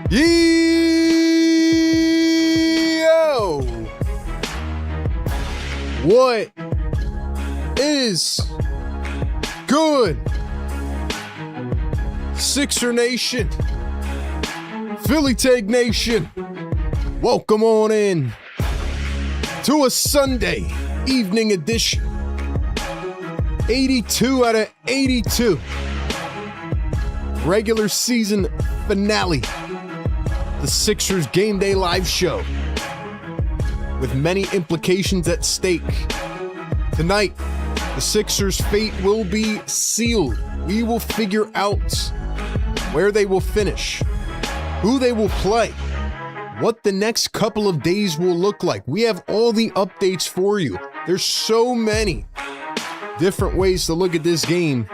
Yo! What is good? Sixer Nation, Philly Take Nation, welcome on in to a Sunday evening edition. 82 out of 82. Regular season finale. The Sixers Game Day Live Show, with many implications at stake. Tonight, the Sixers' fate will be sealed. We will figure out where they will finish, who they will play, what the next couple of days will look like. We have all the updates for you. There's so many different ways to look at this game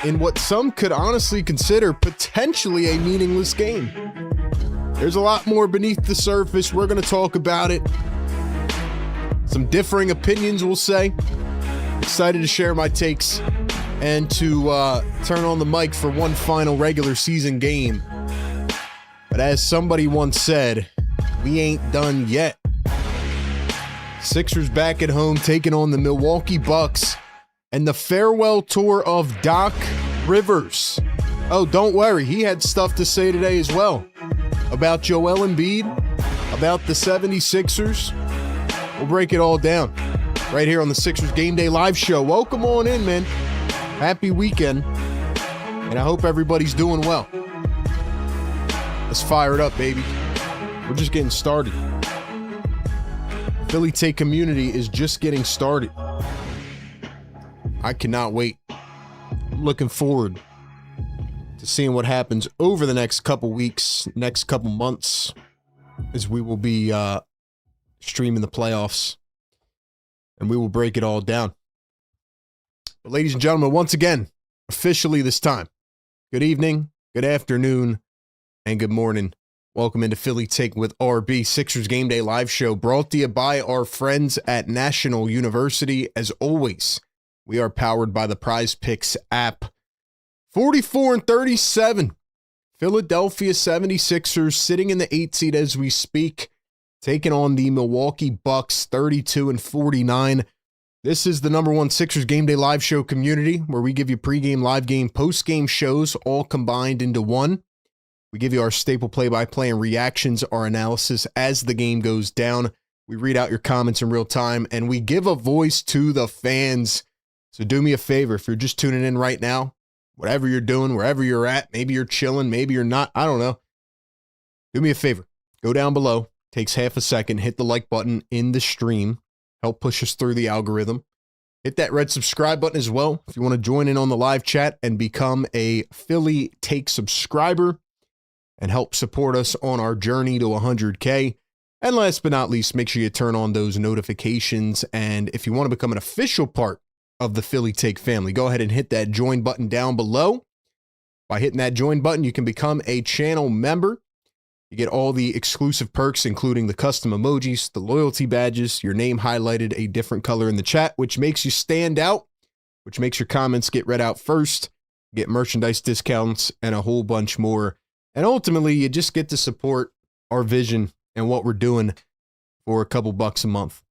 in what some could honestly consider potentially a meaningless game. There's a lot more beneath the surface. We're going to talk about it. Some differing opinions, we'll say. Excited to share my takes and to turn on the mic for one final regular season game. But as somebody once said, we ain't done yet. Sixers back at home taking on the Milwaukee Bucks and the farewell tour of Doc Rivers. Oh, don't worry. He had stuff to say today as well. About Joel Embiid, about the 76ers. We'll break it all down right here on the Sixers Game Day Live Show. Welcome on in, man. Happy weekend, and I hope everybody's doing well. Let's fire it up, baby. We're just getting started. Philly Take community is just getting started. I cannot wait. I'm looking forward to seeing what happens over the next couple weeks, next couple months, as we will be streaming the playoffs, and we will break it all down. But ladies and gentlemen, once again, officially this time, good evening, good afternoon, and good morning. Welcome into Philly Take with RB, Sixers Game Day Live Show, brought to you by our friends at National University. As always, we are powered by the Prize Picks app. 44-37. Philadelphia 76ers sitting in the 8th seed as we speak, taking on the Milwaukee Bucks 32-49. This is the number one Sixers Game Day Live Show community, where we give you pregame, live game, postgame shows all combined into one. We give you our staple play-by-play and reactions, our analysis as the game goes down. We read out your comments in real time, and we give a voice to the fans. So do me a favor, if you're just tuning in right now, whatever you're doing, wherever you're at, maybe you're chilling, maybe you're not, I don't know. Do me a favor. Go down below. Takes half a second. Hit the like button in the stream. Help push us through the algorithm. Hit that red subscribe button as well if you want to join in on the live chat and become a Philly Take subscriber. and help support us on our journey to 100K. And last but not least, make sure you turn on those notifications. And if you want to become an official part of the Philly Take family, go ahead and hit that join button down below. By hitting that join button, you can become a channel member. You get all the exclusive perks, including the custom emojis, the loyalty badges, your name highlighted a different color in the chat, which makes you stand out, which makes your comments get read out first, get merchandise discounts, and a whole bunch more. And ultimately, you just get to support our vision and what we're doing for a couple bucks a month.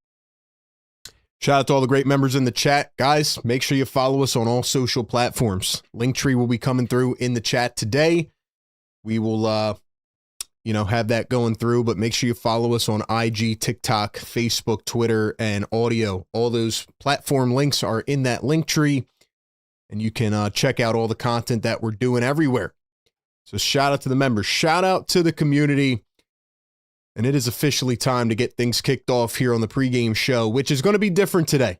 Shout out to all the great members in the chat. Guys, make sure you follow us on all social platforms. Linktree will be coming through in the chat today. We will, have that going through, but make sure you follow us on IG, TikTok, Facebook, Twitter, and audio. All those platform links are in that Linktree, and you can check out all the content that we're doing everywhere. So shout out to the members. Shout out to the community. And it is officially time to get things kicked off here on the pregame show, which is going to be different today.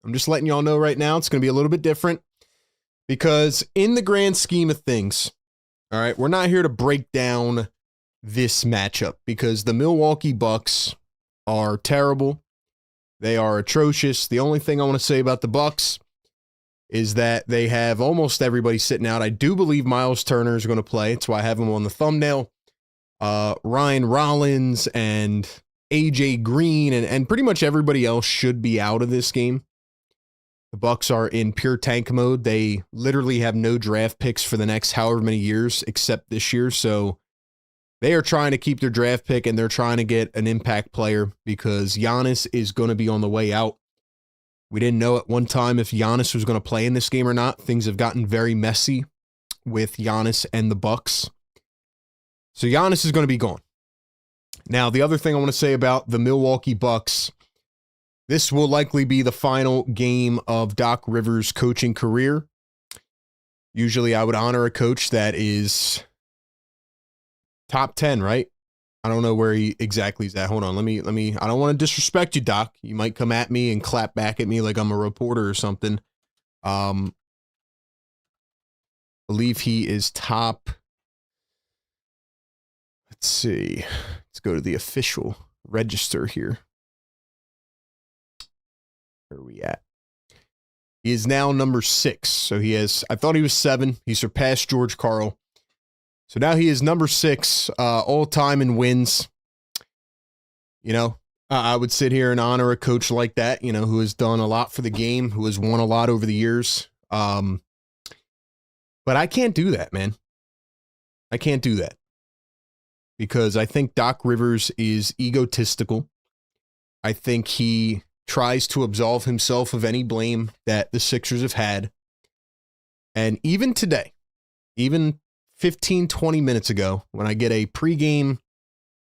I'm just letting y'all know right now it's going to be a little bit different because in the grand scheme of things, all right, we're not here to break down this matchup because the Milwaukee Bucks are terrible. They are atrocious. The only thing I want to say about the Bucks is that they have almost everybody sitting out. I do believe Miles Turner is going to play. That's why I have him on the thumbnail. Ryan Rollins and AJ Green and pretty much everybody else should be out of this game. The Bucks are in pure tank mode. They literally have no draft picks for the next however many years except this year. So they are trying to keep their draft pick and they're trying to get an impact player because Giannis is going to be on the way out. We didn't know at one time if Giannis was going to play in this game or not. Things have gotten very messy with Giannis and the Bucks. So Giannis is going to be gone. Now, the other thing I want to say about the Milwaukee Bucks, this will likely be the final game of Doc Rivers' coaching career. Usually I would honor a coach that is top 10, right? I don't know where he exactly is at. Hold on. Let me, I don't want to disrespect you, Doc. You might come at me and clap back at me like I'm a reporter or something. Believe he is top. Let's see. Let's go to the official register here. Where are we at? He is now number 6. So he has, I thought he was 7. He surpassed George Karl. So now he is number 6 all time in wins. You know, I would sit here and honor a coach like that, you know, who has done a lot for the game, who has won a lot over the years. But I can't do that, man. I can't do that. Because I think Doc Rivers is egotistical. I think he tries to absolve himself of any blame that the Sixers have had. And even today, even 15, 20 minutes ago, when I get a pregame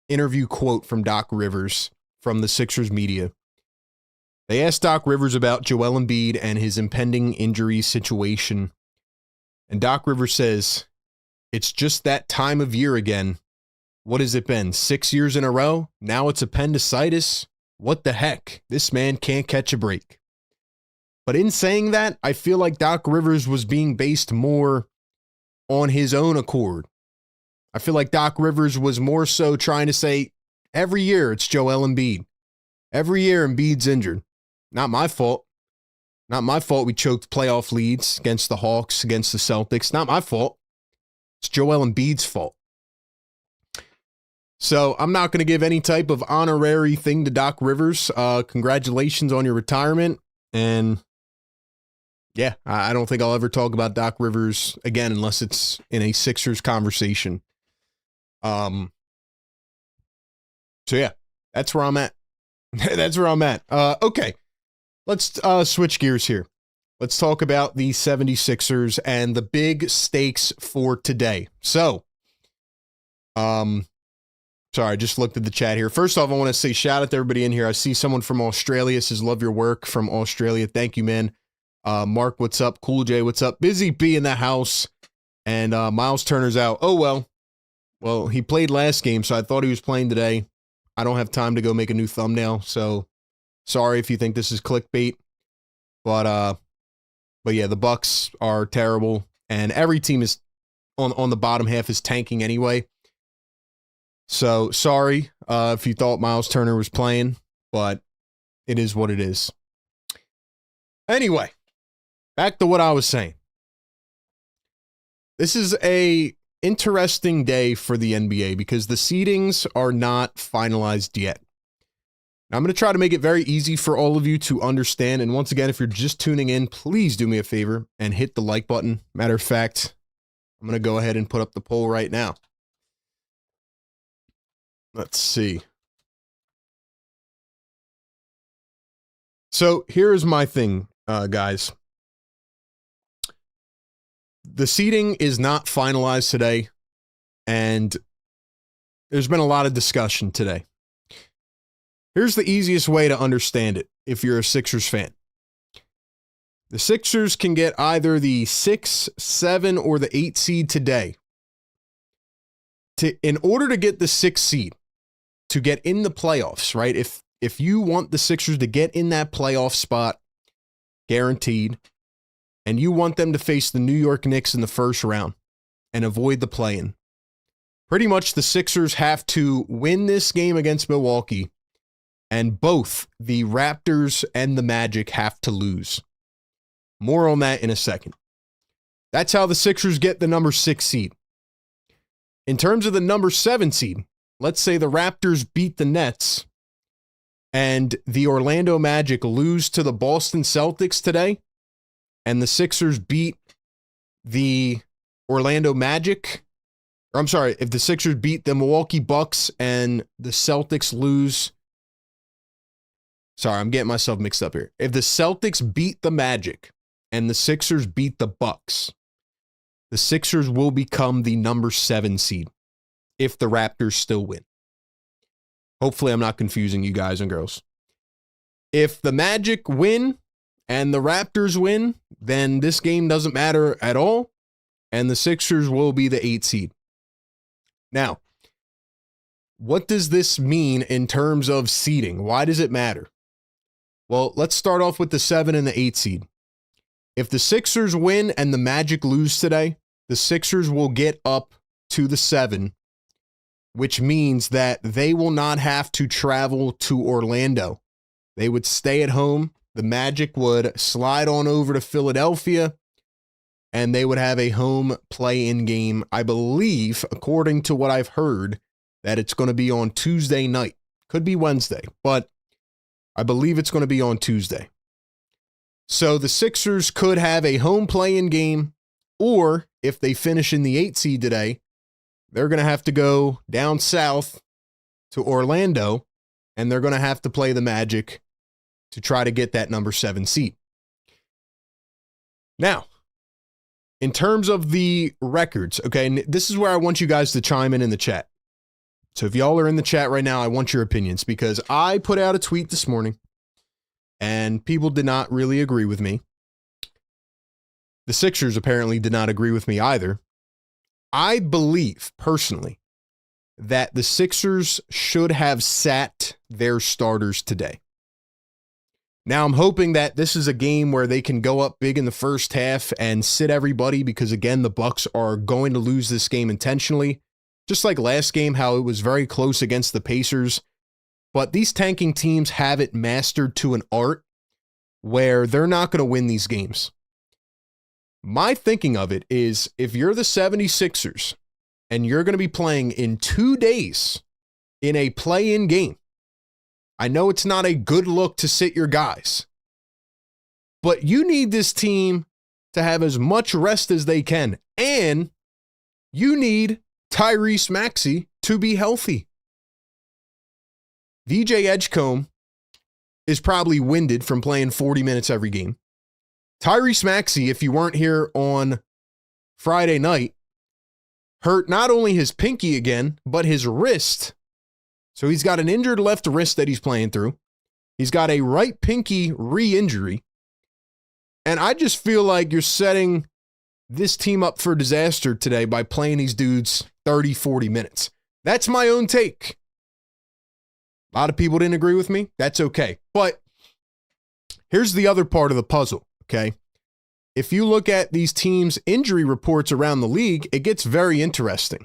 interview quote from Doc Rivers from the Sixers media, they asked Doc Rivers about Joel Embiid and his impending injury situation. And Doc Rivers says, "It's just that time of year again. What has it been? 6 years in a row? Now it's appendicitis? What the heck? This man can't catch a break." But in saying that, I feel like Doc Rivers was being based more on his own accord. I feel like Doc Rivers was more so trying to say, every year it's Joel Embiid. Every year Embiid's injured. Not my fault. Not my fault we choked playoff leads against the Hawks, against the Celtics. Not my fault. It's Joel Embiid's fault. So I'm not going to give any type of honorary thing to Doc Rivers. Congratulations on your retirement. And yeah, I don't think I'll ever talk about Doc Rivers again unless it's in a Sixers conversation. So yeah, that's where I'm at. That's where I'm at. Okay, let's switch gears here. Let's talk about the 76ers and the big stakes for today. So, sorry, I just looked at the chat here. First off, I want to say shout out to everybody in here. I see someone from Australia says, "Love your work," from Australia. Thank you, man. Mark, what's up? Cool J, what's up? Busy B in the house. And Miles Turner's out. Oh, well. Well, he played last game, so I thought he was playing today. I don't have time to go make a new thumbnail, so sorry if you think this is clickbait. But yeah, the Bucks are terrible, and every team is on the bottom half is tanking anyway. So sorry if you thought Miles Turner was playing, but it is what it is. Anyway, back to what I was saying. This is a interesting day for the NBA because the seedings are not finalized yet. Now, I'm going to try to make it very easy for all of you to understand. And once again, if you're just tuning in, please do me a favor and hit the like button. Matter of fact, I'm going to go ahead and put up the poll right now. Let's see. So here's my thing, guys. The seeding is not finalized today, and there's been a lot of discussion today. Here's the easiest way to understand it if you're a Sixers fan. The Sixers can get either the 6, 7, or the 8 seed today. In order to get the 6 seed, to get in the playoffs, right? If you want the Sixers to get in that playoff spot, guaranteed, and you want them to face the New York Knicks in the first round and avoid the play-in, pretty much the Sixers have to win this game against Milwaukee, and both the Raptors and the Magic have to lose. More on that in a second. That's how the Sixers get the number 6 seed. In terms of the number 7 seed, let's say the Raptors beat the Nets and the Orlando Magic lose to the Boston Celtics today, and the Sixers beat the Orlando Magic, or I'm sorry, if the Sixers beat the Milwaukee Bucks and the Celtics lose, sorry, I'm getting myself mixed up here. If the Celtics beat the Magic and the Sixers beat the Bucks, the Sixers will become the number 7 seed if the Raptors still win. Hopefully I'm not confusing you guys and girls. If the Magic win and the Raptors win, then this game doesn't matter at all, and the Sixers will be the 8 seed. Now, what does this mean in terms of seeding? Why does it matter? Well, let's start off with the 7 and the 8 seed. If the Sixers win and the Magic lose today, the Sixers will get up to the 7, which means that they will not have to travel to Orlando. They would stay at home. The Magic would slide on over to Philadelphia, and they would have a home play-in game. I believe, according to what I've heard, that it's going to be on Tuesday night. Could be Wednesday, but I believe it's going to be on Tuesday. So the Sixers could have a home play-in game, or if they finish in the 8 seed today, they're going to have to go down south to Orlando, and they're going to have to play the Magic to try to get that number 7 seed. Now, in terms of the records, okay, and this is where I want you guys to chime in the chat. So if y'all are in the chat right now, I want your opinions because I put out a tweet this morning and people did not really agree with me. The Sixers apparently did not agree with me either. I believe personally that the Sixers should have sat their starters today. Now, I'm hoping that this is a game where they can go up big in the first half and sit everybody because, again, the Bucks are going to lose this game intentionally. Just like last game, how it was very close against the Pacers. But these tanking teams have it mastered to an art where they're not going to win these games. My thinking of it is if you're the 76ers and you're going to be playing in 2 days in a play-in game, I know it's not a good look to sit your guys, but you need this team to have as much rest as they can, and you need Tyrese Maxey to be healthy. VJ Edgecombe is probably winded from playing 40 minutes every game. Tyrese Maxey, if you weren't here on Friday night, hurt not only his pinky again, but his wrist. So he's got an injured left wrist that he's playing through. He's got a right pinky re-injury. And I just feel like you're setting this team up for disaster today by playing these dudes 30, 40 minutes. That's my own take. A lot of people didn't agree with me. That's okay. But here's the other part of the puzzle, okay? If you look at these teams' injury reports around the league, it gets very interesting.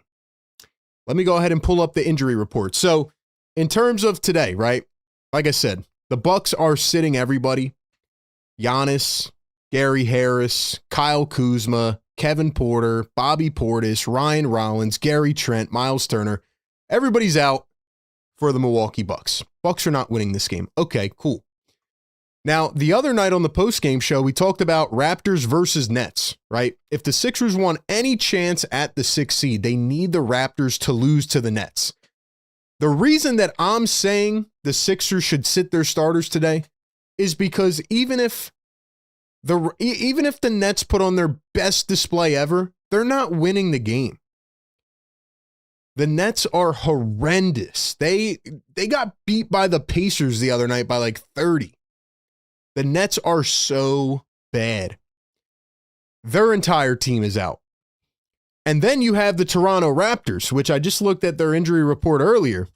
Let me go ahead and pull up the injury report. So in terms of today, right? Like I said, the Bucks are sitting everybody. Giannis, Gary Harris, Kyle Kuzma, Kevin Porter, Bobby Portis, Ryan Rollins, Gary Trent, Miles Turner. Everybody's out for the Milwaukee Bucks. Bucks are not winning this game. Okay, cool. Now, the other night on the postgame show, we talked about Raptors versus Nets, right? If the Sixers want any chance at the 6th seed, they need the Raptors to lose to the Nets. The reason that I'm saying the Sixers should sit their starters today is because even if the Nets put on their best display ever, they're not winning the game. The Nets are horrendous. They got beat by the Pacers the other night by like 30. The Nets are so bad. Their entire team is out. And then you have the Toronto Raptors, which I just looked at their injury report earlier.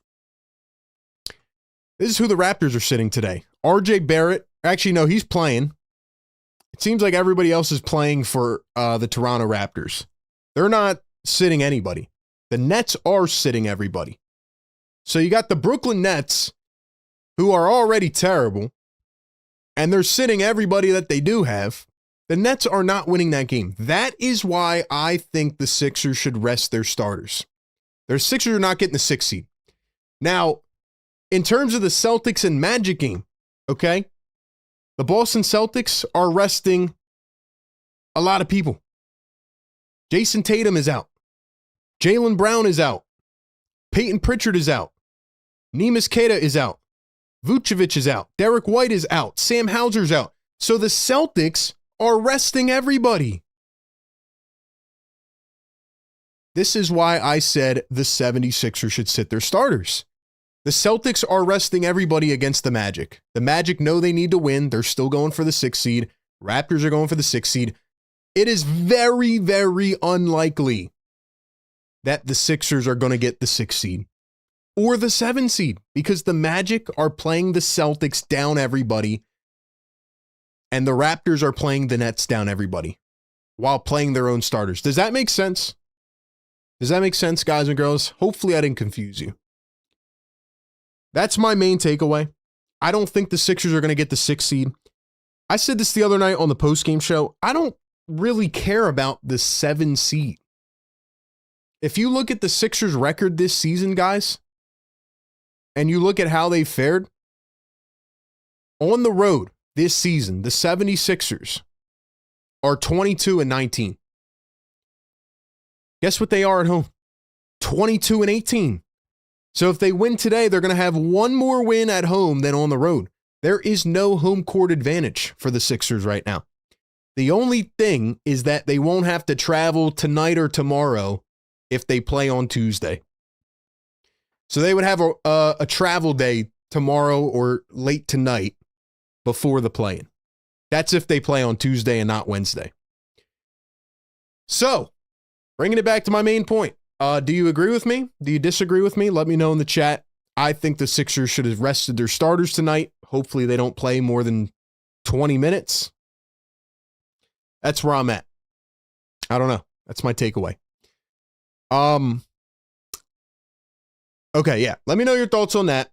This is who the Raptors are sitting today. RJ Barrett. Actually, no, he's playing. It seems like everybody else is playing for the Toronto Raptors. They're not sitting anybody. The Nets are sitting everybody. So you got the Brooklyn Nets, who are already terrible, and they're sitting everybody that they do have. The Nets are not winning that game. That is why I think the Sixers should rest their starters. Their Sixers are not getting the 6th seed. Now, in terms of the Celtics and Magic game, okay, the Boston Celtics are resting a lot of people. Jason Tatum is out. Jaylen Brown is out. Peyton Pritchard is out. Neemias Queta is out. Vucevic is out. Derek White is out. Sam Hauser's out. So the Celtics are resting everybody. This is why I said the 76ers should sit their starters. The Celtics are resting everybody against the Magic. The Magic know they need to win. They're still going for the 6th seed. Raptors are going for the 6th seed. It is very, very unlikely that the Sixers are going to get the 6th seed or the 7th seed because the Magic are playing the Celtics down everybody and the Raptors are playing the Nets down everybody while playing their own starters. Does that make sense? Does that make sense, guys and girls? Hopefully I didn't confuse you. That's my main takeaway. I don't think the Sixers are going to get the 6th seed. I said this the other night on the postgame show. I don't really care about the 7 seed. If you look at the Sixers record this season, guys, and you look at how they fared on the road this season, the 76ers are 22-19. Guess what they are at home? 22-18. So if they win today, they're going to have one more win at home than on the road. There is no home court advantage for the Sixers right now. The only thing is that they won't have to travel tonight or tomorrow if they play on Tuesday. So they would have a travel day tomorrow or late tonight before the play-in. That's if they play on Tuesday and not Wednesday. So, bringing it back to my main point. Do you agree with me? Do you disagree with me? Let me know in the chat. I think the Sixers should have rested their starters tonight. Hopefully they don't play more than 20 minutes. That's where I'm at. I don't know. That's my takeaway. Okay, yeah. Let me know your thoughts on that.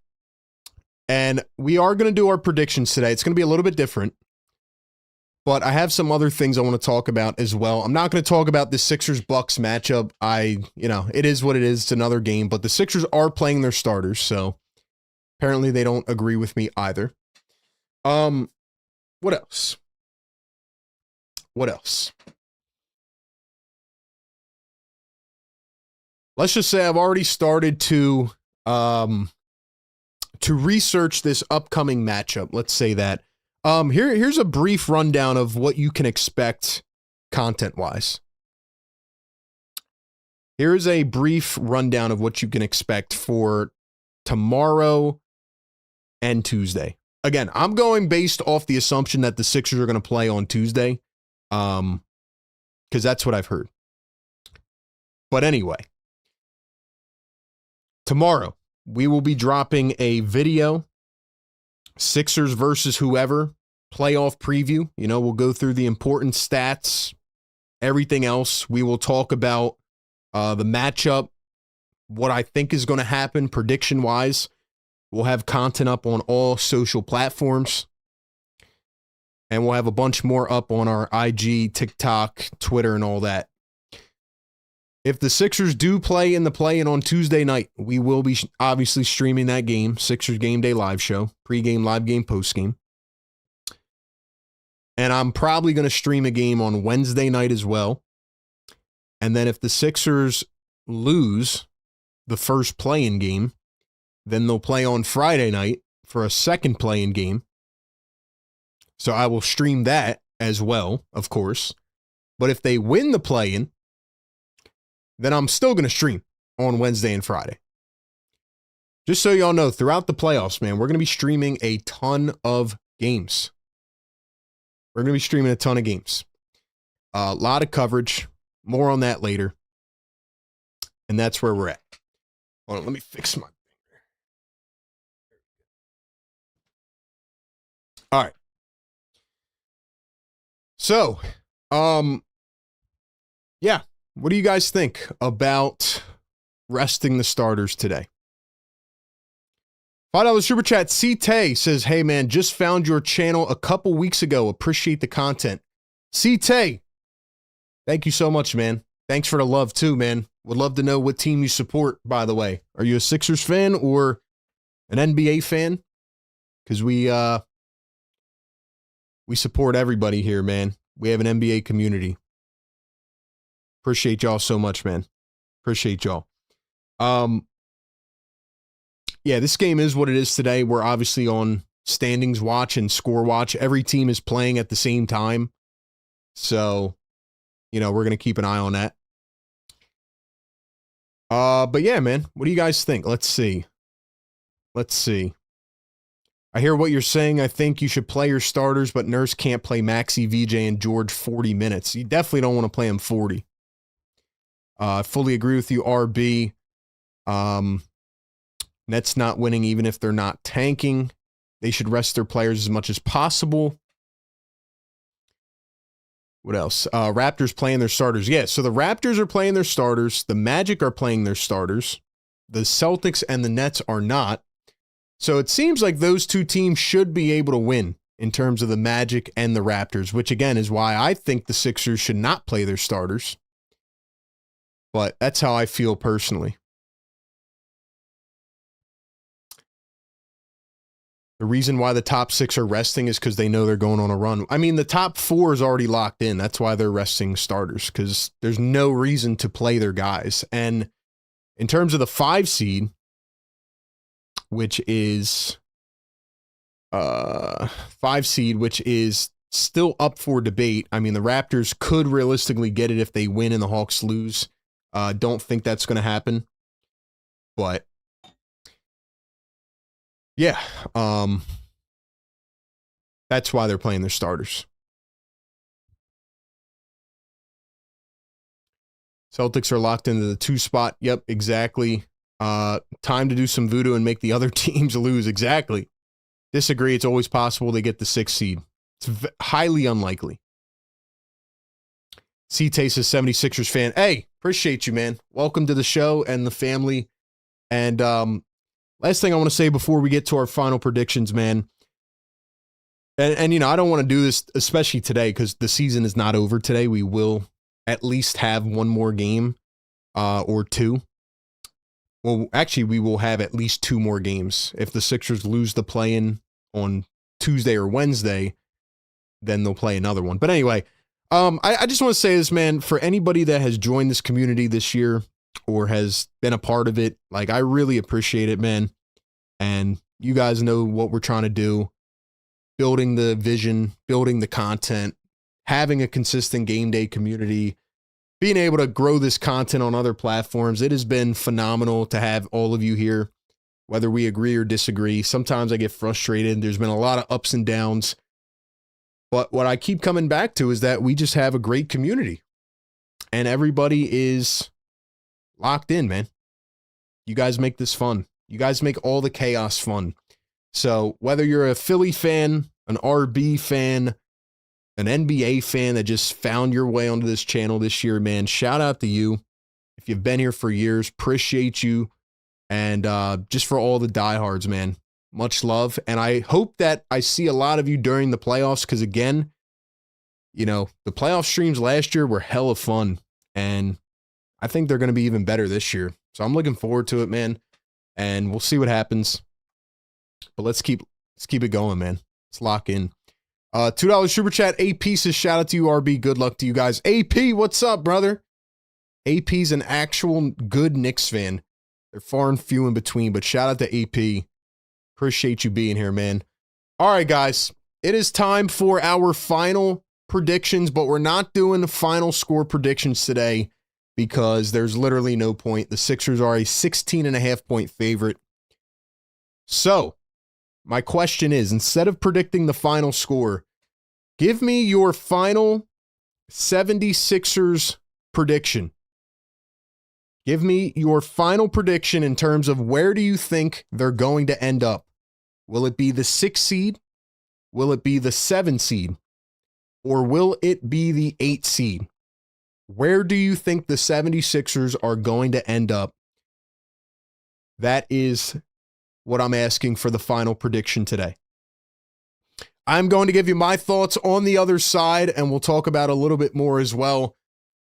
And we are going to do our predictions today. It's going to be a little bit different. But I have some other things I want to talk about as well. I'm not going to talk about the Sixers-Bucks matchup. It is what it is. It's another game. But the Sixers are playing their starters, so apparently they don't agree with me either. What else? Let's just say I've already started to research this upcoming matchup. Let's say that. Here's a brief rundown of what you can expect content-wise. Here's a brief rundown of what you can expect for tomorrow and Tuesday. Again, I'm going based off the assumption that the Sixers are going to play on Tuesday, because that's what I've heard. But anyway, tomorrow we will be dropping a video, Sixers versus whoever, playoff preview. We'll go through the important stats, everything else. We will talk about the matchup, what I think is going to happen prediction-wise. We'll have content up on all social platforms. And we'll have a bunch more up on our IG, TikTok, Twitter, and all that. If the Sixers do play in the play-in on Tuesday night, we will be obviously streaming that game, Sixers Game Day Live Show, pregame, live game, postgame. And I'm probably going to stream a game on Wednesday night as well. And then if the Sixers lose the first play-in game, then they'll play on Friday night for a second play-in game. So I will stream that as well, of course. But if they win the play-in, then I'm still going to stream on Wednesday and Friday. Just so y'all know, throughout the playoffs, man, we're going to be streaming a ton of games. We're going to be streaming a ton of games. A lot of coverage. More on that later. And that's where we're at. Hold on, let me fix my... All right. So, yeah. What do you guys think about resting the starters today? $5 super chat. C-Tay says, hey man, just found your channel a couple weeks ago. Appreciate the content. C-Tay, thank you so much, man. Thanks for the love too, man. Would love to know what team you support, by the way. Are you a Sixers fan or an NBA fan? Because we support everybody here, man. We have an NBA community. Appreciate y'all so much, man. Appreciate y'all. Yeah, this game is what it is today. We're obviously on standings watch and score watch. Every team is playing at the same time. So, you know, we're going to keep an eye on that. But yeah, man, what do you guys think? Let's see. I hear what you're saying. I think you should play your starters, but Nurse can't play Maxey, VJ, and George 40 minutes. You definitely don't want to play him 40. I fully agree with you, RB. Nets not winning even if they're not tanking. They should rest their players as much as possible. What else? Raptors playing their starters. Yeah, so the Raptors are playing their starters. The Magic are playing their starters. The Celtics and the Nets are not. So it seems like those two teams should be able to win in terms of the Magic and the Raptors, which again is why I think the Sixers should not play their starters. But that's how I feel personally. The reason why the top six are resting is because they know they're going on a run. I mean, the top four is already locked in. That's why they're resting starters, because there's no reason to play their guys. And in terms of the 5 seed, which is 5 seed, which is still up for debate. I mean, the Raptors could realistically get it if they win and the Hawks lose. Don't think that's going to happen. But yeah, that's why they're playing their starters. Celtics are locked into the 2 spot. Yep, exactly. Time to do some voodoo and make the other teams lose. Exactly. Disagree. It's always possible they get the 6th seed. It's highly unlikely. C-Taste is 76ers fan. Hey, appreciate you, man. Welcome to the show and the family. And last thing I want to say before we get to our final predictions, man. And you know, I don't want to do this, especially today, because the season is not over today. We will at least have one more game or 2. Well, actually, we will have at least 2 more games. If the Sixers lose the play-in on Tuesday or Wednesday, then they'll play another one. But anyway, I just want to say this, man, for anybody that has joined this community this year or has been a part of it, like, I really appreciate it, man. And you guys know what we're trying to do. Building the vision, building the content, having a consistent game day community, being able to grow this content on other platforms. It has been phenomenal to have all of you here, whether we agree or disagree. Sometimes I get frustrated. There's been a lot of ups and downs. But what I keep coming back to is that we just have a great community. And everybody is locked in, man. You guys make this fun. You guys make all the chaos fun. So whether you're a Philly fan, an RB fan, an NBA fan that just found your way onto this channel this year, man, shout out to you. If you've been here for years, appreciate you. And just for all the diehards, man, much love. And I hope that I see a lot of you during the playoffs because, again, you know, the playoff streams last year were hella fun. And I think they're going to be even better this year. So I'm looking forward to it, man. And we'll see what happens. But let's keep it going, man. Let's lock in. $2 super chat. AP says, shout out to you, RB. Good luck to you guys. AP, what's up, brother? AP's an actual good Knicks fan. They're far and few in between, but shout out to AP. Appreciate you being here, man. All right, guys. It is time for our final predictions, but we're not doing the final score predictions today because there's literally no point. The Sixers are a 16.5-point favorite. So, my question is, instead of predicting the final score, give me your final 76ers prediction. Give me your final prediction in terms of where do you think they're going to end up. Will it be the 6 seed? Will it be the 7 seed? Or will it be the 8 seed? Where do you think the 76ers are going to end up? That is what I'm asking for the final prediction today. I'm going to give you my thoughts on the other side, and we'll talk about a little bit more as well.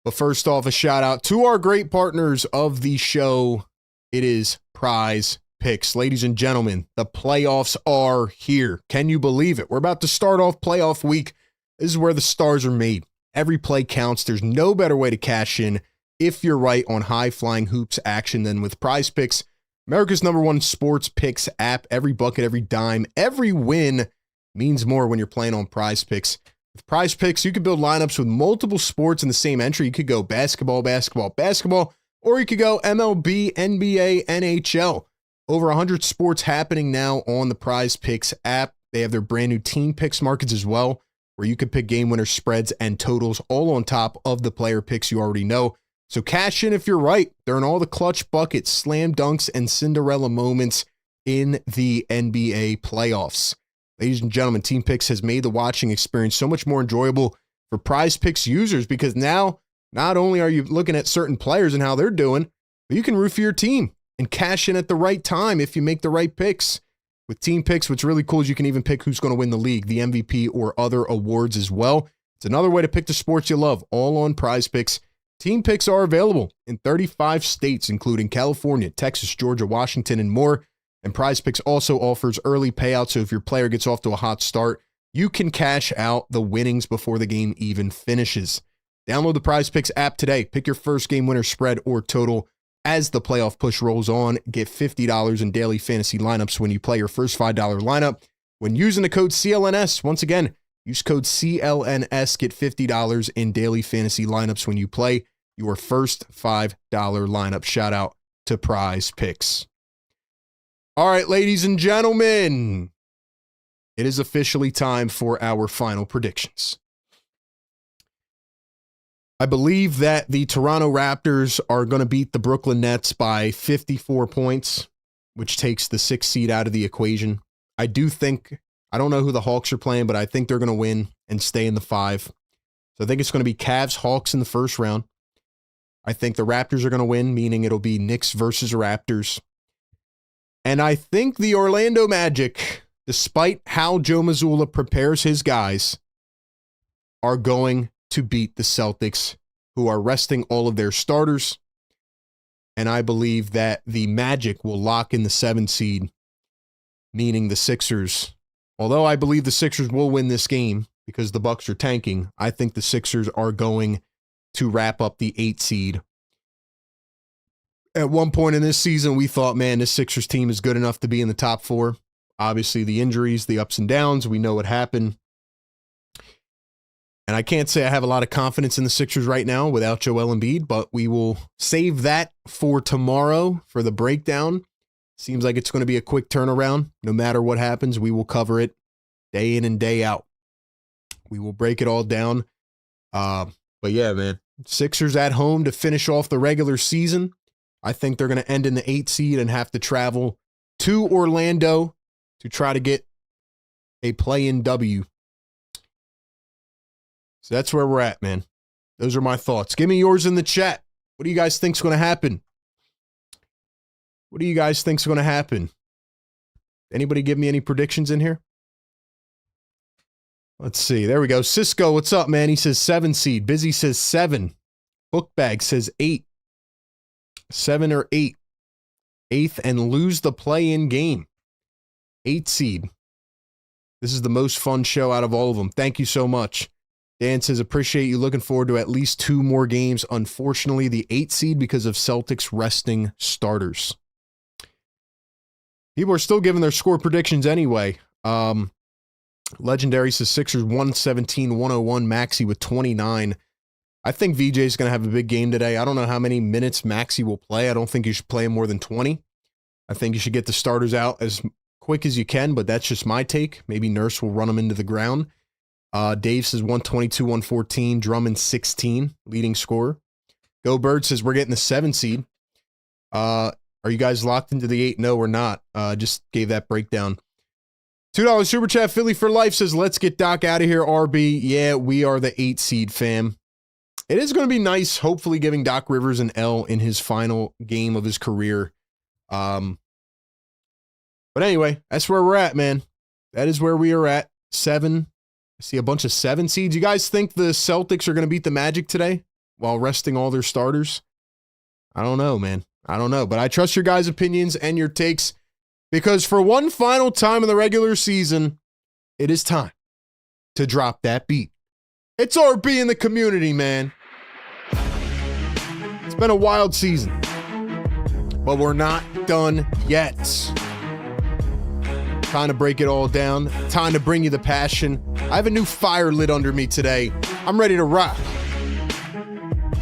But first off, a shout out to our great partners of the show. It is Prize Picks. Ladies and gentlemen, the playoffs are here. Can you believe it? We're about to start off playoff week. This is where the stars are made. Every play counts. There's no better way to cash in if you're right on high-flying hoops action than with Prize Picks, America's #1 sports picks app. Every bucket, every dime, every win means more when you're playing on Prize Picks. With Prize Picks, you can build lineups with multiple sports in the same entry. You could go basketball, or you could go MLB, NBA, NHL. Over 100 sports happening now on the Prize Picks app. They have their brand new team picks markets as well, where you could pick game winner spreads and totals all on top of the player picks you already know. So cash in if you're right. They're in all the clutch buckets, slam dunks, and Cinderella moments in the NBA playoffs. Ladies and gentlemen, Team Picks has made the watching experience so much more enjoyable for Prize Picks users because now not only are you looking at certain players and how they're doing, but you can root for your team and cash in at the right time if you make the right picks. With Team Picks, what's really cool is you can even pick who's going to win the league, the MVP, or other awards as well. It's another way to pick the sports you love, all on Prize Picks. Team Picks are available in 35 states, including California, Texas, Georgia, Washington, and more. And Prize Picks also offers early payouts, so if your player gets off to a hot start, you can cash out the winnings before the game even finishes. Download the Prize Picks app today. Pick your first game winner spread or total as the playoff push rolls on. Get $50 in daily fantasy lineups when you play your first $5 lineup. When using the code CLNS, once again, use code CLNS, get $50 in daily fantasy lineups when you play your first $5 lineup. Shout out to Prize Picks. All right, ladies and gentlemen, it is officially time for our final predictions. I believe that the Toronto Raptors are going to beat the Brooklyn Nets by 54 points, which takes the 6th seed out of the equation. I don't know who the Hawks are playing, but I think they're going to win and stay in the 5. So I think it's going to be Cavs, Hawks in the first round. I think the Raptors are going to win, meaning it'll be Knicks versus Raptors. And I think the Orlando Magic, despite how Joe Mazzulla prepares his guys, are going to beat the Celtics, who are resting all of their starters. And I believe that the Magic will lock in the 7th seed, meaning the Sixers. Although I believe the Sixers will win this game because the Bucks are tanking, I think the Sixers are going to wrap up the 8th seed. At one point in this season, we thought, man, this Sixers team is good enough to be in the top 4. Obviously, the injuries, the ups and downs, we know what happened. And I can't say I have a lot of confidence in the Sixers right now without Joel Embiid, but we will save that for tomorrow for the breakdown. Seems like it's going to be a quick turnaround. No matter what happens, we will cover it day in and day out. We will break it all down. But yeah, man, Sixers at home to finish off the regular season. I think they're going to end in the 8th seed and have to travel to Orlando to try to get a play-in W. So that's where we're at, man. Those are my thoughts. Give me yours in the chat. What do you guys think's going to happen? What do you guys think's going to happen? Anybody give me any predictions in here? Let's see. There we go. Cisco, what's up, man? He says 7 seed. Busy says 7. Bookbag says 8. 7 or 8. 8th and lose the play-in game. 8 seed. This is the most fun show out of all of them. Thank you so much. Dan says, appreciate you. Looking forward to at least 2 more games. Unfortunately, the 8 seed because of Celtics resting starters. People are still giving their score predictions anyway. Legendary says Sixers 117-101. Maxey with 29. I think VJ's going to have a big game today. I don't know how many minutes Maxey will play. I don't think you should play him more than 20. I think you should get the starters out as quick as you can, but that's just my take. Maybe Nurse will run him into the ground. Dave says 122-114. Drummond 16, leading scorer. Go Bird says we're getting the 7 seed. Are you guys locked into the 8? No, we're not. Just gave that breakdown. $2 Super Chat. Philly for Life says, let's get Doc out of here, RB. Yeah, we are the 8 seed, fam. It is going to be nice, hopefully giving Doc Rivers an L in his final game of his career. But anyway, that's where we're at, man. That is where we are at. 7. I see a bunch of 7 seeds. You guys think the Celtics are going to beat the Magic today while resting all their starters? I don't know, man. I don't know. But I trust your guys' opinions and your takes because for one final time in the regular season, it is time to drop that beat. It's RB in the community, man. It's been a wild season, but we're not done yet. Time to break it all down. Time to bring you the passion. I have a new fire lit under me today. I'm ready to rock.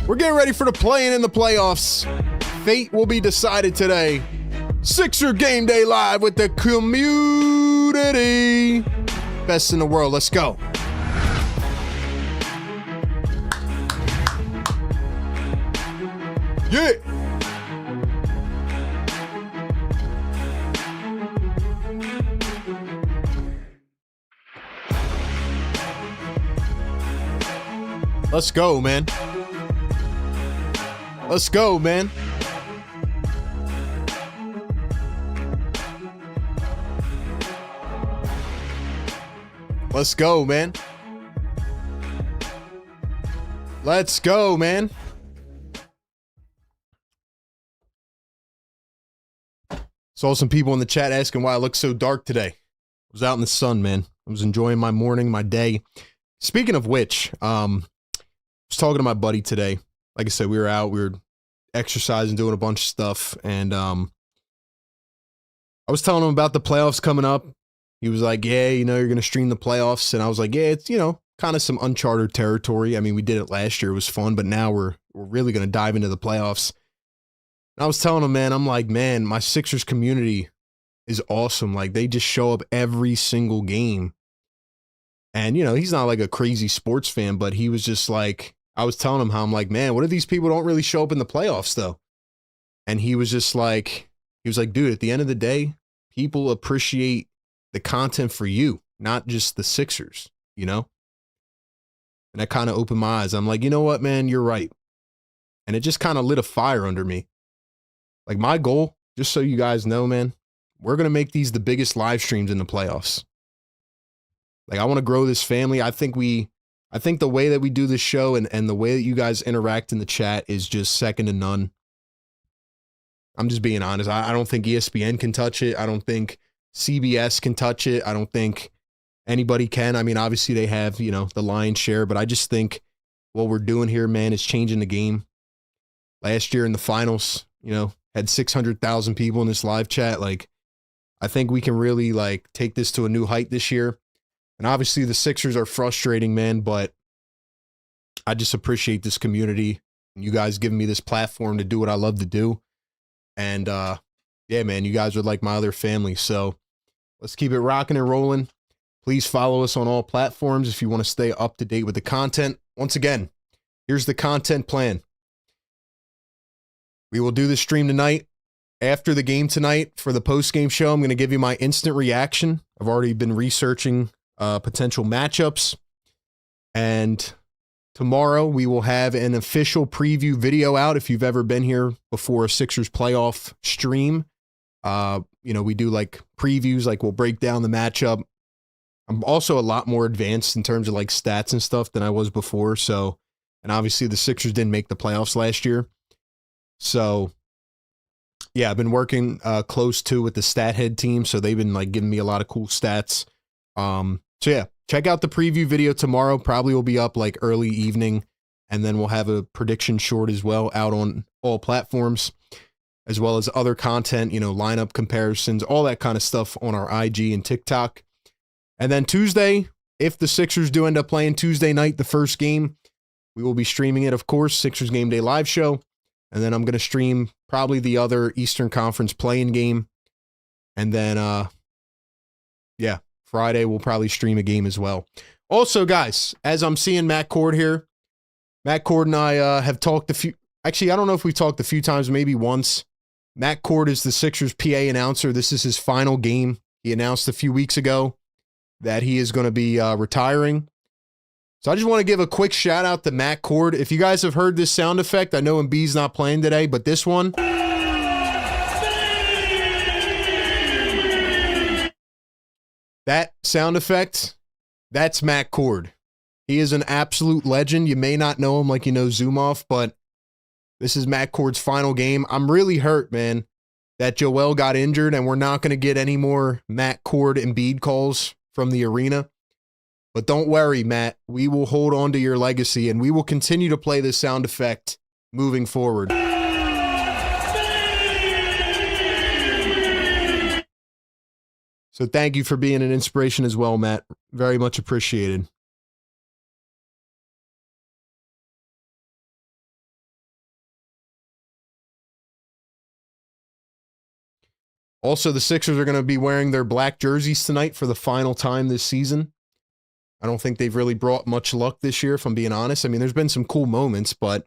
We're getting ready for the play-in and the playoffs. Fate will be decided today. Sixer Game Day Live with the community. Best in the world. Let's go. Yeah. Let's go, man. Let's go, man. Let's go, man. Let's go, man. Saw some people in the chat asking why I look so dark today. I was out in the sun, man. I was enjoying my morning, my day. Speaking of which, I was talking to my buddy today. Like I said, we were exercising, doing a bunch of stuff, and I was telling him about the playoffs coming up. He was like, yeah, you're going to stream the playoffs. And I was like, yeah, it's, kind of some uncharted territory. I mean, we did it last year. It was fun, but now we're really going to dive into the playoffs. And I was telling him, man, I'm like, man, my Sixers community is awesome. Like, they just show up every single game. And, he's not like a crazy sports fan, but he was just like, I was telling him how I'm like, man, what if these people don't really show up in the playoffs, though? And he was like, dude, at the end of the day, people appreciate the content for you, not just the Sixers, And that kind of opened my eyes. I'm like, you know what, man, you're right. And it just kind of lit a fire under me. Like, my goal, just so you guys know, man, we're going to make these the biggest live streams in the playoffs. Like, I want to grow this family. I think the way that we do this show and the way that you guys interact in the chat is just second to none. I'm just being honest. I don't think ESPN can touch it. I don't think CBS can touch it. I don't think anybody can. I mean, obviously they have, the lion's share, but I just think what we're doing here, man, is changing the game. Last year in the finals, had 600,000 people in this live chat. Like, I think we can really take this to a new height this year. And obviously the Sixers are frustrating, man, but I just appreciate this community and you guys giving me this platform to do what I love to do. And, yeah, man, you guys are like my other family. So let's keep it rocking and rolling. Please follow us on all platforms if you want to stay up to date with the content. Once again, here's the content plan. We will do the stream tonight. After the game tonight for the post-game show, I'm going to give you my instant reaction. I've already been researching potential matchups. And tomorrow we will have an official preview video out. If you've ever been here before a Sixers playoff stream, we do like previews, like we'll break down the matchup. I'm also a lot more advanced in terms of like stats and stuff than I was before. So, and obviously the Sixers didn't make the playoffs last year. So yeah, I've been working close to with the stat head team. So they've been like giving me a lot of cool stats. So yeah, check out the preview video tomorrow. Probably will be up like early evening. And then we'll have a prediction short as well out on all platforms, as well as other content, lineup comparisons, all that kind of stuff on our IG and TikTok. And then Tuesday, if the Sixers do end up playing Tuesday night, the first game, we will be streaming it, of course, Sixers Game Day live show. And then I'm going to stream probably the other Eastern Conference play-in game. And then, Friday we'll probably stream a game as well. Also, guys, as I'm seeing Matt Cord here, Matt Cord and I have talked actually, I don't know if we've talked a few times, maybe once. Matt Cord is the Sixers PA announcer. This is his final game. He announced a few weeks ago that he is going to be retiring. So I just want to give a quick shout out to Matt Cord. If you guys have heard this sound effect, I know Embiid's not playing today, but this one. That sound effect, that's Matt Cord. He is an absolute legend. You may not know him like you know Zumhofe, but this is Matt Cord's final game. I'm really hurt, man, that Joel got injured and we're not going to get any more Matt Cord Embiid calls from the arena. But don't worry, Matt. We will hold on to your legacy and we will continue to play this sound effect moving forward. So thank you for being an inspiration as well, Matt. Very much appreciated. Also, the Sixers are going to be wearing their black jerseys tonight for the final time this season. I don't think they've really brought much luck this year, if I'm being honest. I mean, there's been some cool moments, but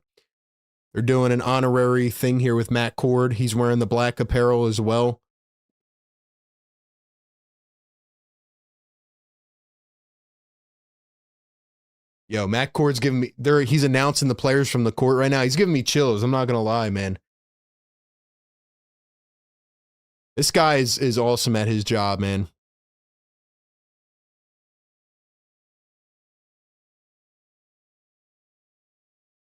they're doing an honorary thing here with Matt Cord. He's wearing the black apparel as well. Yo, Matt Cord's giving me, he's announcing the players from the court right now. He's giving me chills. I'm not going to lie, man. This guy is awesome at his job, man.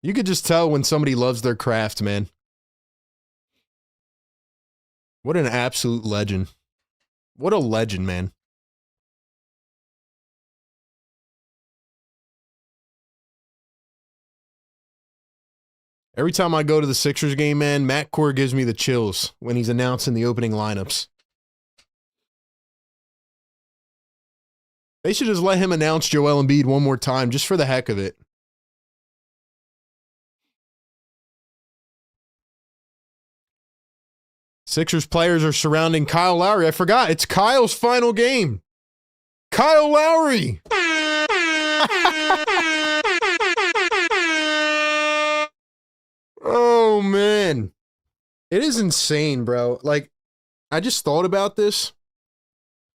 You could just tell when somebody loves their craft, man. What an absolute legend. What a legend, man. Every time I go to the Sixers game, man, Matt Cord gives me the chills when he's announcing the opening lineups. They should just let him announce Joel Embiid one more time, just for the heck of it. Sixers players are surrounding Kyle Lowry. I forgot, it's Kyle's final game. Kyle Lowry! Oh, man. It is insane, bro. Like, I just thought about this.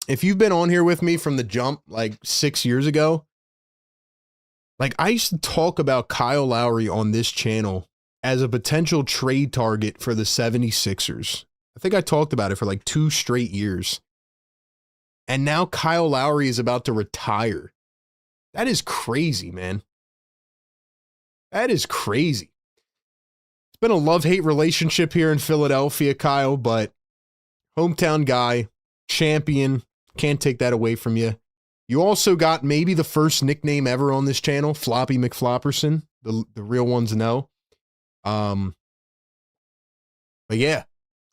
If you've been on here with me from the jump, like 6 years ago, like I used to talk about Kyle Lowry on this channel as a potential trade target for the 76ers. I think I talked about it for like 2 straight years. And now Kyle Lowry is about to retire. That is crazy, man. That is crazy. It's been a love-hate relationship here in Philadelphia, Kyle, but hometown guy, champion, can't take that away from you. You also got maybe the first nickname ever on this channel, Floppy McFlopperson. The real ones know. But yeah,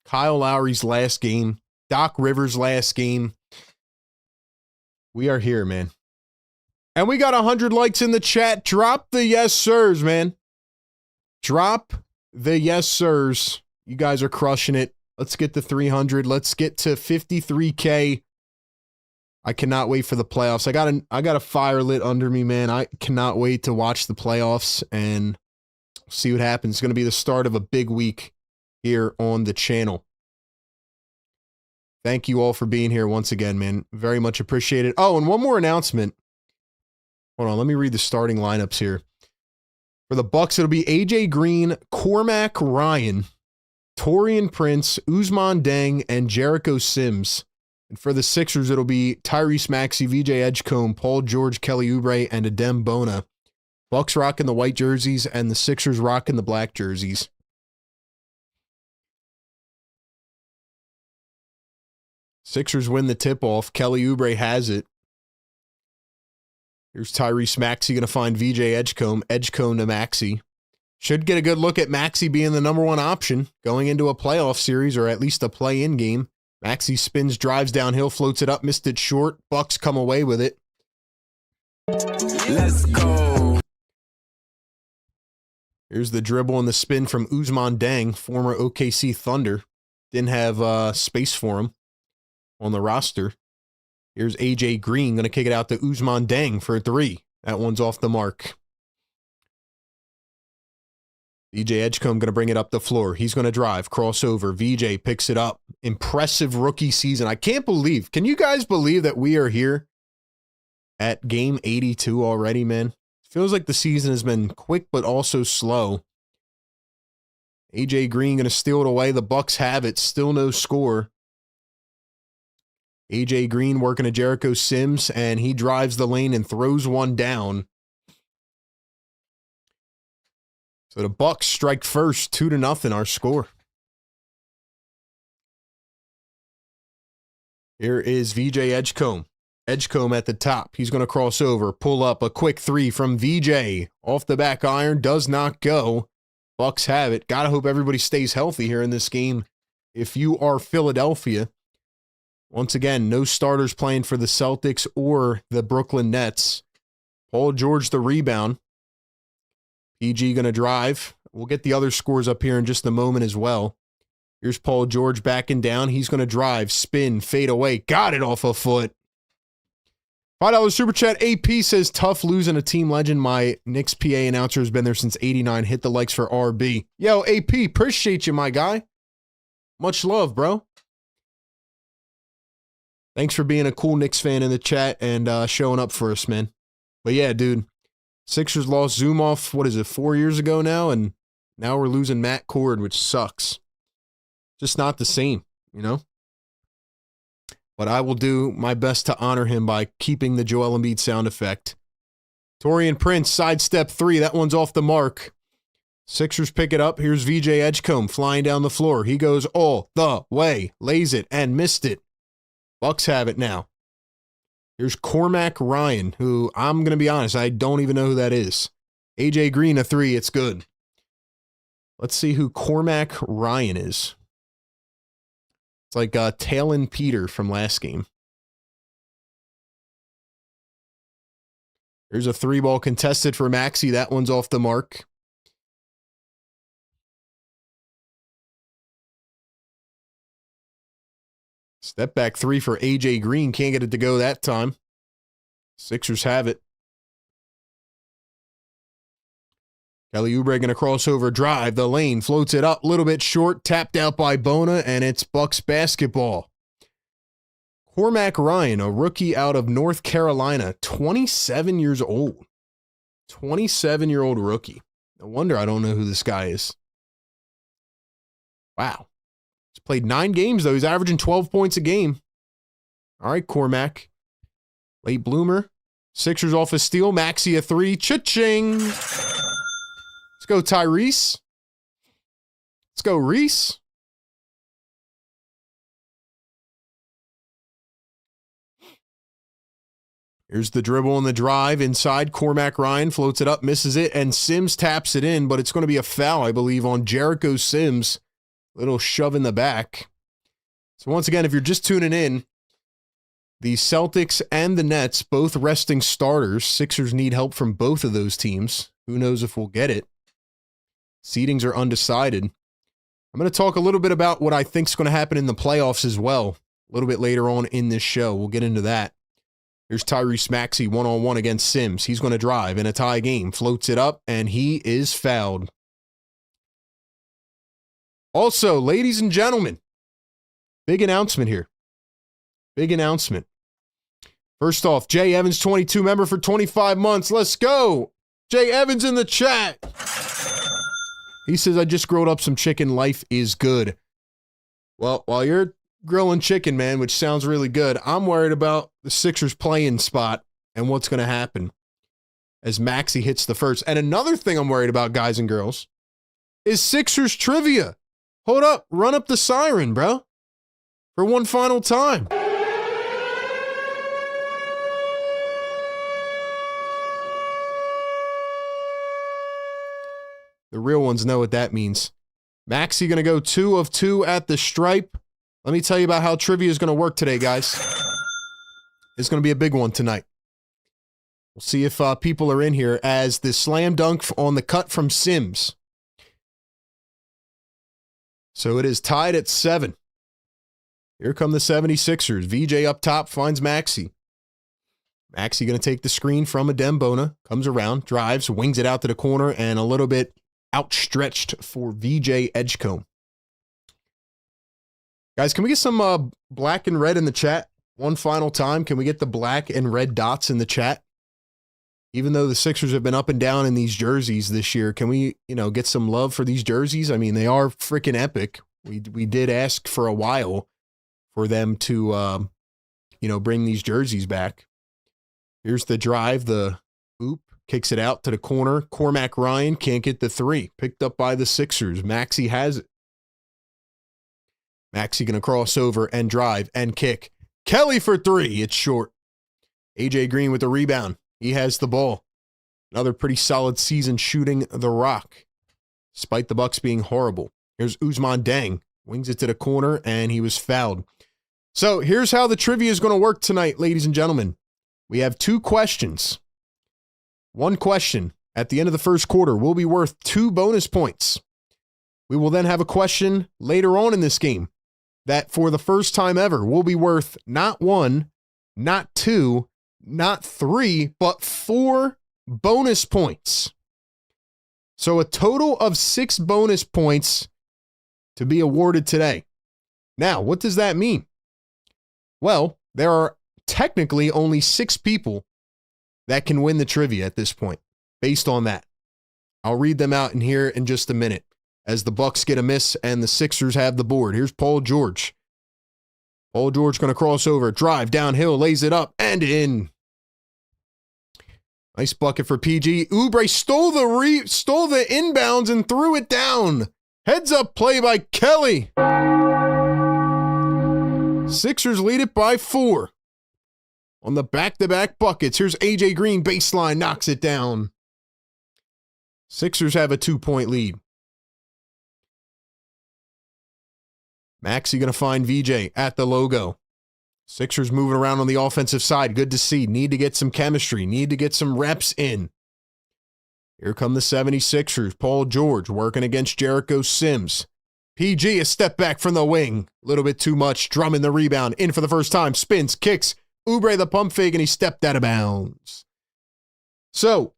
Kyle Lowry's last game, Doc Rivers' last game. We are here, man. And we got 100 likes in the chat. Drop the yes, sirs, man. Drop the yes, sirs. You guys are crushing it. Let's get to 300. Let's get to 53K. I cannot wait for the playoffs. I got a fire lit under me, man. I cannot wait to watch the playoffs and see what happens. It's going to be the start of a big week here on the channel. Thank you all for being here once again, man. Very much appreciated. Oh, and one more announcement. Hold on, let me read the starting lineups here. For the Bucks, it'll be AJ Green, Cormac Ryan, Taurean Prince, Ousmane Dieng, and Jericho Sims. And for the Sixers, it'll be Tyrese Maxey, VJ Edgecombe, Paul George, Kelly Oubre, and Adem Bona. Bucks rocking the white jerseys, and the Sixers rocking the black jerseys. Sixers win the tip-off. Kelly Oubre has it. Here's Tyrese Maxey going to find VJ Edgecombe. Edgecombe to Maxey. Should get a good look at Maxey being the number one option going into a playoff series or at least a play-in game. Maxey spins, drives downhill, floats it up, missed it short. Bucks come away with it. Let's go. Here's the dribble and the spin from Ousmane Dieng, former OKC Thunder. Didn't have space for him on the roster. Here's AJ Green going to kick it out to Ousmane Dieng for a three. That one's off the mark. VJ Edgecombe going to bring it up the floor. He's going to drive, crossover. VJ picks it up. Impressive rookie season. I can't believe. Can you guys believe that we are here at game 82 already, man? Feels like the season has been quick but also slow. AJ Green going to steal it away. The Bucks have it. Still no score. AJ Green working to Jericho Sims, and he drives the lane and throws one down. So the Bucks strike first, 2-0 our score. Here is VJ Edgecombe. Edgecombe at the top. He's going to cross over, pull up a quick three from VJ. Off the back iron, does not go. Bucks have it. Gotta hope everybody stays healthy here in this game. If you are Philadelphia, once again, no starters playing for the Celtics or the Brooklyn Nets. Paul George the rebound. PG going to drive. We'll get the other scores up here in just a moment as well. Here's Paul George backing down. He's going to drive, spin, fade away. Got it off a foot. $5 super chat. AP says, tough losing a team legend. My Knicks PA announcer has been there since 89. Hit the likes for RB. Yo, AP, appreciate you, my guy. Much love, bro. Thanks for being a cool Knicks fan in the chat and showing up for us, man. But yeah, dude, Sixers lost Zumoff, 4 years ago now, and now we're losing Matt Cord, which sucks. Just not the same, you know? But I will do my best to honor him by keeping the Joel Embiid sound effect. Taurean Prince, sidestep three. That one's off the mark. Sixers pick it up. Here's VJ Edgecombe flying down the floor. He goes all the way, lays it, and missed it. Bucks have it now. Here's Cormac Ryan, who I'm going to be honest, I don't even know who that is. AJ Green, a three. It's good. Let's see who Cormac Ryan is. It's like Talon Peter from last game. Here's a three ball contested for Maxey. That one's off the mark. Step back three for AJ Green. Can't get it to go that time. Sixers have it. Kelly Oubre going to cross over, drive the lane, floats it up a little bit short, tapped out by Bona, and it's Bucks basketball. Cormac Ryan, a rookie out of North Carolina, 27 years old. 27-year-old rookie. No wonder I don't know who this guy is. Wow. He's played 9 games, though. He's averaging 12 points a game. All right, Cormac. Late bloomer. Sixers off a steal. Maxey a three. Cha-ching. Let's go, Tyrese. Let's go, Reese. Here's the dribble and the drive inside. Cormac Ryan floats it up, misses it, and Sims taps it in, but it's going to be a foul, I believe, on Jericho Sims. Little shove in the back. So once again, if you're just tuning in, the Celtics and the Nets both resting starters. Sixers need help from both of those teams. Who knows if we'll get it. Seedings are undecided. I'm going to talk a little bit about what I think is going to happen in the playoffs as well. A little bit later on in this show. We'll get into that. Here's Tyrese Maxey one-on-one against Sims. He's going to drive in a tie game. Floats it up, and he is fouled. Also, ladies and gentlemen, big announcement here. Big announcement. First off, Jay Evans, 22 member for 25 months. Let's go. Jay Evans in the chat. He says, I just grilled up some chicken. Life is good. Well, while you're grilling chicken, man, which sounds really good, I'm worried about the Sixers playing spot and what's going to happen as Maxey hits the first. And another thing I'm worried about, guys and girls, is Sixers trivia. Hold up. Run up the siren, bro. For one final time. The real ones know what that means. Maxey going to go 2 of 2 at the stripe. Let me tell you about how trivia is going to work today, guys. It's going to be a big one tonight. We'll see if people are in here as the slam dunk on the cut from Sims. So it is tied at 7. Here come the 76ers. VJ up top finds Maxey. Maxey going to take the screen from Adembona. Comes around, drives, wings it out to the corner, and a little bit outstretched for VJ Edgecombe. Guys, can we get some black and red in the chat one final time? Can we get the black and red dots in the chat? Even though the Sixers have been up and down in these jerseys this year, can we, get some love for these jerseys? I mean, they are freaking epic. We did ask for a while for them to, bring these jerseys back. Here's the drive, the oop, kicks it out to the corner. Cormac Ryan can't get the 3. Picked up by the Sixers. Maxey has it. Maxey going to cross over and drive and kick. Kelly for 3. It's short. AJ Green with the rebound. He has the ball. Another pretty solid season shooting the rock, despite the Bucks being horrible. Here's Ousmane Deng. Wings it to the corner, and he was fouled. So here's how the trivia is going to work tonight, ladies and gentlemen. We have 2 questions. One question at the end of the first quarter will be worth 2 bonus points. We will then have a question later on in this game that for the first time ever will be worth not 1, not 2, not 3, but 4 bonus points. So a total of 6 bonus points to be awarded today. Now, what does that mean? Well, there are technically only 6 people that can win the trivia at this point, based on that. I'll read them out in here in just a minute as the Bucks get a miss and the Sixers have the board. Here's Paul George. Paul George going to cross over, drive downhill, lays it up and in. Nice bucket for PG. Oubre stole the inbounds and threw it down. Heads up play by Kelly. Sixers lead it by 4. On the back-to-back buckets, here's AJ Green, baseline, knocks it down. Sixers have a 2-point lead. Maxey going to find VJ at the logo. Sixers moving around on the offensive side. Good to see. Need to get some chemistry. Need to get some reps in. Here come the 76ers. Paul George working against Jericho Sims. PG a step back from the wing. A little bit too much. Drummond the rebound. In for the first time. Spins, kicks. Oubre the pump fake, and he stepped out of bounds. So,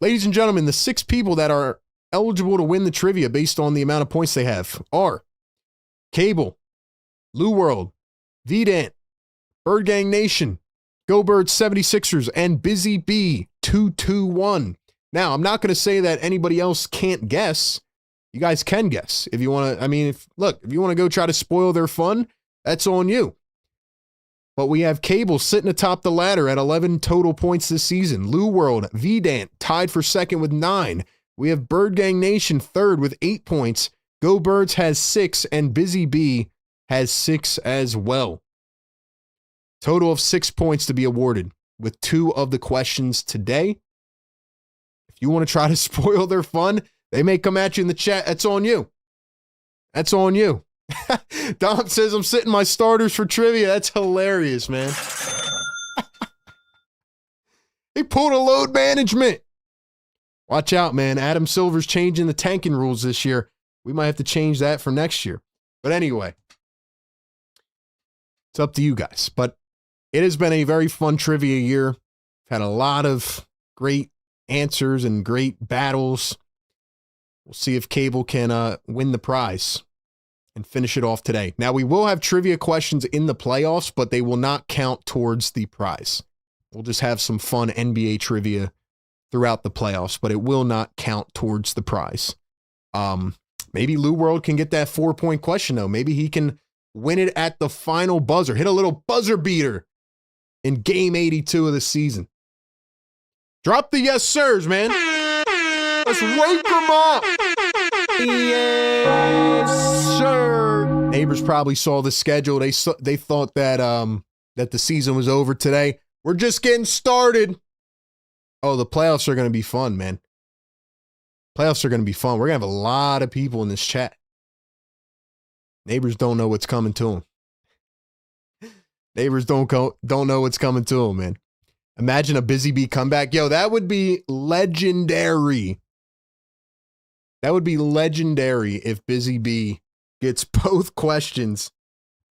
ladies and gentlemen, the 6 people that are eligible to win the trivia based on the amount of points they have are Cable, Lou World, VDant, Bird Gang Nation, Go Birds 76ers, and Busy B 221. Now, I'm not going to say that anybody else can't guess. You guys can guess. If you want to, if you want to go try to spoil their fun, that's on you. But we have Cable sitting atop the ladder at 11 total points this season. Lou World, VDant tied for second with 9. We have Bird Gang Nation third with 8 points. Go Birds has 6, and Busy B has 6 as well. Total of 6 points to be awarded with 2 of the questions today. If you want to try to spoil their fun, they may come at you in the chat. That's on you. That's on you. Dom says, I'm sitting my starters for trivia. That's hilarious, man. He pulled a load management. Watch out, man. Adam Silver's changing the tanking rules this year. We might have to change that for next year. But anyway, it's up to you guys. But it has been a very fun trivia year. Had a lot of great answers and great battles. We'll see if Cable can win the prize and finish it off today. Now, we will have trivia questions in the playoffs, but they will not count towards the prize. We'll just have some fun NBA trivia throughout the playoffs, but it will not count towards the prize. Maybe Lou World can get that 4-point question, though. Maybe he can win it at the final buzzer. Hit a little buzzer beater in game 82 of the season. Drop the yes sirs, man. Let's wake them up. Yes, sir. Neighbors probably saw the schedule. They thought that that the season was over today. We're just getting started. Oh, the playoffs are going to be fun, man. Playoffs are going to be fun. We're going to have a lot of people in this chat. Neighbors don't know what's coming to them. Neighbors don't know what's coming to them, man. Imagine a Busy Bee comeback. Yo, that would be legendary. That would be legendary if Busy Bee gets both questions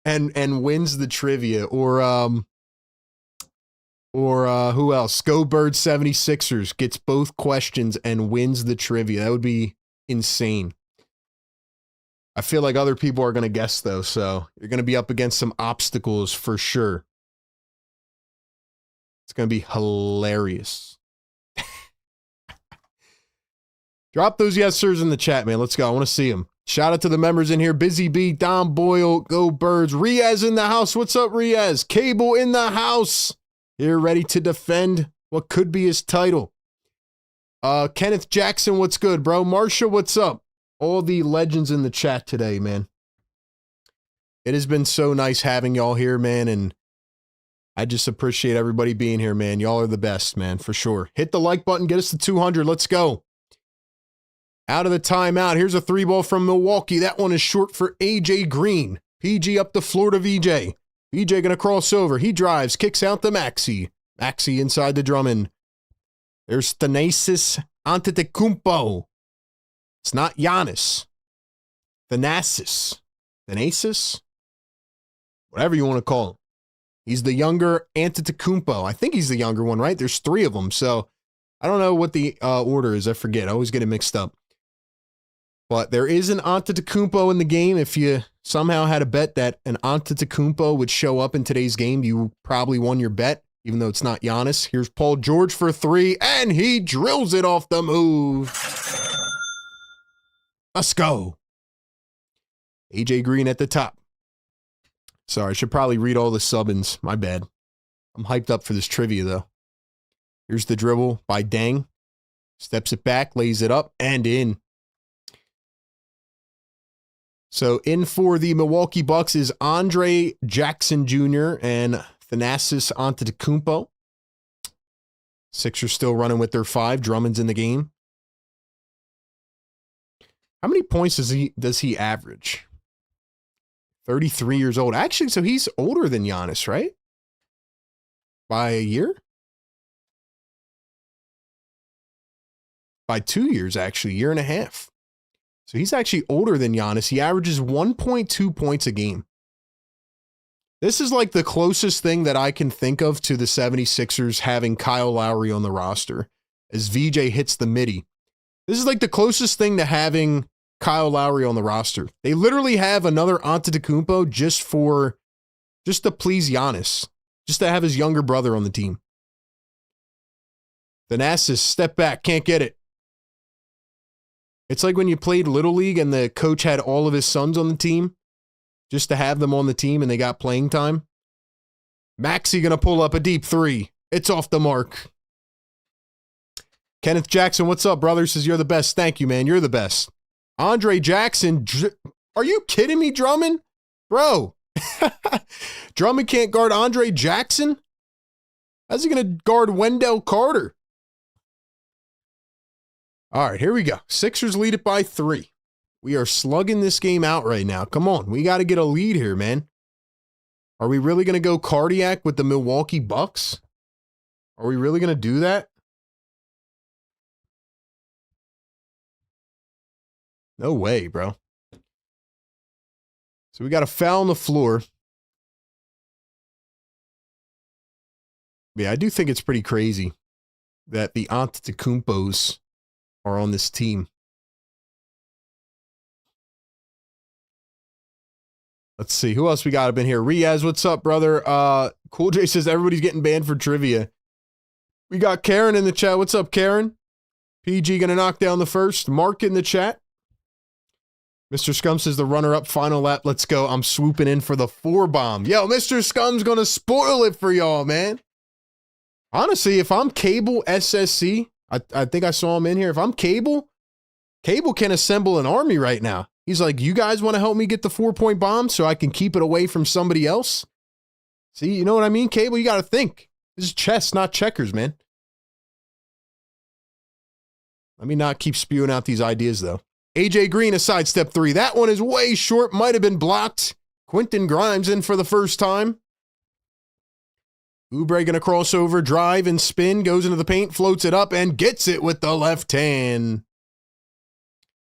and wins the trivia. Or who else? Scoreboard 76ers gets both questions and wins the trivia. That would be insane. I feel like other people are going to guess, though, so you're going to be up against some obstacles for sure. It's going to be hilarious. Drop those yes sirs in the chat, man. Let's go. I want to see them. Shout out to the members in here. Busy Bee, Don Boyle, Go Birds. Riaz in the house. What's up, Riaz? Cable in the house. Here ready to defend what could be his title. Kenneth Jackson, what's good, bro? Marsha, what's up? All the legends in the chat today, man. It has been so nice having y'all here, man, and I just appreciate everybody being here, man. Y'all are the best, man, for sure. Hit the like button. Get us to 200. Let's go. Out of the timeout. Here's a 3-ball from Milwaukee. That one is short for AJ Green. PG up the floor to VJ. VJ going to cross over. He drives, kicks out to Maxey. Maxey inside the Drummond. There's Thanasis Antetokounmpo. It's not Giannis. Thanasis. Thanasis? Whatever you want to call him. He's the younger Antetokounmpo. I think he's the younger one, right? There's 3 of them, so I don't know what the order is. I forget. I always get it mixed up. But there is an Antetokounmpo in the game. If you somehow had a bet that an Antetokounmpo would show up in today's game, you probably won your bet, even though it's not Giannis. Here's Paul George for 3, and he drills it off the move. Let's go. AJ Green at the top. Sorry, I should probably read all the sub-ins. My bad. I'm hyped up for this trivia, though. Here's the dribble by Deng. Steps it back, lays it up, and in. So in for the Milwaukee Bucks is Andre Jackson Jr. and Thanasis Antetokounmpo. Sixers still running with their 5. Drummond's in the game. How many points does he average? 33 years old. Actually, so he's older than Giannis, right? By a year? By 2 years, actually. Year and a half. So he's actually older than Giannis. He averages 1.2 points a game. This is like the closest thing that I can think of to the 76ers having Kyle Lowry on the roster as VJ hits the midi. This is like the closest thing to having Kyle Lowry on the roster. They literally have another Antetokounmpo just to please Giannis, just to have his younger brother on the team. Thanasis, step back, can't get it. It's like when you played Little League and the coach had all of his sons on the team just to have them on the team and they got playing time. Maxey going to pull up a deep 3. It's off the mark. Kenneth Jackson, what's up, brother? Says you're the best. Thank you, man. You're the best. Andre Jackson. Are you kidding me, Drummond? Bro. Drummond can't guard Andre Jackson? How's he going to guard Wendell Carter? All right, here we go. Sixers lead it by 3. We are slugging this game out right now. Come on, we got to get a lead here, man. Are we really going to go cardiac with the Milwaukee Bucks? Are we really going to do that? No way, bro. So we got a foul on the floor. Yeah, I do think it's pretty crazy that the Antetokounmpos are on this team. Let's see. Who else we got up in here? Riaz, what's up, brother? Cool J says everybody's getting banned for trivia. We got Karen in the chat. What's up, Karen? PG going to knock down the first. Mark in the chat. Mr. Scum says the runner-up final lap. Let's go. I'm swooping in for the 4-bomb. Yo, Mr. Scum's going to spoil it for y'all, man. Honestly, if I'm Cable SSC, I think I saw him in here. If I'm Cable can assemble an army right now. He's like, you guys want to help me get the 4-point bomb so I can keep it away from somebody else? See, you know what I mean, Cable? You got to think. This is chess, not checkers, man. Let me not keep spewing out these ideas, though. AJ Green, a sidestep 3. That one is way short. Might have been blocked. Quentin Grimes in for the first time. Oubre going to cross over, drive, and spin. Goes into the paint, floats it up, and gets it with the left hand.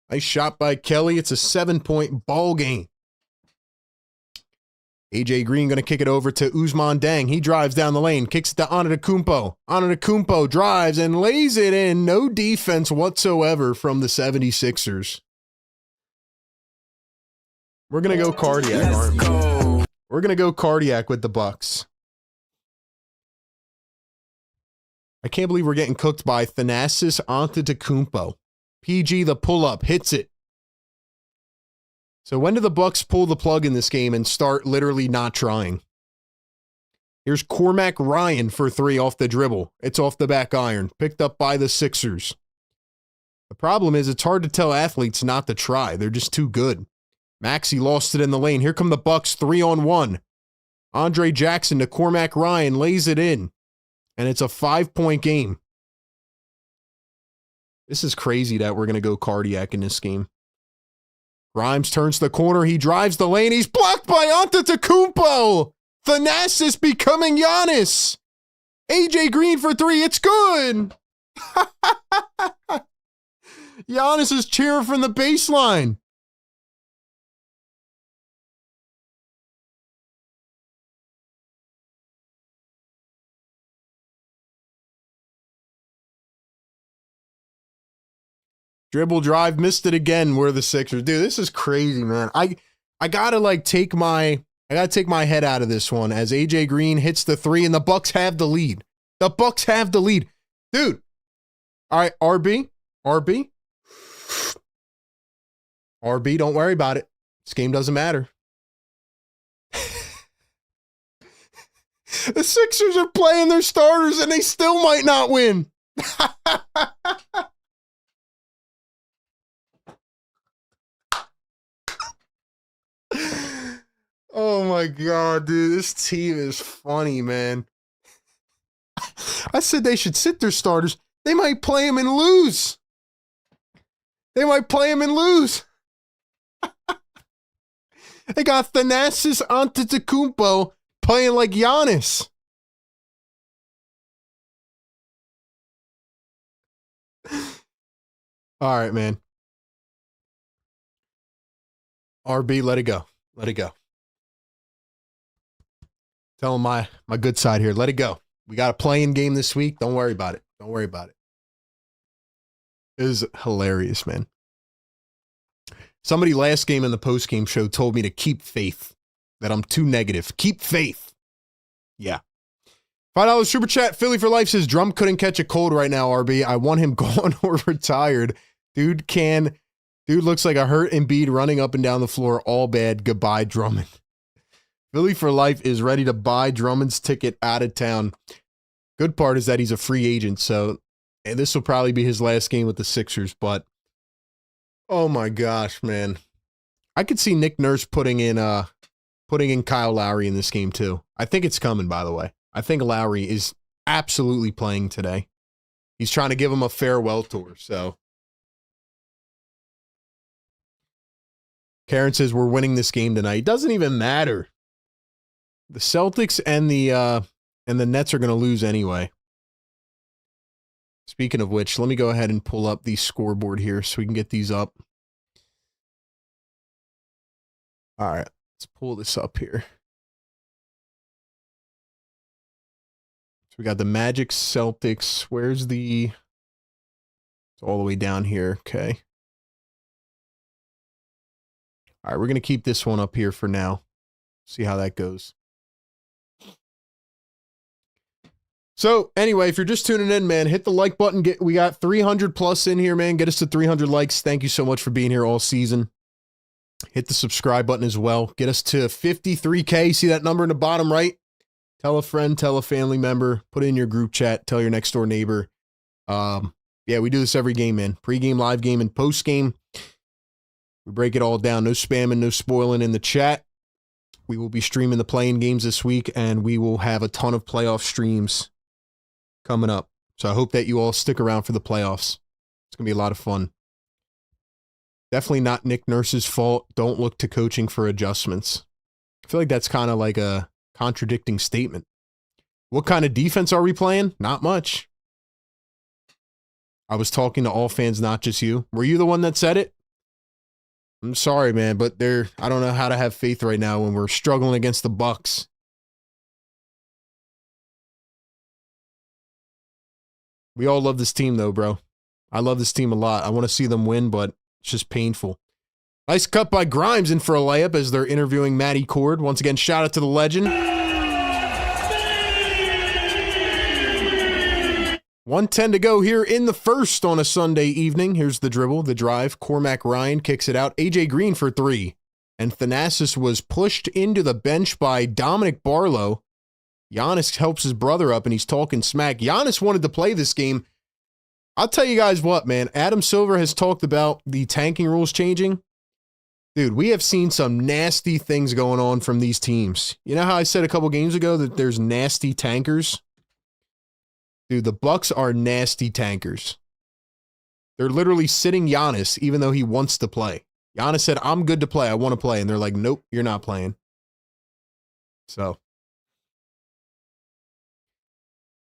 Nice shot by Kelly. It's a 7-point ball game. AJ Green going to kick it over to Ousmane Deng. He drives down the lane, kicks it to Antetokounmpo. Antetokounmpo drives and lays it in. No defense whatsoever from the 76ers. We're going to go cardiac, aren't we? We're going to go cardiac with the Bucks. I can't believe we're getting cooked by Thanasis Antetokounmpo. PG the pull-up, hits it. So when do the Bucks pull the plug in this game and start literally not trying? Here's Cormac Ryan for 3 off the dribble. It's off the back iron. Picked up by the Sixers. The problem is it's hard to tell athletes not to try. They're just too good. Maxey lost it in the lane. Here come the Bucks 3-on-1. Andre Jackson to Cormac Ryan lays it in. And it's a 5-point game. This is crazy that we're going to go cardiac in this game. Grimes turns the corner. He drives the lane. He's blocked by Antetokounmpo. Thanasis becoming Giannis. AJ Green for 3. It's good. Giannis is cheering from the baseline. Dribble drive, missed it again. We're the Sixers. Dude, this is crazy, man. I gotta take my head out of this one as AJ Green hits the 3 and the Bucks have the lead. The Bucks have the lead. Dude. All right, RB, don't worry about it. This game doesn't matter. The Sixers are playing their starters and they still might not win. Oh my God, dude. This team is funny, man. I said they should sit their starters. They might play them and lose. They got Thanasis Antetokounmpo playing like Giannis. All right, man. RB, let it go. Let it go. Tell him my good side here. Let it go. We got a playing game this week. Don't worry about it. Don't worry about it. It was hilarious, man. Somebody last game in the postgame show told me to keep faith, that I'm too negative. Keep faith. Yeah. $5 super chat. Philly for life says Drum couldn't catch a cold right now, RB. I want him gone or retired. Dude looks like a hurt Embiid running up and down the floor. All bad. Goodbye, Drummond. Philly for life is ready to buy Drummond's ticket out of town. Good part is that he's a free agent, so and this will probably be his last game with the Sixers, but oh my gosh, man. I could see Nick Nurse putting in Kyle Lowry in this game too. I think it's coming, by the way. I think Lowry is absolutely playing today. He's trying to give him a farewell tour, so. Karen says we're winning this game tonight. It doesn't even matter. The Celtics and the Nets are going to lose anyway. Speaking of which, let me go ahead and pull up the scoreboard here so we can get these up. All right, let's pull this up here. So we got the Magic, Celtics. Where's the... It's all the way down here. Okay. All right, we're going to keep this one up here for now. See how that goes. So anyway, if you're just tuning in, man, hit the like button. We got 300 plus in here, man. Get us to 300 likes. Thank you so much for being here all season. Hit the subscribe button as well. Get us to 53K. See that number in the bottom right? Tell a friend, tell a family member, put it in your group chat, tell your next door neighbor. Yeah, we do this every game, man. Pre-game, live game, and post-game. We break it all down. No spamming, no spoiling in the chat. We will be streaming the playing games this week, and we will have a ton of playoff streams coming up. So I hope that you all stick around for the playoffs. It's going to be a lot of fun. Definitely not Nick Nurse's fault. Don't look to coaching for adjustments. I feel like that's kind of like a contradicting statement. What kind of defense are we playing? Not much. I was talking to all fans, not just you. Were you the one that said it? I'm sorry, man, but I don't know how to have faith right now when we're struggling against the Bucks. We all love this team, though, bro. I love this team a lot. I want to see them win, but it's just painful. Nice cut by Grimes in for a layup as they're interviewing Matty Cord. Once again, shout out to the legend. 1:10 to go here in the first on a Sunday evening. Here's the dribble, the drive. Cormac Ryan kicks it out. AJ Green for three. And Thanasis was pushed into the bench by Dominic Barlow. Giannis helps his brother up, and he's talking smack. Giannis wanted to play this game. I'll tell you guys what, man. Adam Silver has talked about the tanking rules changing. Dude, we have seen some nasty things going on from these teams. You know how I said a couple games ago that there's nasty tankers? Dude, the Bucks are nasty tankers. They're literally sitting Giannis even though he wants to play. Giannis said, I'm good to play. I want to play. And they're like, nope, you're not playing. So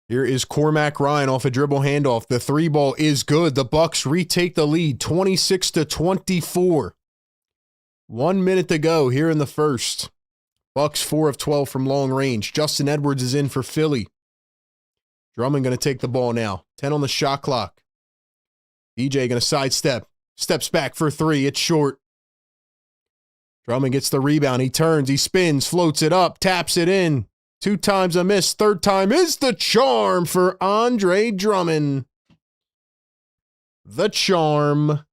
here is Cormac Ryan off a dribble handoff. The three ball is good. The Bucks retake the lead 26-24. 1 minute to go here in the first. Bucks 4 of 12 from long range. Justin Edwards is in for Philly. Drummond going to take the ball now. 10 on the shot clock. DJ going to sidestep. Steps back for three. It's short. Drummond gets the rebound. He turns. He spins. Floats it up. Taps it in. 2 times a miss. Third time is the charm for Andre Drummond. The charm.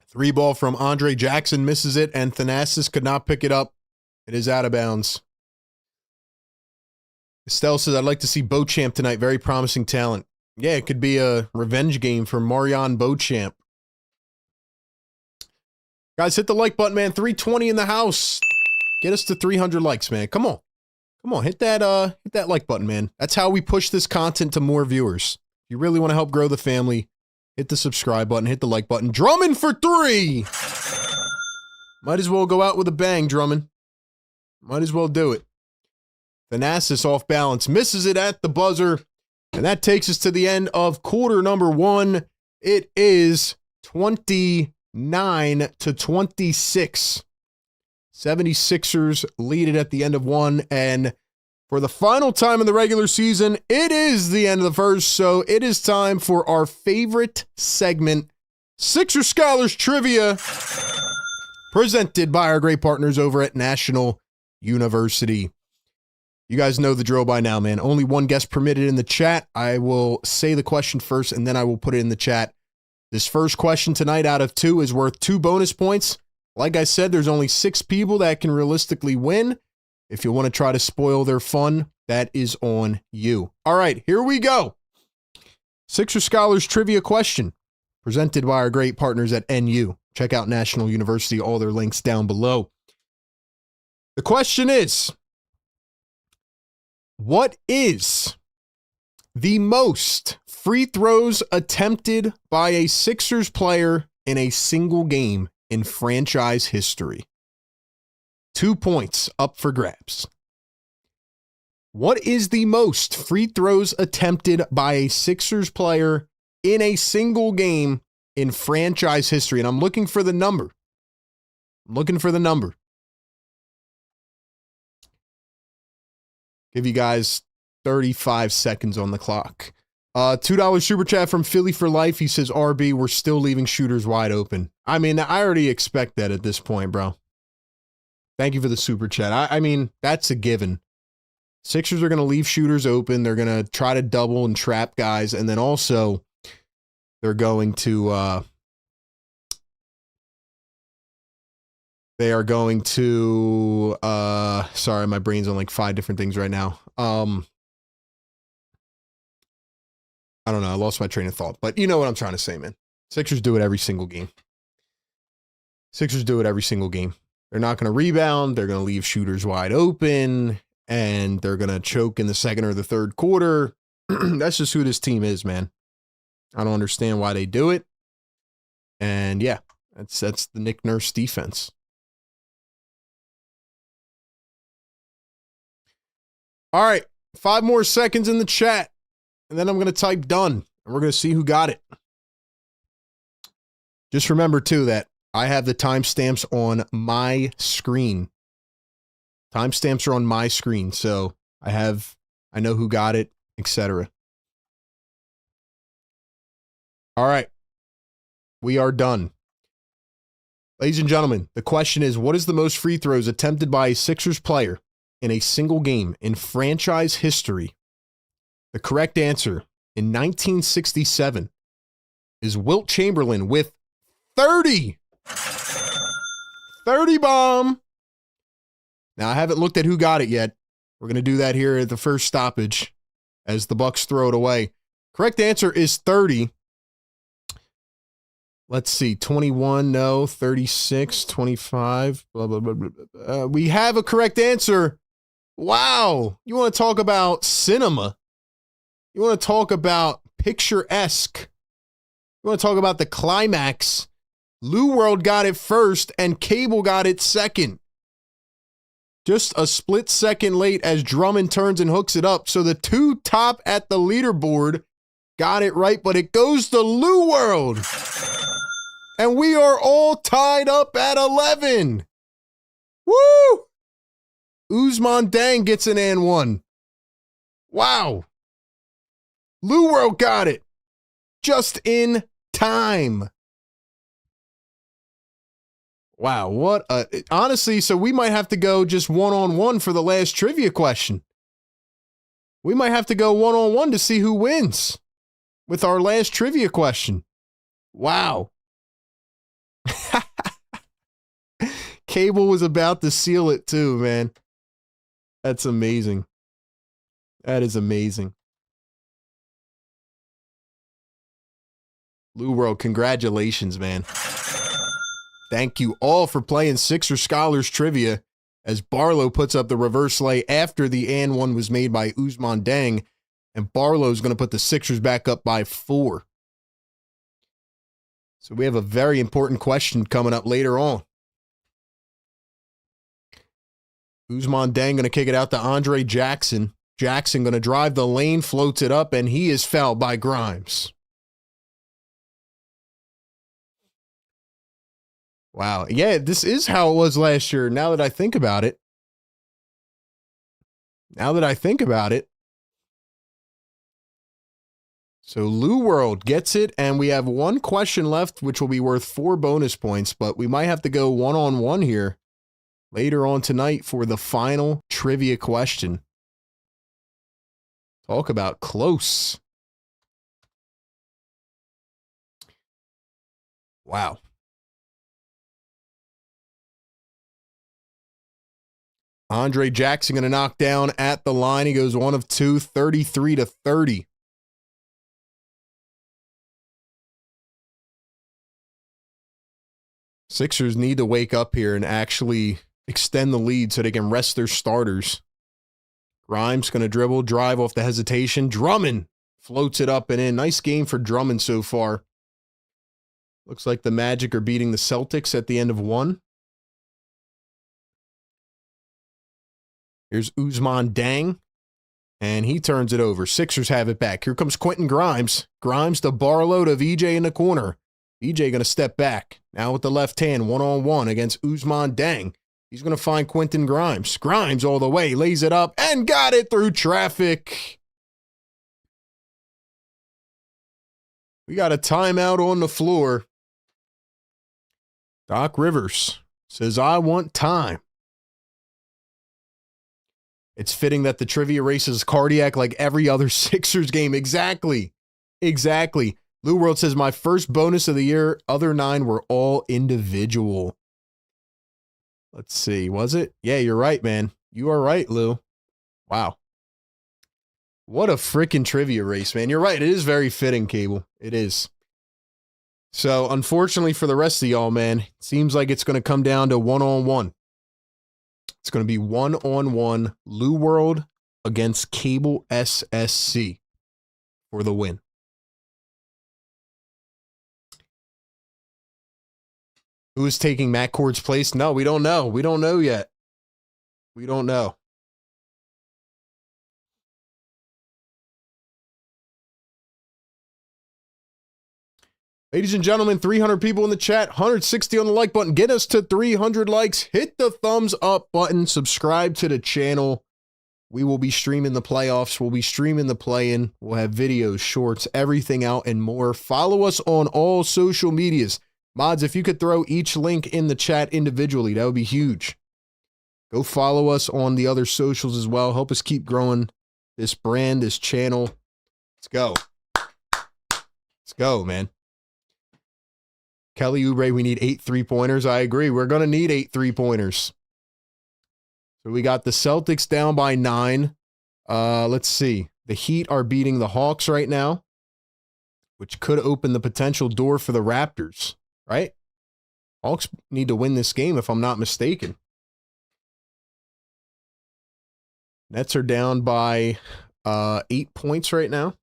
Three ball from Andre Jackson misses it, and Thanasis could not pick it up. It is out of bounds. Estelle says, I'd like to see Beauchamp tonight. Very promising talent. Yeah, it could be a revenge game for Marion Beauchamp. Guys, hit the like button, man. 320 in the house. Get us to 300 likes, man. Come on. Come on, hit that like button, man. That's how we push this content to more viewers. If you really want to help grow the family, hit the subscribe button, hit the like button. Drummond for three. Might as well go out with a bang, Drummond. Might as well do it. Thanasis off balance, misses it at the buzzer. And that takes us to the end of quarter number 1. It is 29-26. 76ers lead it at the end of 1. And for the final time in the regular season, it is the end of the first. So it is time for our favorite segment, Sixer Scholars Trivia, presented by our great partners over at National University. You guys know the drill by now, man. Only one guest permitted in the chat. I will say the question first, and then I will put it in the chat. This first question tonight out of 2 is worth 2 bonus points. Like I said, there's only 6 people that can realistically win. If you want to try to spoil their fun, that is on you. All right, here we go. Sixer Scholars Trivia question, presented by our great partners at NU. Check out National University, all their links down below. The question is, what is the most free throws attempted by a Sixers player in a single game in franchise history? 2 points up for grabs. What is the most free throws attempted by a Sixers player in a single game in franchise history? And I'm looking for the number. Give you guys 35 seconds on the clock. $2 super chat from Philly for Life. He says, RB, we're still leaving shooters wide open. I mean, I already expect that at this point, bro. Thank you for the super chat. I mean, that's a given. Sixers are going to leave shooters open. They're going to try to double and trap guys. And then also, they're going to... sorry, my brain's on like 5 different things right now. I don't know. I lost my train of thought, but you know what I'm trying to say, man. Sixers do it every single game. They're not going to rebound. They're going to leave shooters wide open, and they're going to choke in the second or the third quarter. That's just who this team is, man. I don't understand why they do it. And yeah, that's the Nick Nurse defense. All right, 5 more seconds in the chat, and then I'm going to type done, and we're going to see who got it. Just remember, too, that I have the timestamps on my screen. Timestamps are on my screen, so I know who got it, etc. All right, we are done. Ladies and gentlemen, the question is, what is the most free throws attempted by a Sixers player in a single game in franchise history? The correct answer in 1967 is Wilt Chamberlain with 30. 30 bomb. Now, I haven't looked at who got it yet. We're going to do that here at the first stoppage as the Bucks throw it away. Correct answer is 30. Let's see, 21, no, 36, 25, blah, blah, blah, blah, blah. We have a correct answer. Wow. You want to talk about cinema? You want to talk about picturesque? You want to talk about the climax? Lou World got it first and Cable got it second. Just a split second late as Drummond turns and hooks it up. So the two top at the leaderboard got it right, but it goes to Lou World. And we are all tied up at 11. Woo! Ousmane Deng gets an and one. Wow. Lou World got it. Just in time. Wow, what a... Honestly, so we might have to go just one-on-one for the last trivia question. We might have to go one-on-one to see who wins with our last trivia question. Wow. Cable was about to seal it too, man. That's amazing. That is amazing. Lou World, congratulations, man. Thank you all for playing Sixer Scholars Trivia as Barlow puts up the reverse lay after the and one was made by Ousmane Deng, and Barlow's going to put the Sixers back up by 4. So we have a very important question coming up later on. Ousmane Deng going to kick it out to Andre Jackson. Jackson going to drive the lane, floats it up, and he is fouled by Grimes. Wow. Yeah, this is how it was last year. Now that I think about it. So Lou World gets it, and we have one question left, which will be worth 4 bonus points, but we might have to go one-on-one here later on tonight for the final trivia question. Talk about close. Wow. Andre Jackson going to knock down at the line. He goes 1 of 2, 33-30. Sixers need to wake up here and actually extend the lead so they can rest their starters. Grimes going to dribble, drive off the hesitation. Drummond floats it up and in. Nice game for Drummond so far. Looks like the Magic are beating the Celtics at the end of 1. Here's Ousmane Deng, and he turns it over. Sixers have it back. Here comes Quentin Grimes. Grimes to Barlow to VJ in the corner. VJ going to step back. Now with the left hand, one-on-one against Ousmane Deng. He's going to find Quentin Grimes. Grimes all the way, lays it up, and got it through traffic. We got a timeout on the floor. Doc Rivers says, I want time. It's fitting that the trivia race is cardiac like every other Sixers game. Exactly. Lou World says, my first bonus of the year, other 9 were all individual. Let's see. Was it? Yeah, you're right, man. You are right, Lou. Wow. What a freaking trivia race, man. You're right. It is very fitting, Cable. It is. So, unfortunately for the rest of y'all, man, it seems like it's going to come down to one-on-one. It's going to be one-on-one Lou World against Cable SSC for the win. Who is taking Matt Cord's place? No, we don't know. We don't know yet. We don't know. Ladies and gentlemen, 300 people in the chat, 160 on the like button. Get us to 300 likes. Hit the thumbs up button. Subscribe to the channel. We will be streaming the playoffs. We'll be streaming the play-in. We'll have videos, shorts, everything out, and more. Follow us on all social medias. Mods, if you could throw each link in the chat individually, that would be huge. Go follow us on the other socials as well. Help us keep growing this brand, this channel. Let's go. Let's go, man. Kelly Oubre, we need 8 3-pointers. I agree. We're going to need 8 3-pointers. So we got the Celtics down by 9. Let's see. The Heat are beating the Hawks right now, which could open the potential door for the Raptors, right? Hawks need to win this game if I'm not mistaken. Nets are down by 8 points right now.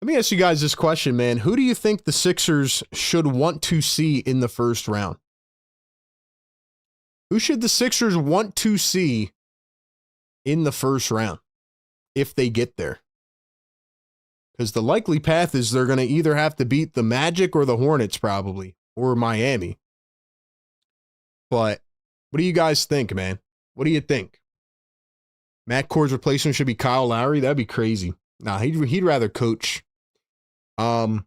Let me ask you guys this question, man. Who do you think the Sixers should want to see in the first round? Who should the Sixers want to see in the first round if they get there? Because the likely path is they're going to either have to beat the Magic or the Hornets probably, or Miami. But what do you guys think, man? What do you think? Matt Cord's replacement should be Kyle Lowry? That'd be crazy. Nah, he'd rather coach. Because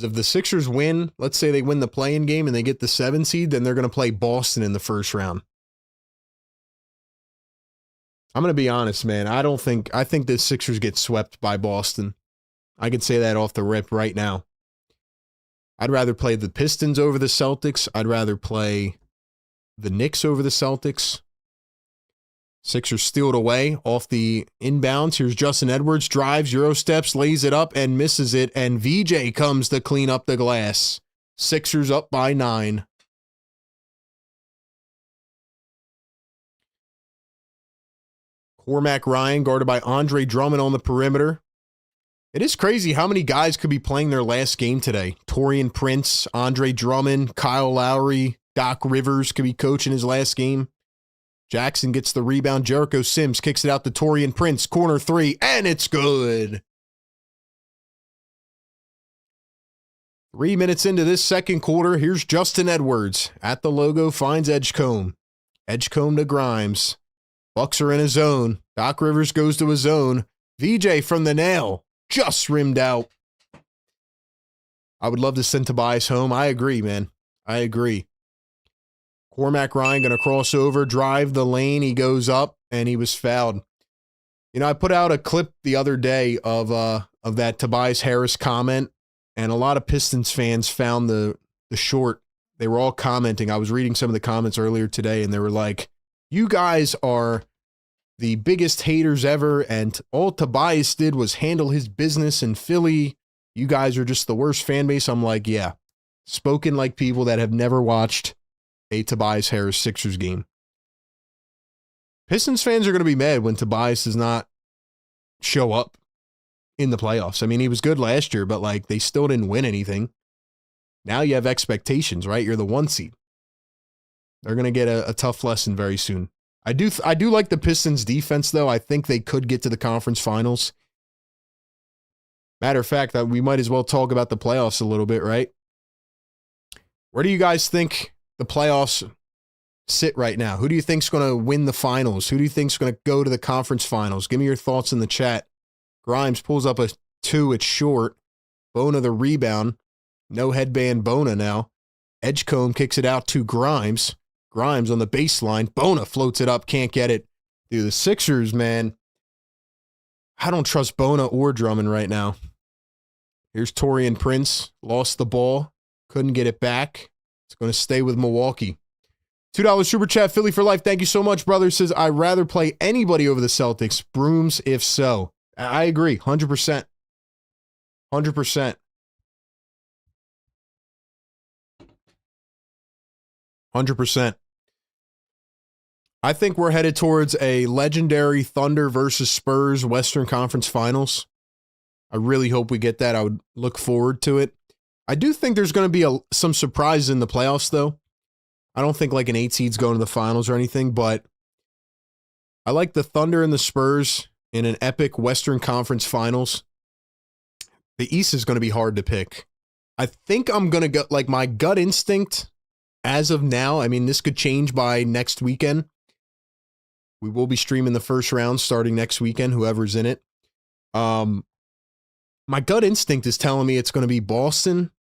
if the Sixers win, let's say they win the play-in game and they get the 7 seed, then they're going to play Boston in the first round. I'm going to be honest, man. I think the Sixers get swept by Boston. I can say that off the rip right now. I'd rather play the Pistons over the Celtics. I'd rather play the Knicks over the Celtics. Sixers steal it away off the inbounds. Here's Justin Edwards, drives, Euro steps, lays it up, and misses it. And VJ comes to clean up the glass. Sixers up by 9. Cormac Ryan guarded by Andre Drummond on the perimeter. It is crazy how many guys could be playing their last game today. Taurean Prince, Andre Drummond, Kyle Lowry, Doc Rivers could be coaching his last game. Jackson gets the rebound. Jericho Sims kicks it out to Taurean Prince. Corner 3, and it's good. 3 minutes into this second quarter, here's Justin Edwards. At the logo, finds Edgecombe. Edgecombe to Grimes. Bucks are in a zone. Doc Rivers goes to a zone. VJ from the nail. Just rimmed out. I would love to send Tobias home. I agree, man. I agree. Cormac Ryan going to cross over, drive the lane. He goes up, and he was fouled. You know, I put out a clip the other day of that Tobias Harris comment, and a lot of Pistons fans found the short. They were all commenting. I was reading some of the comments earlier today, and they were like, you guys are the biggest haters ever, and all Tobias did was handle his business in Philly. You guys are just the worst fan base. I'm like, yeah, spoken like people that have never watched a Tobias Harris Sixers game. Pistons fans are going to be mad when Tobias does not show up in the playoffs. I mean, he was good last year, but like they still didn't win anything. Now you have expectations, right? You're the 1 seed. They're going to get a tough lesson very soon. I do like the Pistons defense, though. I think they could get to the conference finals. Matter of fact, we might as well talk about the playoffs a little bit, right? Where do you guys think the playoffs sit right now? Who do you think's going to win the finals? Who do you think's going to go to the conference finals? Give me your thoughts in the chat. Grimes pulls up a 2. It's short. Bona the rebound. No headband Bona now. Edgecombe kicks it out to Grimes. Grimes on the baseline. Bona floats it up. Can't get it. Dude, the Sixers, man. I don't trust Bona or Drummond right now. Here's Taurean Prince. Lost the ball. Couldn't get it back. It's going to stay with Milwaukee. $2 super chat, Philly for life. Thank you so much, brother. Says, I'd rather play anybody over the Celtics. Brooms, if so. I agree. 100%. 100%. 100%. I think we're headed towards a legendary Thunder versus Spurs Western Conference Finals. I really hope we get that. I would look forward to it. I do think there's going to be some surprises in the playoffs, though. I don't think like an 8 seed's going to the finals or anything, but I like the Thunder and the Spurs in an epic Western Conference Finals. The East is going to be hard to pick. I think I'm going to go, like my gut instinct as of now, I mean, this could change by next weekend. We will be streaming the first round starting next weekend, whoever's in it. My gut instinct is telling me it's going to be Boston.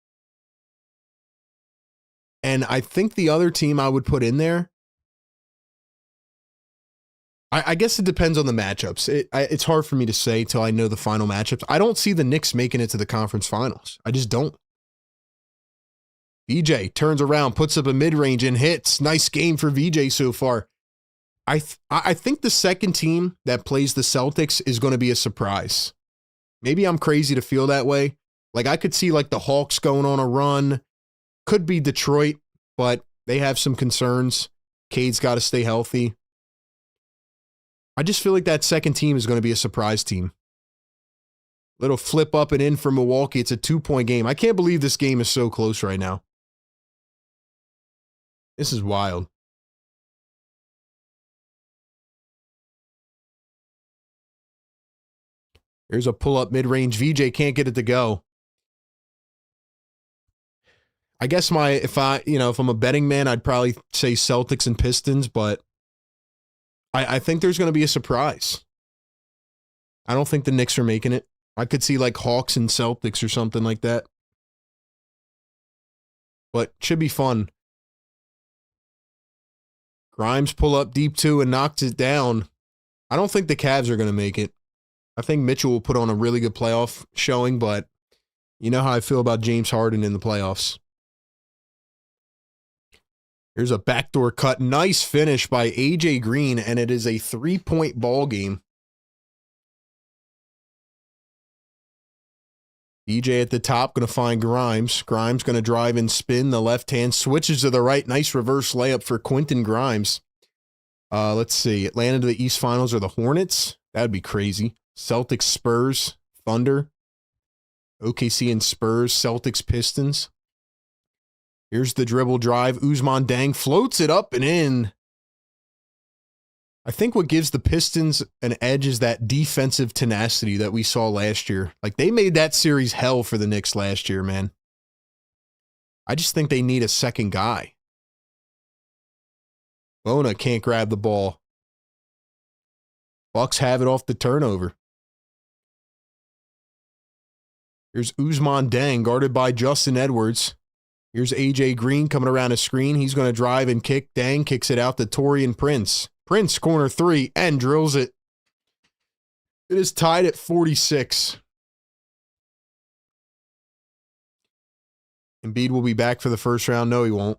And I think the other team I would put in there, I guess it depends on the matchups. It's hard for me to say till I know the final matchups. I don't see the Knicks making it to the conference finals. I just don't. VJ turns around, puts up a mid-range and hits. Nice game for VJ so far. I think the second team that plays the Celtics is going to be a surprise. Maybe I'm crazy to feel that way. Like I could see like the Hawks going on a run. Could be Detroit, but they have some concerns. Cade's got to stay healthy. I just feel like that second team is going to be a surprise team. Little flip up and in for Milwaukee. It's a 2-point game. I can't believe this game is so close right now. This is wild. Here's a pull-up mid-range. VJ can't get it to go. I guess if I'm a betting man, I'd probably say Celtics and Pistons, but I think there's going to be a surprise. I don't think the Knicks are making it. I could see like Hawks and Celtics or something like that. But should be fun. Grimes pull up deep 2 and knocks it down. I don't think the Cavs are going to make it. I think Mitchell will put on a really good playoff showing, but you know how I feel about James Harden in the playoffs. Here's a backdoor cut. Nice finish by AJ Green, and it is a 3-point ball game. DJ at the top, going to find Grimes. Grimes going to drive and spin the left hand. Switches to the right. Nice reverse layup for Quentin Grimes. Let's see. Atlanta to the East Finals or the Hornets? That would be crazy. Celtics, Spurs, Thunder. OKC and Spurs, Celtics, Pistons. Here's the dribble drive. Usman Dang floats it up and in. I think what gives the Pistons an edge is that defensive tenacity that we saw last year. Like, they made that series hell for the Knicks last year, man. I just think they need a second guy. Bona can't grab the ball. Bucks have it off the turnover. Here's Usman Dang, guarded by Justin Edwards. Here's AJ Green coming around a screen. He's going to drive and kick. Dang kicks it out to Taurean Prince. Prince, corner 3, and drills it. It is tied at 46. Embiid will be back for the first round. No, he won't.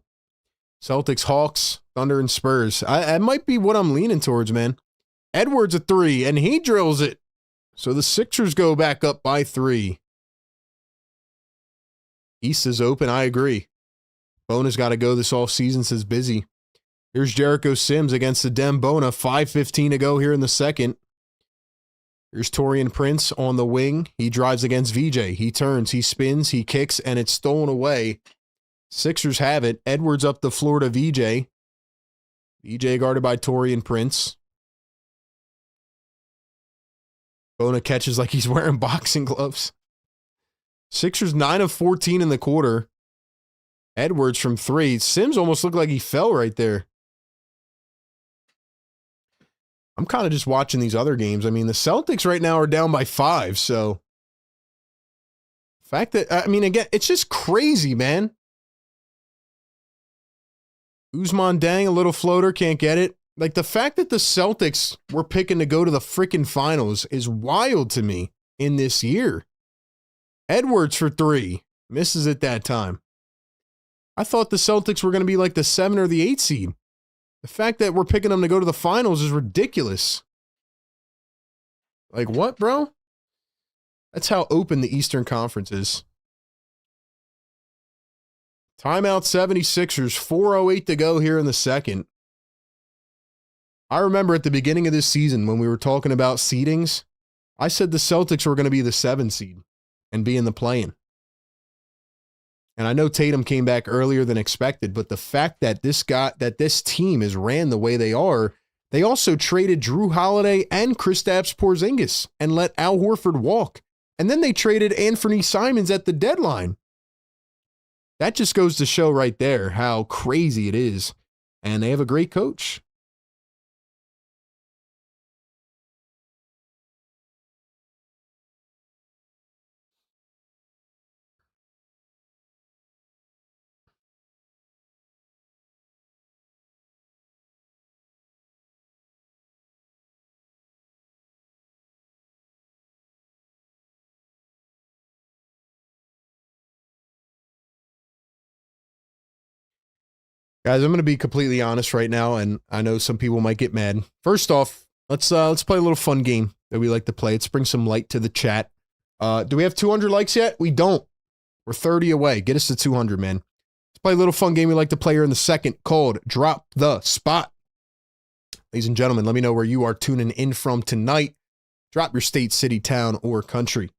Celtics, Hawks, Thunder, and Spurs. That might be what I'm leaning towards, man. Edwards a 3, and he drills it. So the Sixers go back up by 3. East is open. I agree. Bona's got to go this offseason, says Busy. Here's Jericho Sims against the Dem Bona. 5:15 to go here in the second. Here's Taurean Prince on the wing. He drives against VJ. He turns, he spins, he kicks, and it's stolen away. Sixers have it. Edwards up the floor to VJ. VJ guarded by Taurean Prince. Bona catches like he's wearing boxing gloves. Sixers 9 of 14 in the quarter. Edwards from 3. Sims almost looked like he fell right there. I'm kind of just watching these other games. I mean, the Celtics right now are down by 5, so the fact that, I mean, again, it's just crazy, man. Usman Dang, a little floater, can't get it. Like, the fact that the Celtics were picking to go to the freaking finals is wild to me in this year. Edwards for 3. Misses it that time. I thought the Celtics were going to be like the 7 or the 8 seed. The fact that we're picking them to go to the finals is ridiculous. Like, what, bro? That's how open the Eastern Conference is. Timeout 76ers, 4:08 to go here in the second. I remember at the beginning of this season when we were talking about seedings, I said the Celtics were going to be the 7 seed and be in the play-in. And I know Tatum came back earlier than expected, but the fact that this team is ran the way they are, they also traded Drew Holiday and Kristaps Porzingis and let Al Horford walk. And then they traded Anthony Simons at the deadline. That just goes to show right there how crazy it is. And they have a great coach. Guys, I'm going to be completely honest right now, and I know some people might get mad. First off, let's play a little fun game that we like to play. Let's bring some light to the chat. Do we have 200 likes yet? We don't. We're 30 away. Get us to 200, man. Let's play a little fun game we like to play here in the second called Drop the Spot. Ladies and gentlemen, let me know where you are tuning in from tonight. Drop your state, city, town, or country.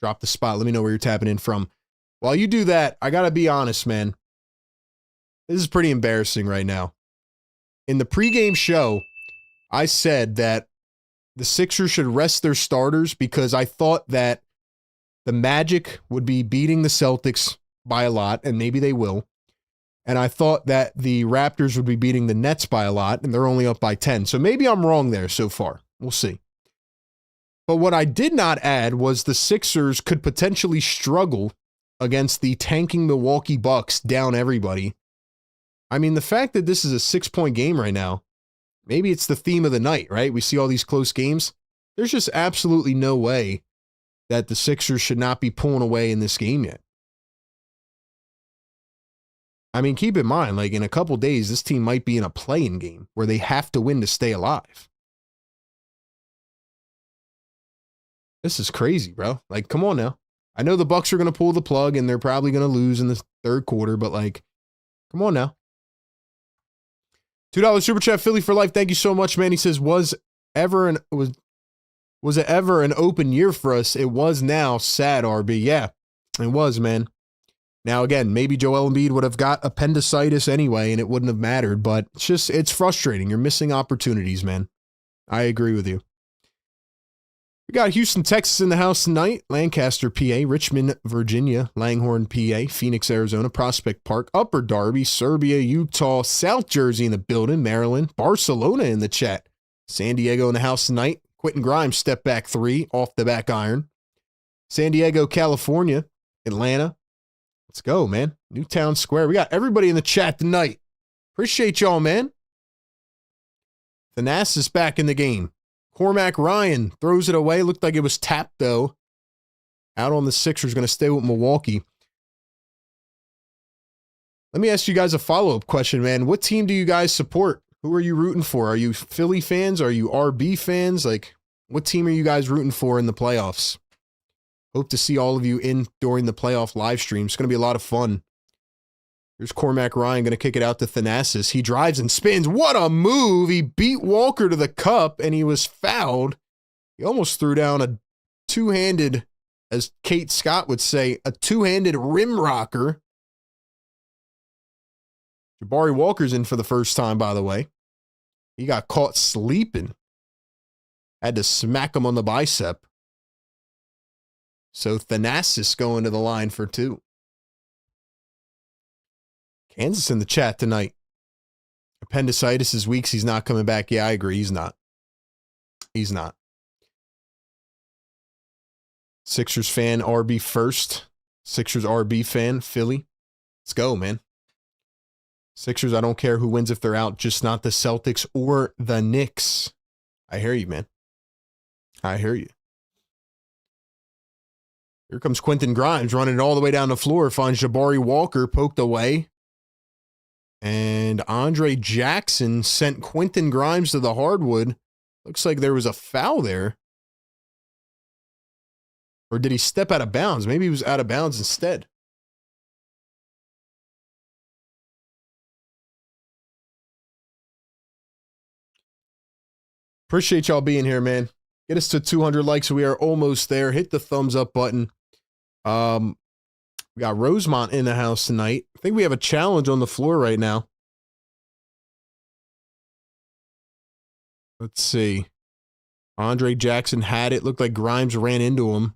Drop the spot. Let me know where you're tapping in from. While you do that, I got to be honest, man. This is pretty embarrassing right now. In the pregame show, I said that the Sixers should rest their starters because I thought that the Magic would be beating the Celtics by a lot, and maybe they will. And I thought that the Raptors would be beating the Nets by a lot, and they're only up by 10. So maybe I'm wrong there so far. We'll see. But what I did not add was the Sixers could potentially struggle against the tanking Milwaukee Bucks down everybody. I mean, the fact that this is a 6-point game right now, maybe it's the theme of the night, right? We see all these close games. There's just absolutely no way that the Sixers should not be pulling away in this game yet. I mean, keep in mind, like in a couple days, this team might be in a play-in game where they have to win to stay alive. This is crazy, bro. Like, come on now. I know the Bucks are going to pull the plug and they're probably going to lose in the third quarter, but like, come on now. $2 Super Chat, Philly for life. Thank you so much, man. He says, was it ever an open year for us? It was now. Sad, RB. Yeah, it was, man. Now, again, maybe Joel Embiid would have got appendicitis anyway, and it wouldn't have mattered, but it's frustrating. You're missing opportunities, man. I agree with you. We got Houston, Texas in the house tonight, Lancaster, PA, Richmond, Virginia, Langhorne, PA, Phoenix, Arizona, Prospect Park, Upper Darby, Serbia, Utah, South Jersey in the building, Maryland, Barcelona in the chat, San Diego in the house tonight, Quentin Grimes, step back 3, off the back iron, San Diego, California, Atlanta. Let's go, man. Newtown Square. We got everybody in the chat tonight. Appreciate y'all, man. Thanasis back in the game. Cormac Ryan throws it away. Looked like it was tapped, though. Out on the Sixers, going to stay with Milwaukee. Let me ask you guys a follow-up question, man. What team do you guys support? Who are you rooting for? Are you Philly fans? Are you RB fans? Like, what team are you guys rooting for in the playoffs? Hope to see all of you in during the playoff live stream. It's going to be a lot of fun. Here's Cormac Ryan going to kick it out to Thanasis. He drives and spins. What a move. He beat Walker to the cup, and he was fouled. He almost threw down a two-handed, as Kate Scott would say, a two-handed rim rocker. Jabari Walker's in for the first time, by the way. He got caught sleeping. Had to smack him on the bicep. So Thanasis going to the line for 2. Kansas in the chat tonight. Appendicitis is weeks. He's not coming back. Yeah, I agree. He's not. He's not. Sixers fan, RB first. Sixers RB fan, Philly. Let's go, man. Sixers, I don't care who wins if they're out, just not the Celtics or the Knicks. I hear you, man. I hear you. Here comes Quentin Grimes running it all the way down the floor. Finds Jabari Walker poked away. And Andre Jackson sent Quentin Grimes to the hardwood. Looks like there was a foul there. Or did he step out of bounds? Maybe he was out of bounds instead. Appreciate y'all being here, man. Get us to 200 likes. We are almost there. Hit the thumbs up button. We got Rosemont in the house tonight. I think we have a challenge on the floor right now. Let's see. Andre Jackson had it. Looked like Grimes ran into him.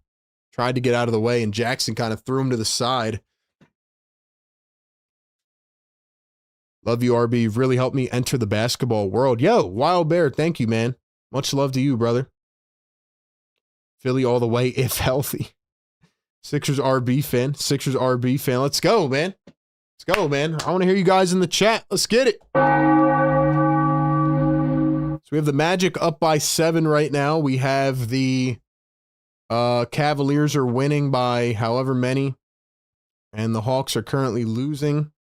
Tried to get out of the way, and Jackson kind of threw him to the side. Love you, RB. You've really helped me enter the basketball world. Yo, Wild Bear, thank you, man. Much love to you, brother. Philly all the way, if healthy. Sixers RB fan. Sixers RB fan. Let's go, man. Let's go, man. I want to hear you guys in the chat. Let's get it. So we have the Magic up by 7 right now. We have the Cavaliers are winning by however many. And the Hawks are currently losing.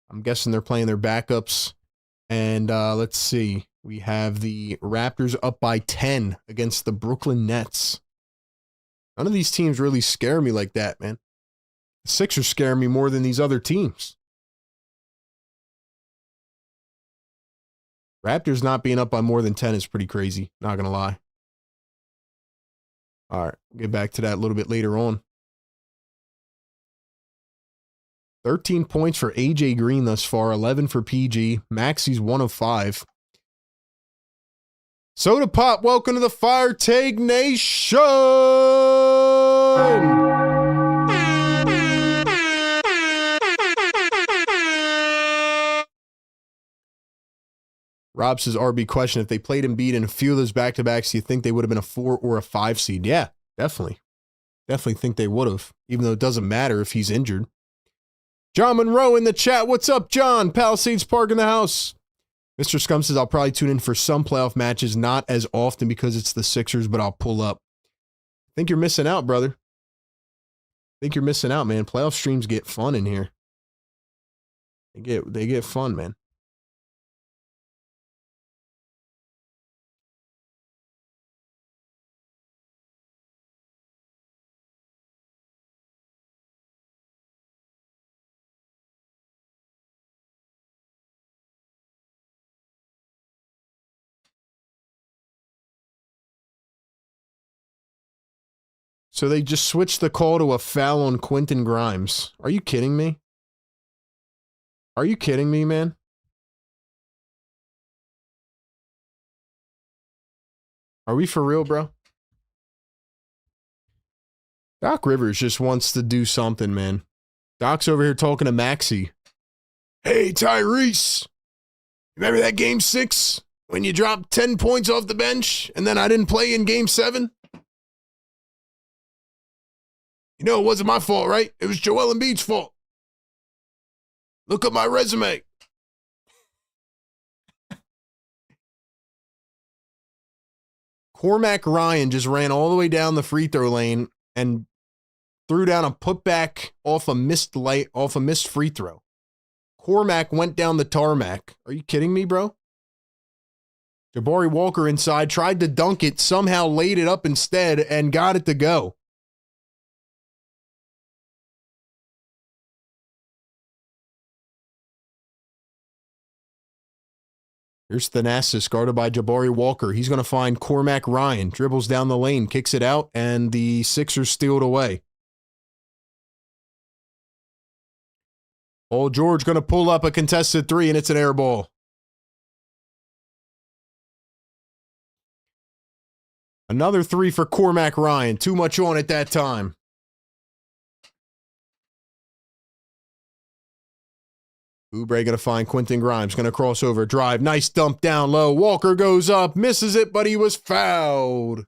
I'm guessing they're playing their backups. And let's see. We have the Raptors up by 10 against the Brooklyn Nets. None of these teams really scare me like that, man. The Sixers scare me more than these other teams. Raptors not being up by more than 10 is pretty crazy. Not going to lie. All right. We'll get back to that a little bit later on. 13 points for AJ Green thus far. 11 for PG. Maxi's 1 of 5. Soda Pop, welcome to the Fire Take Nation. Rob says, RB question, if they played Embiid in a few of those back-to-backs, do you think they would have been a 4 or a 5 seed? Yeah, definitely. Definitely think they would have, even though it doesn't matter if he's injured. John Monroe in the chat. What's up, John? Palisades Park in the house. Mr. Scum says, I'll probably tune in for some playoff matches, not as often because it's the Sixers, but I'll pull up. I think you're missing out, brother. I think you're missing out, man. Playoff streams get fun in here. They get fun, man. So they just switched the call to a foul on Quentin Grimes. Are you kidding me? Are you kidding me, man? Are we for real, bro? Doc Rivers just wants to do something, man. Doc's over here talking to Maxey. Hey, Tyrese. Remember that game 6 when you dropped 10 points off the bench and then I didn't play in game 7? You know, it wasn't my fault, right? It was Joel Embiid's fault. Look up my resume. Cormac Ryan just ran all the way down the free throw lane and threw down a putback off a missed free throw. Cormac went down the tarmac. Are you kidding me, bro? Jabari Walker inside, tried to dunk it, somehow laid it up instead and got it to go. Here's Thanasis, guarded by Jabari Walker. He's going to find Cormac Ryan. Dribbles down the lane, kicks it out, and the Sixers steal it away. Old George going to pull up a contested 3, and it's an air ball. Another 3 for Cormac Ryan. Too much on at that time. Oubre going to find Quentin Grimes. Going to cross over, drive. Nice dump down low. Walker goes up, misses it, but he was fouled.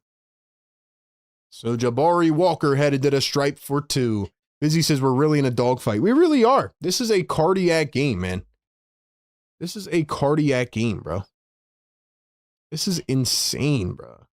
So Jabari Walker headed to the stripe for 2. Busy says we're really in a dogfight. We really are. This is a cardiac game, man. This is a cardiac game, bro. This is insane, bro.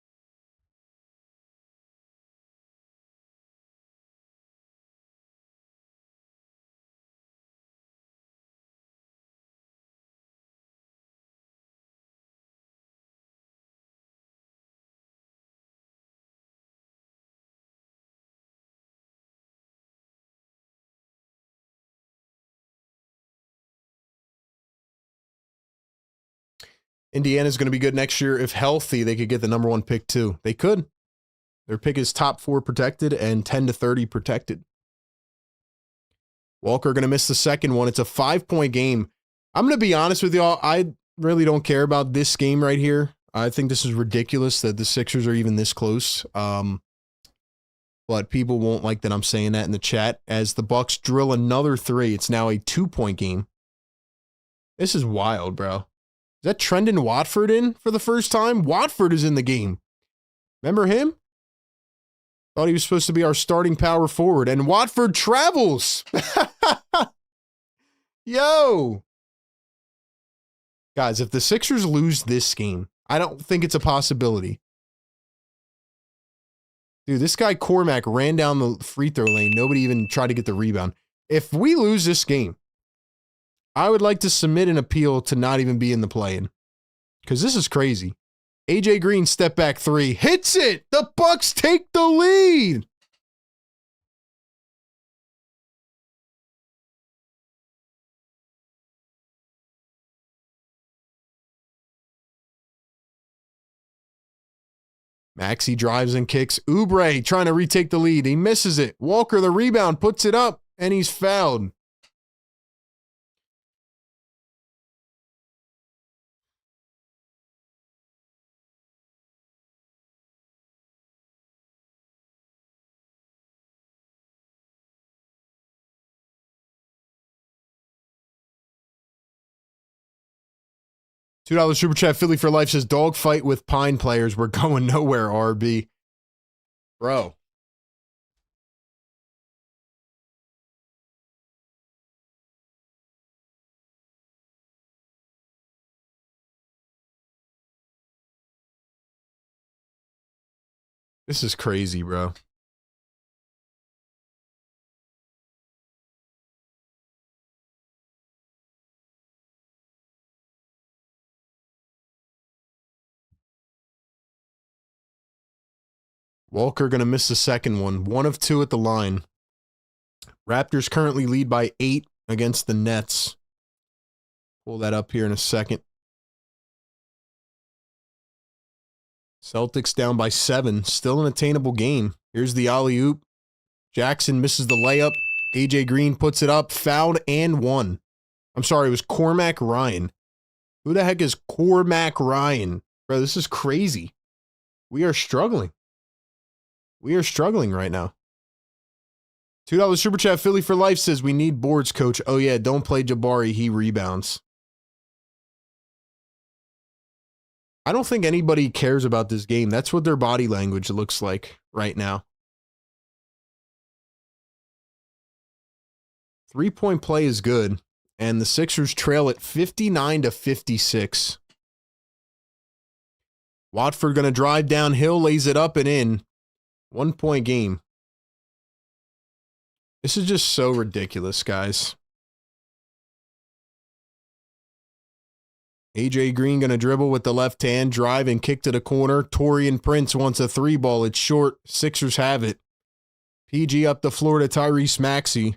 Indiana's going to be good next year. If healthy, they could get the number 1 pick too. They could. Their pick is top 4 protected and 10 to 30 protected. Walker going to miss the second one. It's a 5-point game. I'm going to be honest with y'all. I really don't care about this game right here. I think this is ridiculous that the Sixers are even this close. But people won't like that I'm saying that in the chat. As the Bucks drill another 3, it's now a 2-point game. This is wild, bro. Is that Trendon Watford in for the first time? Watford is in the game. Remember him? Thought he was supposed to be our starting power forward. And Watford travels. Yo. Guys, if the Sixers lose this game, I don't think it's a possibility. Dude, this guy Cormac ran down the free throw lane. Nobody even tried to get the rebound. If we lose this game, I would like to submit an appeal to not even be in the play-in. Because this is crazy. AJ Green step back 3. Hits it! The Bucks take the lead! Maxey drives and kicks. Oubre trying to retake the lead. He misses it. Walker, the rebound, puts it up, and he's fouled. $2 super chat. Philly for life says dogfight with Pine players. We're going nowhere, RB. Bro. This is crazy, bro. Walker going to miss the second one. 1 of 2 at the line. Raptors currently lead by 8 against the Nets. Pull that up here in a second. Celtics down by 7. Still an attainable game. Here's the alley-oop. Jackson misses the layup. AJ Green puts it up. Fouled and 1. I'm sorry, it was Cormac Ryan. Who the heck is Cormac Ryan? Bro, this is crazy. We are struggling. We are struggling right now. $2 super chat. Philly for life says we need boards, coach. Oh yeah, don't play Jabari. He rebounds. I don't think anybody cares about this game. That's what their body language looks like right now. 3-point play is good, and the Sixers trail at 59-56. Watford going to drive downhill, lays it up and in. 1-point game. This is just so ridiculous, guys. AJ Green going to dribble with the left hand, drive and kick to the corner. Taurean Prince wants a 3-ball. It's short. Sixers have it. PG up the floor to Tyrese Maxey.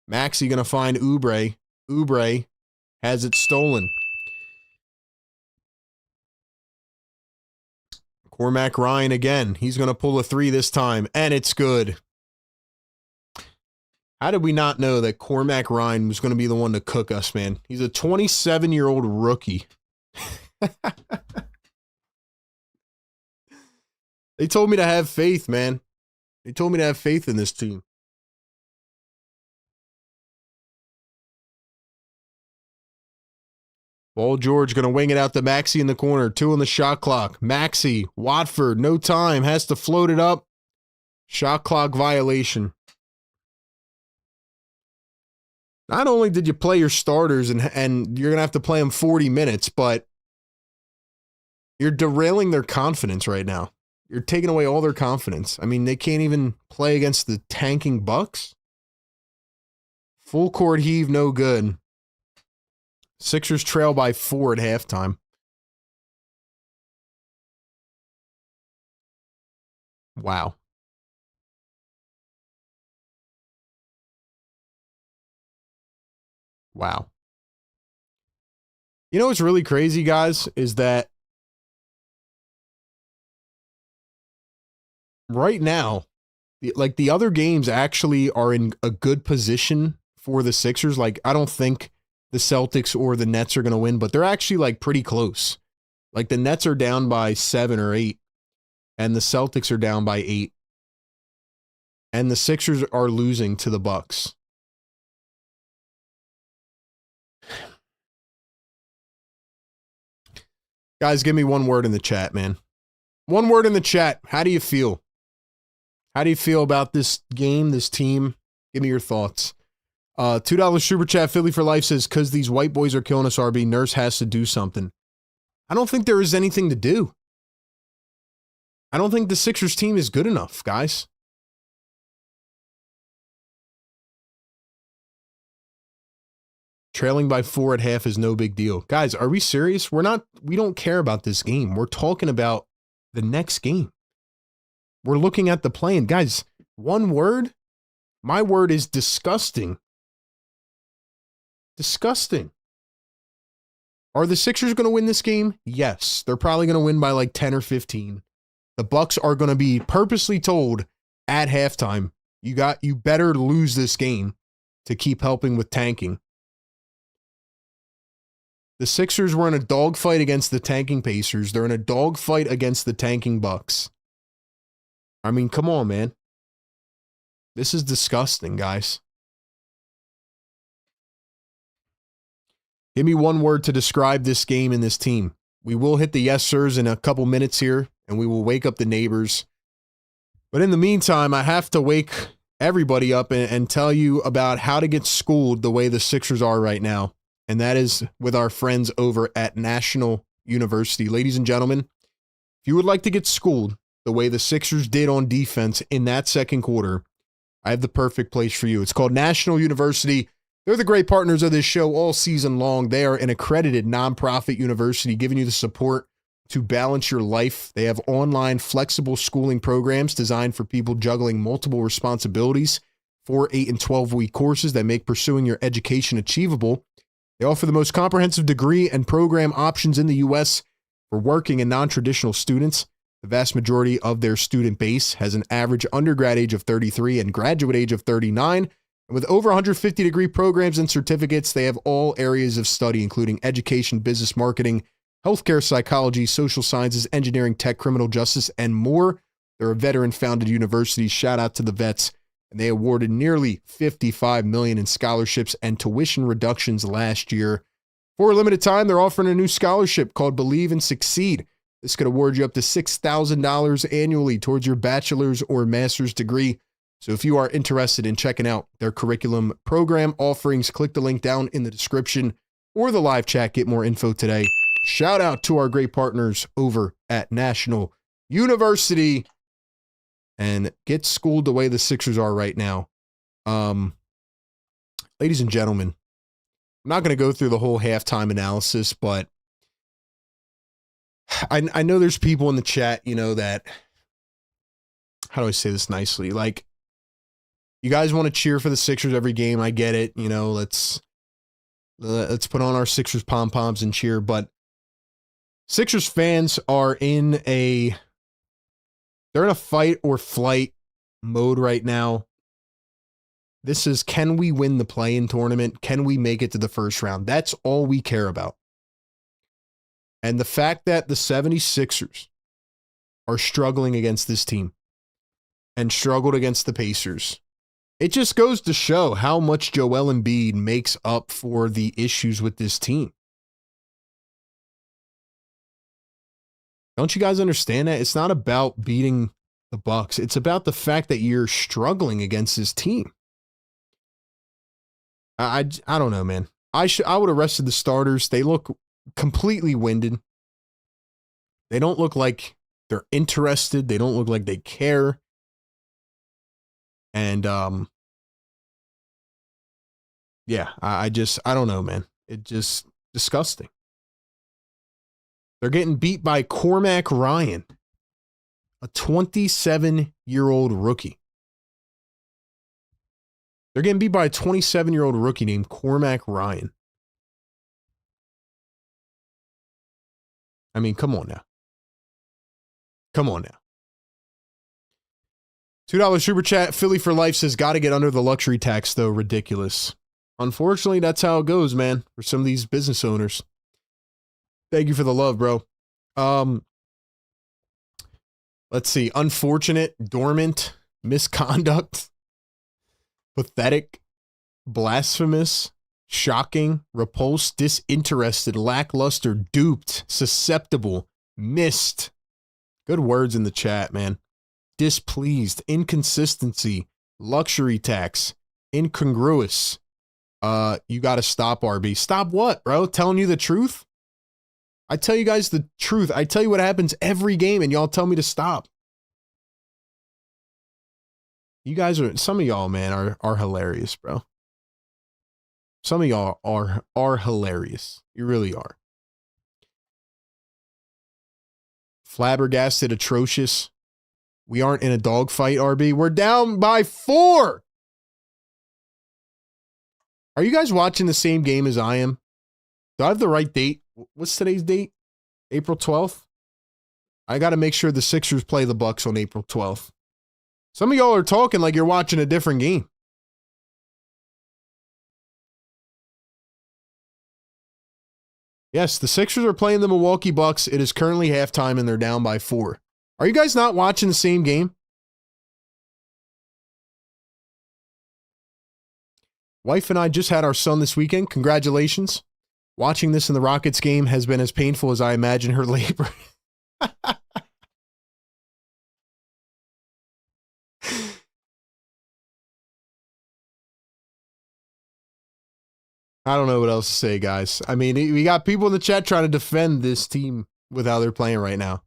Maxey going to find Oubre. Oubre has it stolen. Cormac Ryan again. He's going to pull a 3 this time, and it's good. How did we not know that Cormac Ryan was going to be the one to cook us, man? He's a 27-year-old rookie. They told me to have faith, man. They told me to have faith in this team. Paul George going to wing it out to Maxey in the corner. 2 on the shot clock. Maxey, Watford, no time. Has to float it up. Shot clock violation. Not only did you play your starters and you're going to have to play them 40 minutes, but you're derailing their confidence right now. You're taking away all their confidence. I mean, they can't even play against the tanking Bucks. Full court heave, no good. Sixers trail by 4 at halftime. Wow. Wow. You know what's really crazy, guys, is that right now, like the other games actually are in a good position for the Sixers. Like, I don't think the Celtics or the Nets are going to win, but they're actually like pretty close. Like the Nets are down by 7 or 8, and the Celtics are down by 8. And the Sixers are losing to the Bucks. Guys, give me one word in the chat, man. One word in the chat. How do you feel? How do you feel about this game, this team? Give me your thoughts. $2 super chat. Philly for life says, because these white boys are killing us, RB. Nurse has to do something. I don't think there is anything to do. I don't think the Sixers team is good enough, guys. Trailing by 4 at half is no big deal. Guys, are we serious? We don't care about this game. We're talking about the next game. We're looking at the play-in. Guys, one word. My word is disgusting. Disgusting. Are the Sixers going to win this game? Yes. They're probably going to win by like 10 or 15. The Bucks are going to be purposely told at halftime, you better lose this game to keep helping with tanking. The Sixers were in a dogfight against the tanking Pacers. They're in a dogfight against the tanking Bucks. I mean, come on, man. This is disgusting, guys. Give me one word to describe this game and this team. We will hit the yes sirs in a couple minutes here, and we will wake up the neighbors. But in the meantime, I have to wake everybody up and tell you about how to get schooled the way the Sixers are right now. And that is with our friends over at National University. Ladies and gentlemen, if you would like to get schooled the way the Sixers did on defense in that second quarter, I have the perfect place for you. It's called National University. They're the great partners of this show all season long. They are an accredited nonprofit university giving you the support to balance your life. They have online flexible schooling programs designed for people juggling multiple responsibilities, 4, 8, and 12-week courses that make pursuing your education achievable. They offer the most comprehensive degree and program options in the U.S. for working and non-traditional students. The vast majority of their student base has an average undergrad age of 33 and graduate age of 39. And with over 150 degree programs and certificates, they have all areas of study, including education, business marketing, healthcare, psychology, social sciences, engineering, tech, criminal justice, and more. They're a veteran-founded university. Shout out to the vets. And they awarded nearly $55 million in scholarships and tuition reductions last year. For a limited time, they're offering a new scholarship called Believe and Succeed. This could award you up to $6,000 annually towards your bachelor's or master's degree. So if you are interested in checking out their curriculum program offerings, click the link down in the description or the live chat. Get more info today. Shout out to our great partners over at National University. And get schooled the way the Sixers are right now. Ladies and gentlemen, I'm not going to go through the whole halftime analysis, but I know there's people in the chat, that, how do I say this nicely? Like, you guys want to cheer for the Sixers every game. I get it. Let's put on our Sixers pom-poms and cheer. But Sixers fans are they're in a fight or flight mode right now. This is, can we win the play-in tournament? Can we make it to the first round? That's all we care about. And the fact that the 76ers are struggling against this team and struggled against the Pacers, it just goes to show how much Joel Embiid makes up for the issues with this team. Don't you guys understand that? It's not about beating the Bucks. It's about the fact that you're struggling against this team. I don't know, man. I would have rested the starters. They look completely winded. They don't look like they're interested. They don't look like they care. And yeah, I don't know, man. It just disgusting. They're getting beat by Cormac Ryan, a 27-year-old rookie. They're getting beat by a 27-year-old rookie named Cormac Ryan. I mean, come on now. Come on now. $2 super chat. Philly for life says, got to get under the luxury tax, though. Ridiculous. Unfortunately, that's how it goes, man, for some of these business owners. Thank you for the love, bro. Let's see. Unfortunate, dormant, misconduct, pathetic, blasphemous, shocking, repulsed, disinterested, lackluster, duped, susceptible, missed. Good words in the chat, man. Displeased, inconsistency, luxury tax, incongruous. You got to stop, RB. Stop what, bro? Telling you the truth? I tell you guys the truth. I tell you what happens every game, and y'all tell me to stop. You guys are, some of y'all, man, are hilarious, bro. Some of y'all are hilarious. You really are. Flabbergasted, atrocious. We aren't in a dogfight, RB. We're down by 4. Are you guys watching the same game as I am? Do I have the right date? What's today's date? April 12th? I got to make sure the Sixers play the Bucks on April 12th. Some of y'all are talking like you're watching a different game. Yes, the Sixers are playing the Milwaukee Bucks. It is currently halftime and they're down by 4. Are you guys not watching the same game? Wife and I just had our son this weekend. Congratulations. Watching this in the Rockets game has been as painful as I imagine her labor. I don't know what else to say, guys. I mean, we got people in the chat trying to defend this team with how they're playing right now.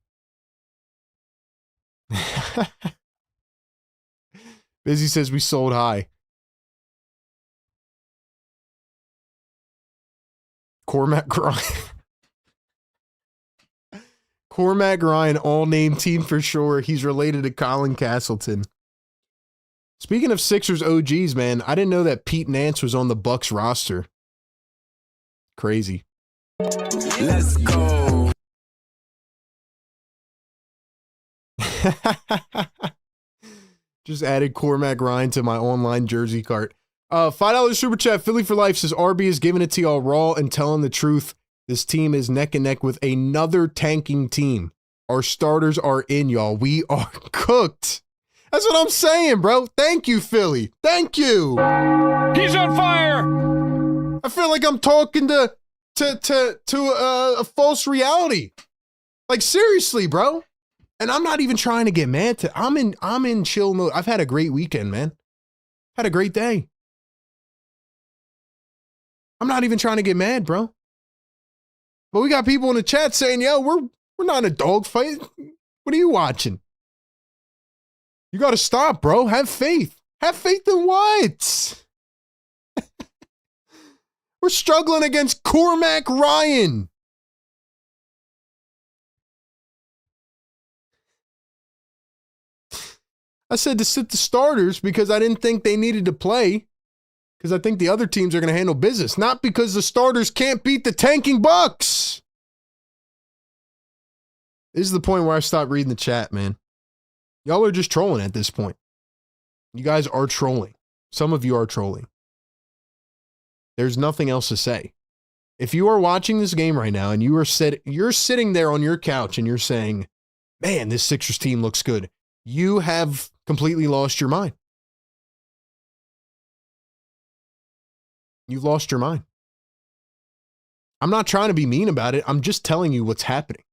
Busy says we sold high. Cormac Ryan. Cormac Ryan, all-name team for sure. He's related to Colin Castleton. Speaking of Sixers OGs, man, I didn't know that Pete Nance was on the Bucks roster. Crazy. Let's go. Just added Cormac Ryan to my online jersey cart. $5 super chat. Philly for life says RB is giving it to y'all raw and telling the truth. This team is neck and neck with another tanking team. Our starters are in, y'all. We are cooked. That's what I'm saying, bro. Thank you, Philly. Thank you. He's on fire. I feel like I'm talking to a false reality. Like, seriously, bro. And I'm not even trying to get mad. I'm in chill mode. I've had a great weekend, man. Had a great day. I'm not even trying to get mad, bro. But we got people in the chat saying, yo, we're not in a dogfight. What are you watching? You got to stop, bro. Have faith. Have faith in what? We're struggling against Cormac Ryan. I said to sit the starters because I didn't think they needed to play. Because I think the other teams are going to handle business. Not because the starters can't beat the tanking Bucks. This is the point where I stopped reading the chat, man. Y'all are just trolling at this point. You guys are trolling. Some of you are trolling. There's nothing else to say. If you are watching this game right now and you're sitting there on your couch and you're saying, man, this Sixers team looks good, you have completely lost your mind. You've lost your mind. I'm not trying to be mean about it. I'm just telling you what's happening.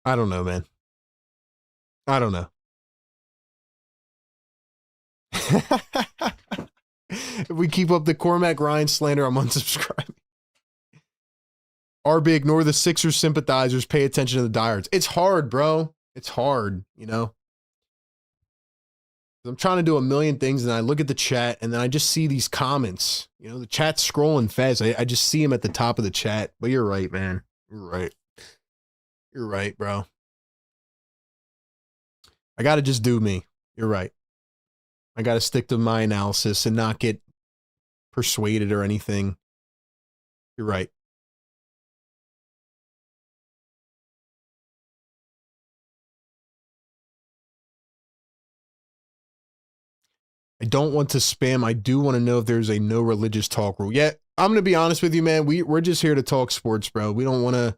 I don't know, man. I don't know. If we keep up the Cormac Ryan slander, I'm unsubscribing. RB, ignore the Sixers sympathizers. Pay attention to the diehards. It's hard, bro. It's hard, you know? I'm trying to do a million things, and I look at the chat, and then I just see these comments. You know, the chat's scrolling fast. I just see them at the top of the chat. But you're right, man. You're right. You're right, bro. I got to just do me. You're right. I got to stick to my analysis and not get persuaded or anything. You're right. I don't want to spam. I do want to know if there's a no religious talk rule. Yeah, I'm going to be honest with you, man. We're just here to talk sports, bro. We don't want to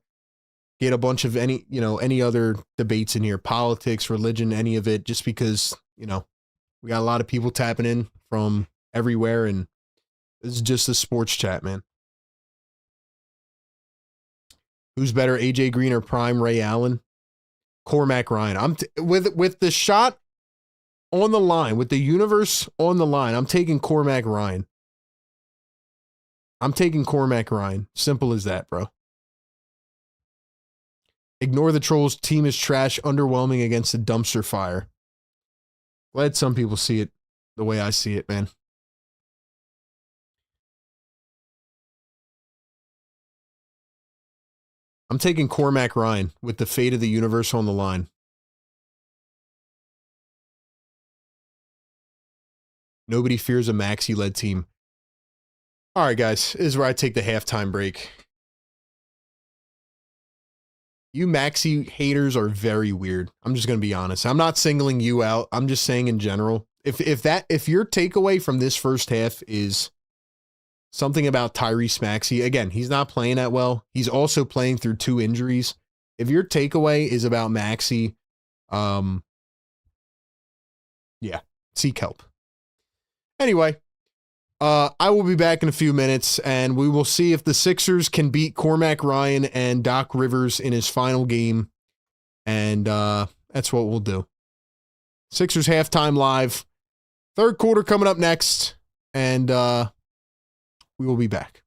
get a bunch of any other debates in here, politics, religion, any of it, just because, you know, we got a lot of people tapping in from everywhere, and this is just a sports chat, man. Who's better, AJ Green or prime Ray Allen? Cormac Ryan. With the shot on the line, with the universe on the line, I'm taking Cormac Ryan. I'm taking Cormac Ryan. Simple as that, bro. Ignore the trolls. Team is trash, underwhelming against a dumpster fire. Glad some people see it the way I see it, man. I'm taking Cormac Ryan with the fate of the universe on the line. Nobody fears a Maxey-led team. All right, guys. This is where I take the halftime break. You Maxey haters are very weird. I'm just going to be honest. I'm not singling you out. I'm just saying in general. If your takeaway from this first half is something about Tyrese Maxey, again, he's not playing that well. He's also playing through 2 injuries. If your takeaway is about Maxey, yeah, seek help. Anyway, I will be back in a few minutes, and we will see if the Sixers can beat Cormac Ryan and Doc Rivers in his final game, and that's what we'll do. Sixers halftime live. Third quarter coming up next, and we will be back.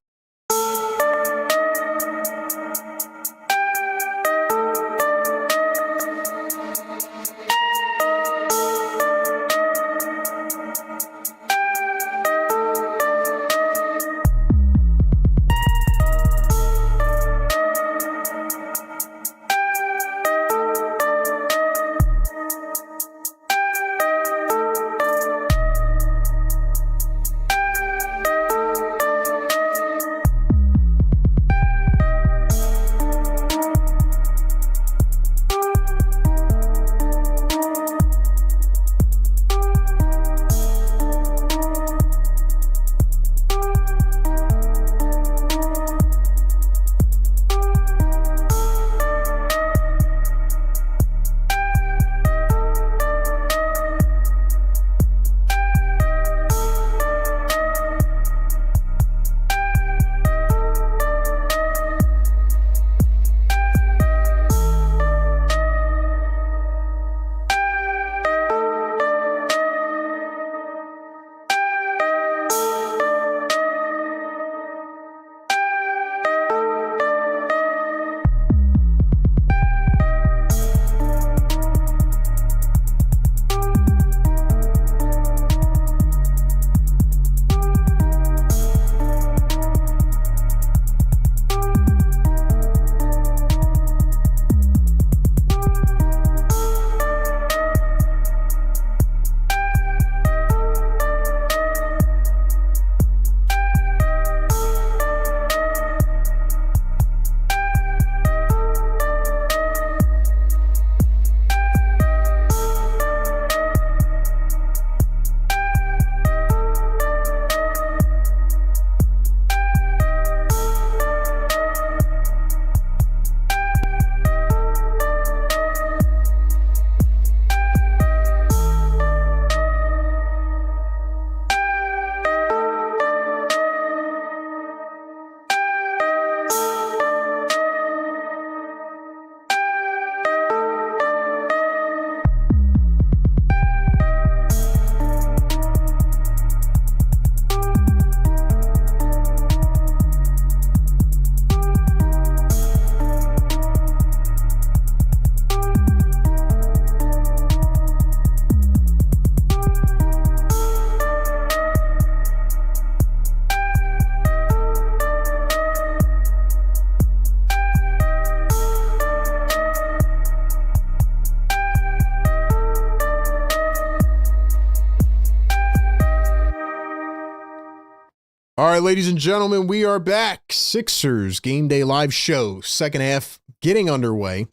All right, ladies and gentlemen, we are back. Sixers Game Day Live Show. Second half getting underway.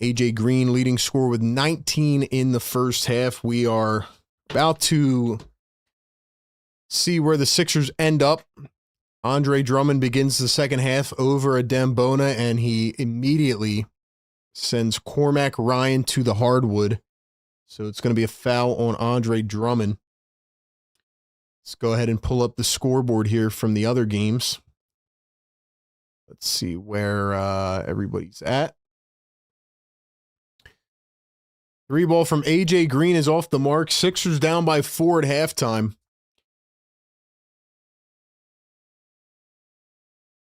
AJ Green leading scorer with 19 in the first half. We are about to see where the Sixers end up. Andre Drummond begins the second half over Adem Bona, and he immediately sends Cormac Ryan to the hardwood. So it's going to be a foul on Andre Drummond. Let's go ahead and pull up the scoreboard here from the other games. Let's see where everybody's at. 3 ball from AJ Green is off the mark. Sixers down by 4 at halftime.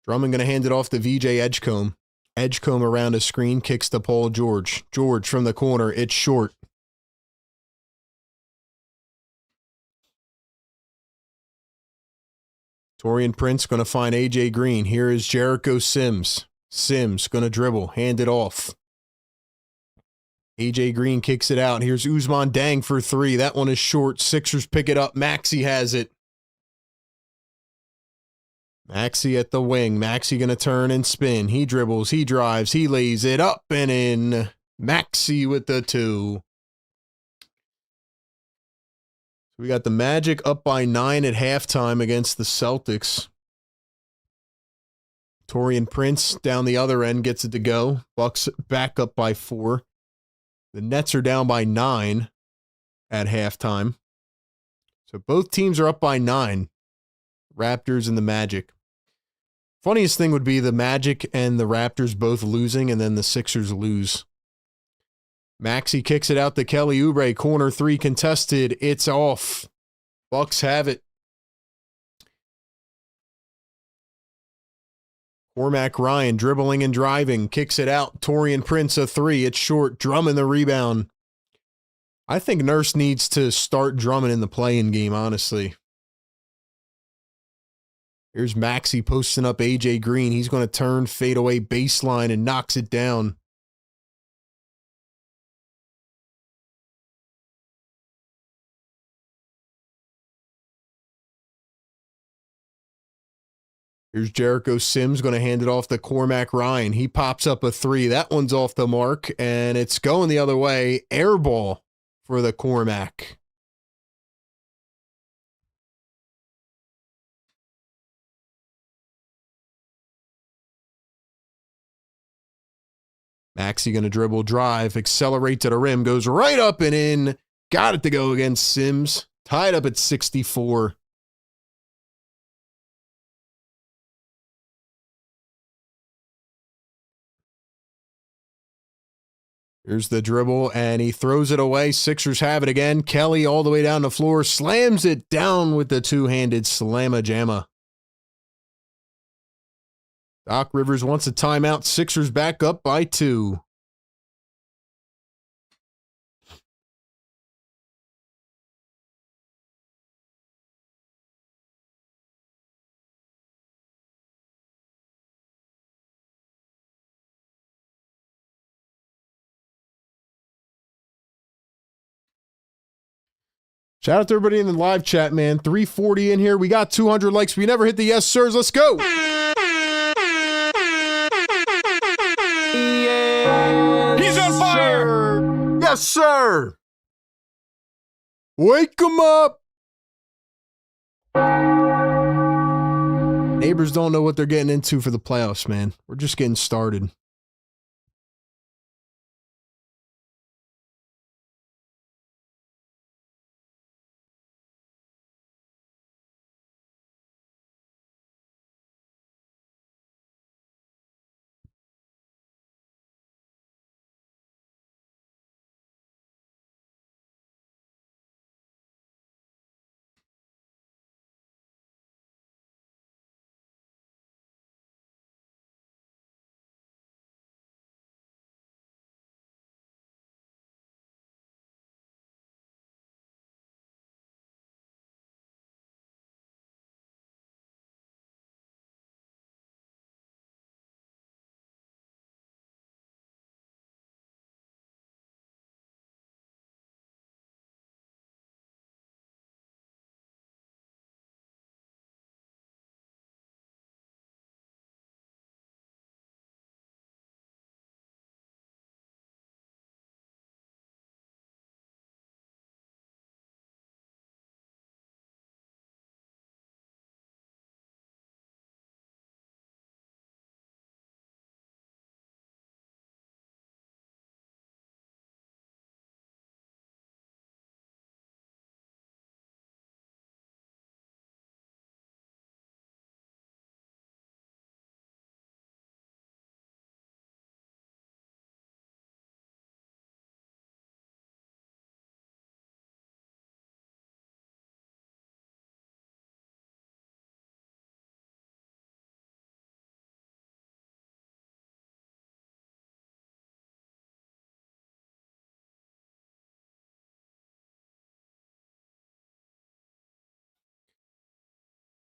Drummond going to hand it off to VJ Edgecombe. Edgecombe around a screen, kicks to Paul George. George from the corner, it's short. Taurean Prince going to find AJ Green. Here is Jericho Sims. Sims going to dribble, hand it off. AJ Green kicks it out. Here's Ousmane Dang for 3. That one is short. Sixers pick it up. Maxey has it. Maxey at the wing. Maxey going to turn and spin. He dribbles. He drives. He lays it up and in. Maxey with the 2. We got the Magic up by 9 at halftime against the Celtics. Taurean Prince down the other end gets it to go. Bucks back up by 4. The Nets are down by 9 at halftime. So both teams are up by 9. Raptors and the Magic. Funniest thing would be the Magic and the Raptors both losing, and then the Sixers lose. Maxey kicks it out to Kelly Oubre. Corner 3 contested. It's off. Bucks have it. Cormac Ryan dribbling and driving. Kicks it out. Taurean Prince a 3. It's short. Drummond the rebound. I think Nurse needs to start Drummond in the play-in game, honestly. Here's Maxey posting up AJ Green. He's going to turn, fade away baseline, and knocks it down. Here's Jericho Sims going to hand it off to Cormac Ryan. He pops up a 3. That one's off the mark, and it's going the other way. Air ball for the Cormac. Maxey going to dribble, drive, accelerate to the rim, goes right up and in. Got it to go against Sims. Tied up at 64. Here's the dribble, and he throws it away. Sixers have it again. Kelly all the way down the floor, slams it down with the two-handed slamma-jamma. Doc Rivers wants a timeout. Sixers back up by 2. Shout out to everybody in the live chat, man. 340 in here. We got 200 likes. We never hit the yes, sirs. Let's go. He's on fire. Yes, sir. Wake him up. Neighbors don't know what they're getting into for the playoffs, man. We're just getting started.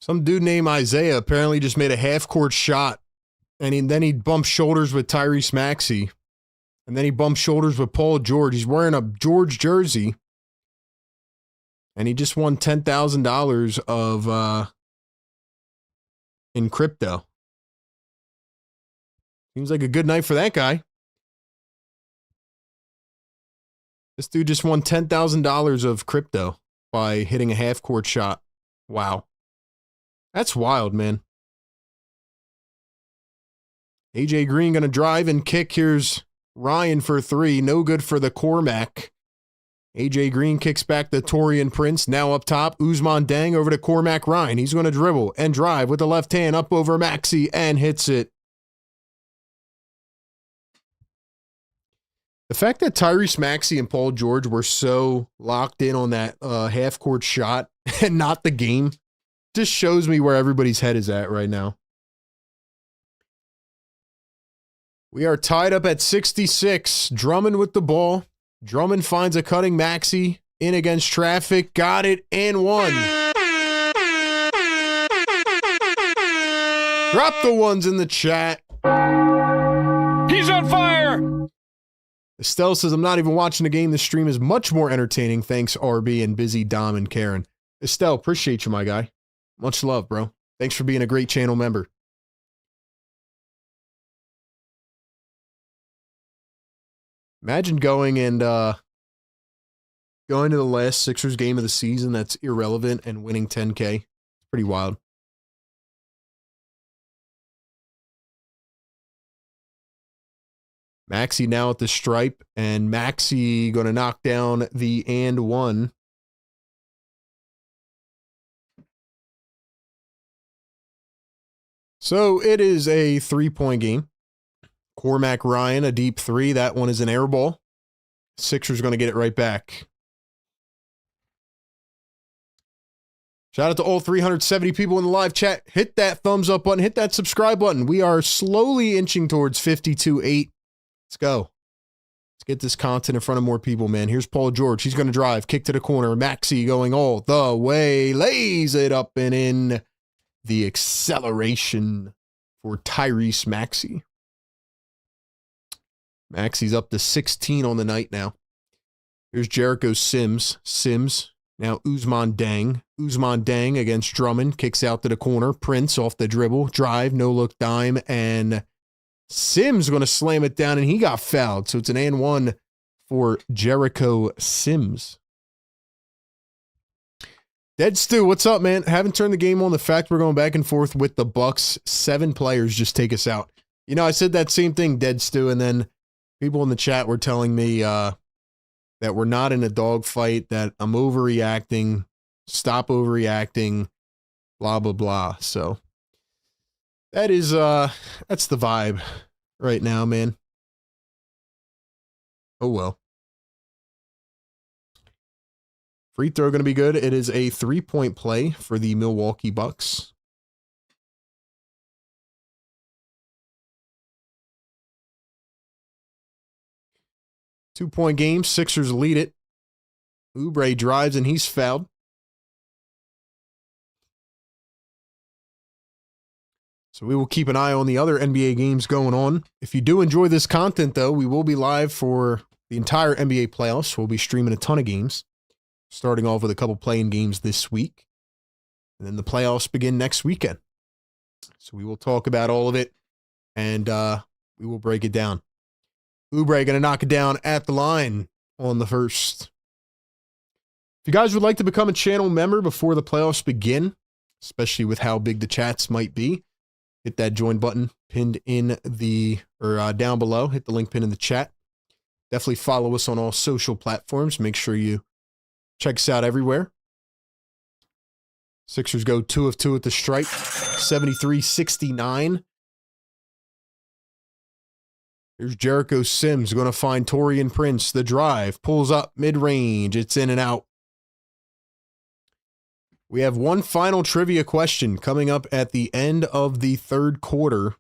Some dude named Isaiah apparently just made a half-court shot, and then he bumped shoulders with Tyrese Maxey, and then he bumped shoulders with Paul George. He's wearing a George jersey, and he just won $10,000 of in crypto. Seems like a good night for that guy. This dude just won $10,000 of crypto by hitting a half-court shot. Wow. That's wild, man. AJ Green going to drive and kick. Here's Ryan for three. No good for the Cormac. AJ Green kicks back to Taurean Prince. Now up top, Ousmane Dieng over to Cormac Ryan. He's going to dribble and drive with the left hand up over Maxey and hits it. The fact that Tyrese Maxey and Paul George were so locked in on that half-court shot and not the game just shows me where everybody's head is at right now. We are tied up at 66. Drummond with the ball. Drummond finds a cutting Maxey in against traffic. Got it and one. Drop the ones in the chat. He's on fire. Estelle says, I'm not even watching the game. The stream is much more entertaining. Thanks, RB and Busy, Dom, and Karen. Estelle, appreciate you, my guy. Much love, bro. Thanks for being a great channel member. Imagine going to the last Sixers game of the season that's irrelevant and winning 10K. It's pretty wild. Maxey now at the stripe, and Maxey going to knock down the and one. So it is a 3-point game. Cormac Ryan, a deep three. That one is an air ball. Sixers going to get it right back. Shout out to all 370 people in the live chat. Hit that thumbs up button. Hit that subscribe button. We are slowly inching towards 52.8. Let's go. Let's get this content in front of more people, man. Here's Paul George. He's going to drive. Kick to the corner. Maxey going all the way. Lays it up and in. The acceleration for Tyrese Maxey. Maxey's up to 16 on the night now. Here's Jericho Sims. Sims. Now Ousmane Dieng. Ousmane Dieng against Drummond. Kicks out to the corner. Prince off the dribble. Drive. No look dime. And Sims going to slam it down, and he got fouled. So it's an and one for Jericho Sims. Dead Stu, what's up, man? Haven't turned the game on. The fact we're going back and forth with the Bucks. 7 players just take us out. You know, I said that same thing, Dead Stu, and then people in the chat were telling me that we're not in a dogfight, that I'm overreacting, stop overreacting, blah, blah, blah. So that is, that's the vibe right now, man. Oh, well. Free throw going to be good. It is a 3-point play for the Milwaukee Bucks. Two-point game. Sixers lead it. Oubre drives and he's fouled. So we will keep an eye on the other NBA games going on. If you do enjoy this content, though, we will be live for the entire NBA playoffs. We'll be streaming a ton of games, starting off with a couple play-in games this week. And then the playoffs begin next weekend. So we will talk about all of it, and we will break it down. Oubre going to knock it down at the line on the first. If you guys would like to become a channel member before the playoffs begin, especially with how big the chats might be, hit that join button pinned in the, or down below. Hit the link pinned in the chat. Definitely follow us on all social platforms. Make sure you check us out everywhere. Sixers go 2 of 2 at the stripe. 73-69. Here's Jericho Sims going to find Taurean Prince. The drive. Pulls up mid-range. It's in and out. We have one final trivia question coming up at the end of the third quarter.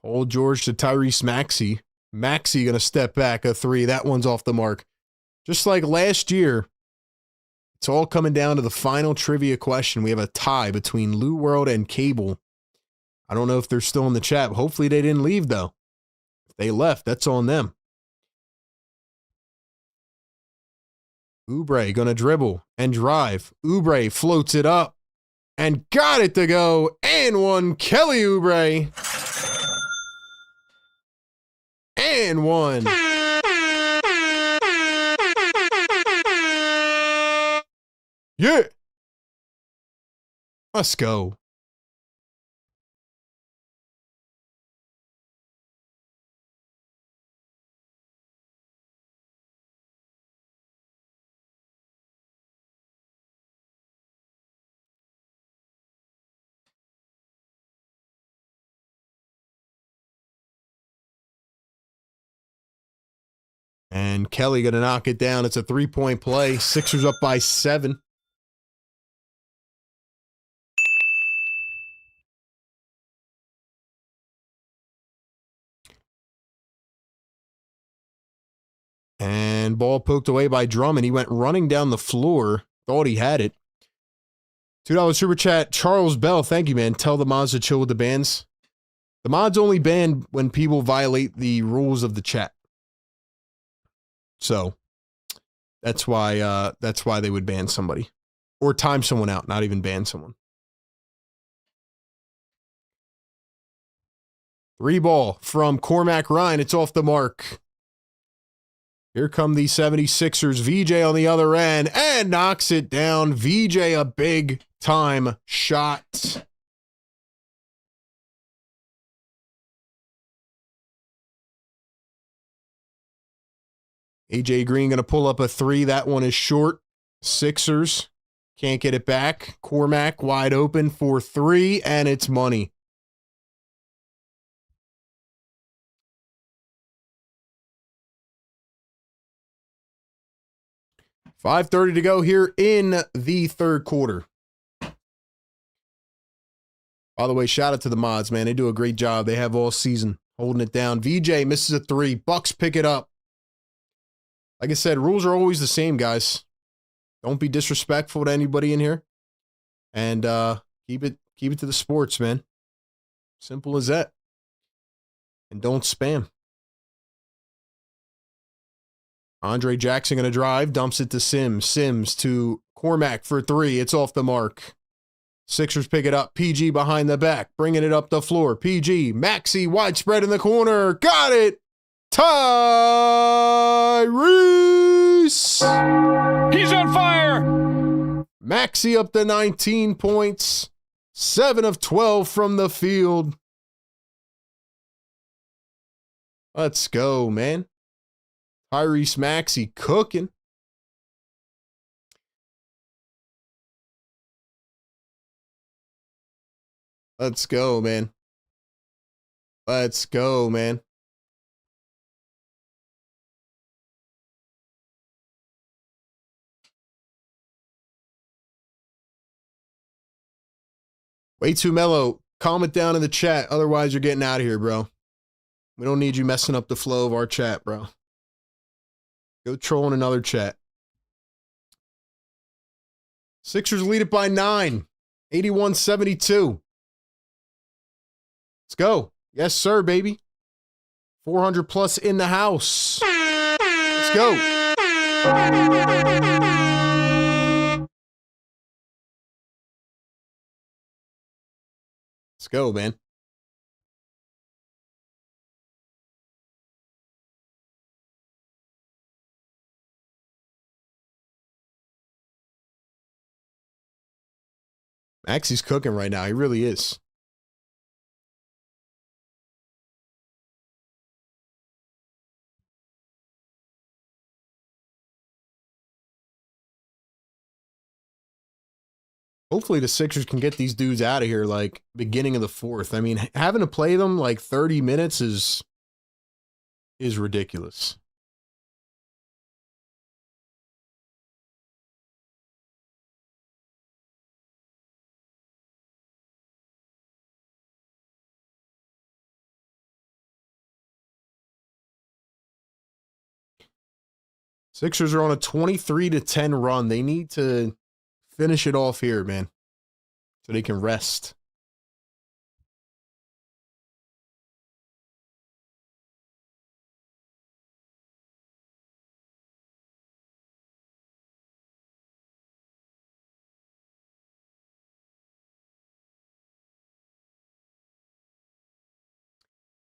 Paul George to Tyrese Maxey. Maxey going to step back a 3. That one's off the mark. Just like last year, It's all coming down to the final trivia question. We have a tie between Lou World and Cable. I don't know if they're still in the chat. Hopefully they didn't leave, though. If they left, that's on them. Oubre going to dribble and drive. Oubre floats it up and got it to go. And one. Kelly Oubre. And one. Yeah. Let's go. And Kelly going to knock it down. It's a 3-point play. Sixers up by 7. And ball poked away by Drummond. He went running down the floor. Thought he had it. $2 super chat. Charles Bell. Thank you, man. Tell the mods to chill with the bans. The mods only ban when people violate the rules of the chat. So that's why they would ban somebody. Or time someone out, not even ban someone. 3 ball from Cormac Ryan. It's off the mark. Here come the 76ers. VJ on the other end and knocks it down. VJ a big time shot. AJ Green going to pull up a 3. That one is short. Sixers can't get it back. Cormac wide open for 3, and it's money. $5:30 to go here in the third quarter. By the way, shout out to the mods, man. They do a great job. They have all season holding it down. VJ misses a 3. Bucks pick it up. Like I said, rules are always the same, guys. Don't be disrespectful to anybody in here. And keep it to the sports, man. Simple as that. And don't spam. Andre Jackson going to drive, dumps it to Sims. Sims to Cormac for 3. It's off the mark. Sixers pick it up. PG behind the back, bringing it up the floor. PG, Maxey, widespread in the corner. Got it. Tyrese. He's on fire. Maxey up to 19 points. 7 of 12 from the field. Let's go, man. Tyrese Maxey cooking. Let's go, man. Let's go, man. Way too mellow. Calm it down in the chat. Otherwise, you're getting out of here, bro. We don't need you messing up the flow of our chat, bro. Go troll in another chat. Sixers lead it by 9. 81-72. Let's go. Yes, sir, baby. 400 plus in the house. Let's go. Let's go, man. Maxey's cooking right now. He really is. Hopefully the Sixers can get these dudes out of here like beginning of the fourth. I mean, having to play them like 30 minutes is ridiculous. Sixers are on a 23-10 run. They need to finish it off here, man, so they can rest.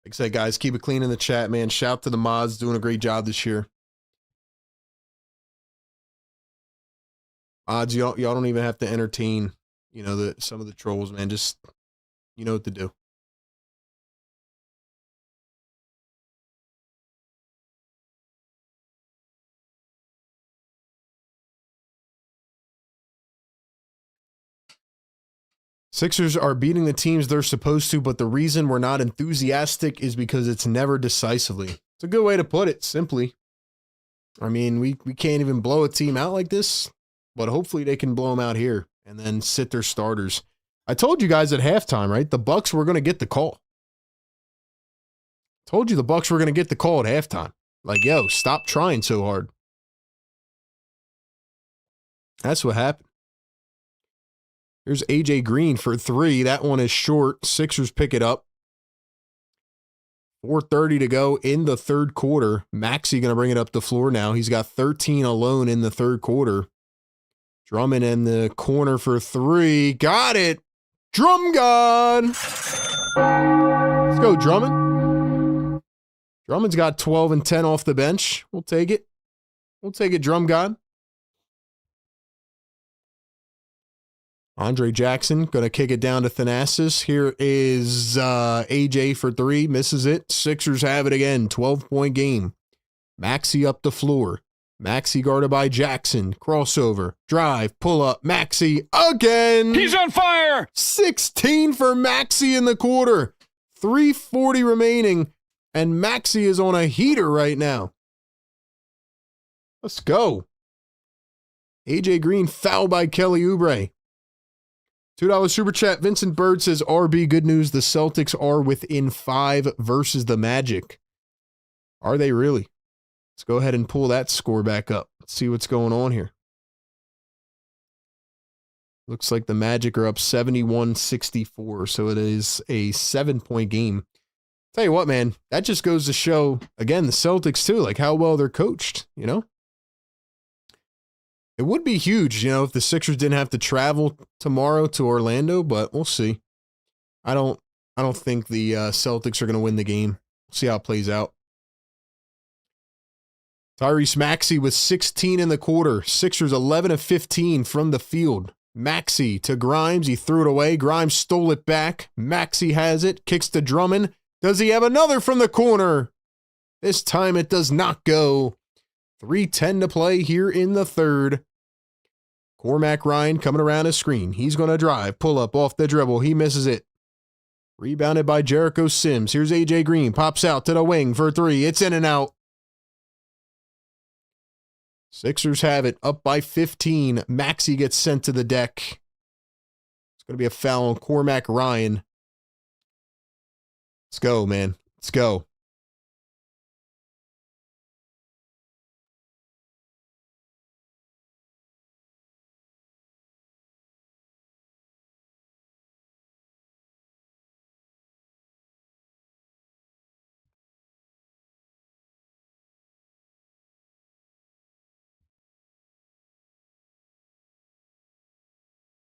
Like I said, guys, keep it clean in the chat, man. Shout to the mods, doing a great job this year. Mods, y'all don't even have to entertain, some of the trolls, man. Just, you know what to do. Sixers are beating the teams they're supposed to, but the reason we're not enthusiastic is because it's never decisively. It's a good way to put it, simply. I mean, we can't even blow a team out like this, but hopefully they can blow them out here and then sit their starters. I told you guys at halftime, right? The Bucks were going to get the call. Told you the Bucks were going to get the call at halftime. Like, yo, stop trying so hard. That's what happened. Here's AJ Green for 3. That one is short. Sixers pick it up. 4:30 to go in the third quarter. Maxey going to bring it up the floor now. He's got 13 alone in the third quarter. Drummond in the corner for 3. Got it. Drum God. Let's go, Drummond. Drummond's got 12 and 10 off the bench. We'll take it. We'll take it, Drum God. Andre Jackson going to kick it down to Thanasis. Here is AJ for 3. Misses it. Sixers have it again. 12-point game. Maxey up the floor. Maxey guarded by Jackson. Crossover. Drive. Pull up. Maxey again. He's on fire. 16 for Maxey in the quarter. 3:40 remaining. And Maxey is on a heater right now. Let's go. AJ Green fouled by Kelly Oubre. $2 super chat. Vincent Bird says, RB, good news. The Celtics are within 5 versus the Magic. Are they really? Let's go ahead and pull that score back up. Let's see what's going on here. Looks like the Magic are up 71-64, so it is a 7-point game. Tell you what, man, that just goes to show, again, the Celtics too, like how well they're coached, It would be huge, if the Sixers didn't have to travel tomorrow to Orlando, but we'll see. I don't think the Celtics are going to win the game. We'll see how it plays out. Tyrese Maxey with 16 in the quarter. Sixers 11 of 15 from the field. Maxey to Grimes. He threw it away. Grimes stole it back. Maxey has it. Kicks to Drummond. Does he have another from the corner? This time it does not go. 3:10 to play here in the third. Cormac Ryan coming around his screen. He's going to drive. Pull up off the dribble. He misses it. Rebounded by Jericho Sims. Here's AJ Green. Pops out to the wing for 3. It's in and out. Sixers have it up by 15. Maxey gets sent to the deck. It's going to be a foul on Cormac Ryan. Let's go, man. Let's go.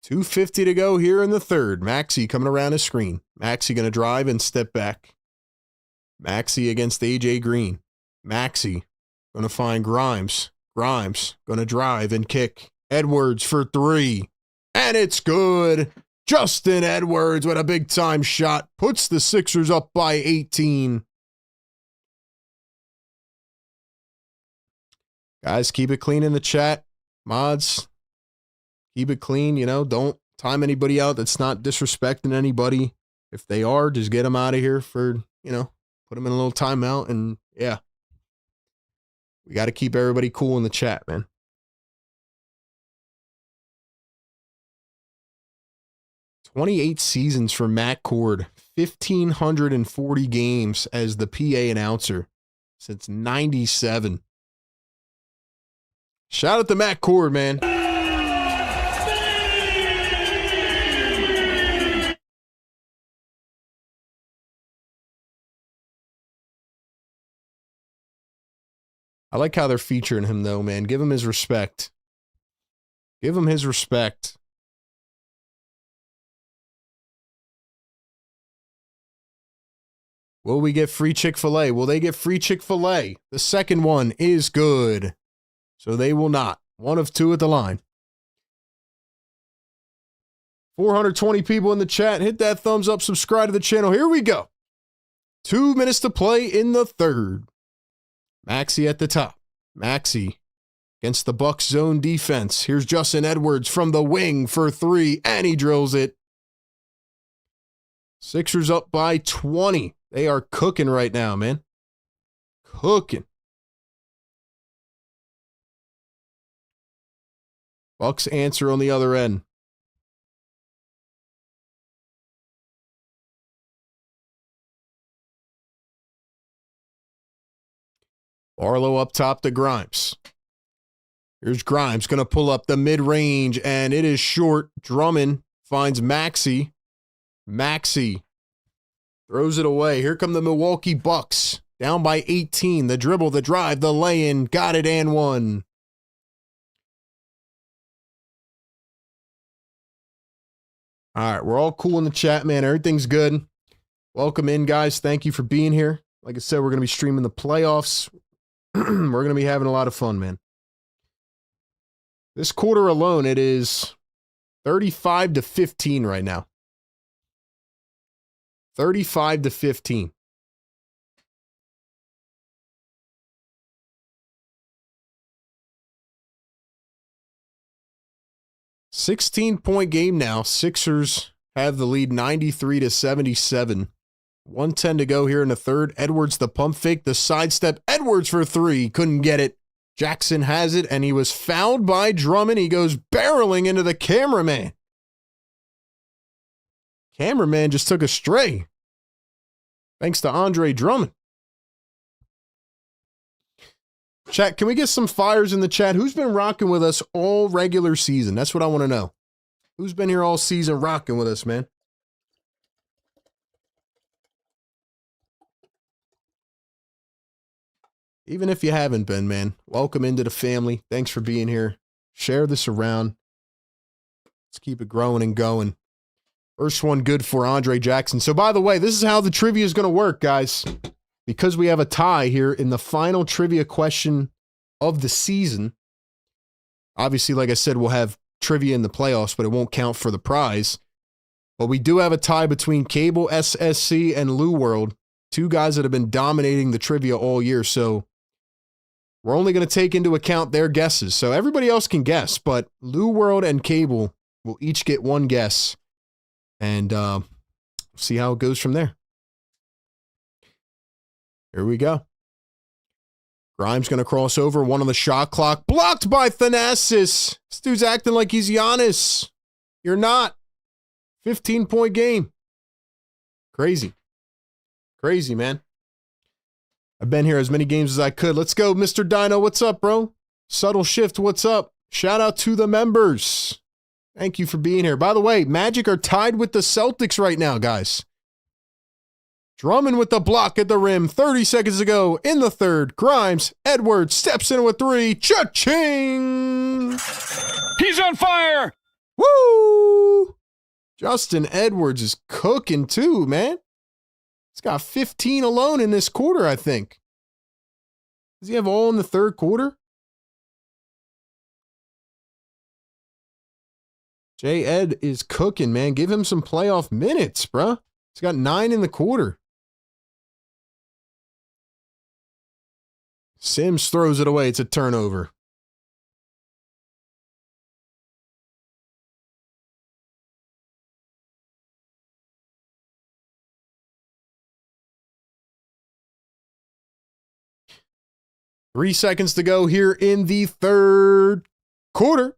$2:50 to go here in the third. Maxey coming around his screen. Maxey going to drive and step back. Maxey against AJ Green. Maxey going to find Grimes. Grimes going to drive and kick. Edwards for 3. And it's good. Justin Edwards with a big-time shot. Puts the Sixers up by 18. Guys, keep it clean in the chat. Mods, keep it clean, don't time anybody out that's not disrespecting anybody. If they are, just get them out of here for, put them in a little timeout. And yeah, we got to keep everybody cool in the chat, man. "28 seasons for Matt Cord, 1,540 games as the PA announcer since 97. Shout out to Matt Cord, man. I like how they're featuring him, though, man. Give him his respect. Give him his respect. Will we get free Chick-fil-A? Will they get free Chick-fil-A? The second one is good. So they will not. One of two at the line. 420 people in the chat. Hit that thumbs up. Subscribe to the channel. Here we go. 2 minutes to play in the third. Maxey at the top. Maxey against the Bucks zone defense. Here's Justin Edwards from the wing for 3, and he drills it. Sixers up by 20. They are cooking right now, man. Cooking. Bucks answer on the other end. Barlow up top to Grimes. Here's Grimes going to pull up the mid-range, and it is short. Drummond finds Maxey. Maxey throws it away. Here come the Milwaukee Bucks. Down by 18. The dribble, the drive, the lay-in. Got it and one. All right, we're all cool in the chat, man. Everything's good. Welcome in, guys. Thank you for being here. Like I said, we're going to be streaming the playoffs. We're going to be having a lot of fun, man. This quarter alone, it is 35-15 right now. 35-15. $16-point game now. Sixers have the lead 93-77. 1:10 to go here in the third. Edwards, the pump fake, the sidestep. Edwards for 3. Couldn't get it. Jackson has it, and he was fouled by Drummond. He goes barreling into the cameraman. Cameraman just took a stray. Thanks to Andre Drummond. Chat, can we get some fires in the chat? Who's been rocking with us all regular season? That's what I want to know. Who's been here all season rocking with us, man? Even if you haven't been, man, welcome into the family. Thanks for being here. Share this around. Let's keep it growing and going. First one good for Andre Jackson. So, by the way, this is how the trivia is going to work, guys. Because we have a tie here in the final trivia question of the season. Obviously, like I said, we'll have trivia in the playoffs, but it won't count for the prize. But we do have a tie between Cable, SSC, and Lou World. 2 guys that have been dominating the trivia all year. So we're only going to take into account their guesses. So everybody else can guess, but Lou World and Cable will each get 1 guess. And see how it goes from there. Here we go. Grimes going to cross over. 1 on the shot clock. Blocked by Thanasis. This dude's acting like he's Giannis. You're not. 15-point game. Crazy. Crazy, man. I've been here as many games as I could. Let's go, Mr. Dino. What's up, bro? Subtle Shift, what's up? Shout out to the members. Thank you for being here. By the way, Magic are tied with the Celtics right now, guys. Drummond with the block at the rim. 30 seconds to go in the third. Grimes, Edwards steps in with 3. Cha-ching! He's on fire! Woo! Justin Edwards is cooking too, man. He's got 15 alone in this quarter, I think. Does he have all in the third quarter? J. Ed is cooking, man. Give him some playoff minutes, bro. He's got 9 in the quarter. Sims throws it away. It's a turnover. Three seconds to go here in the third quarter.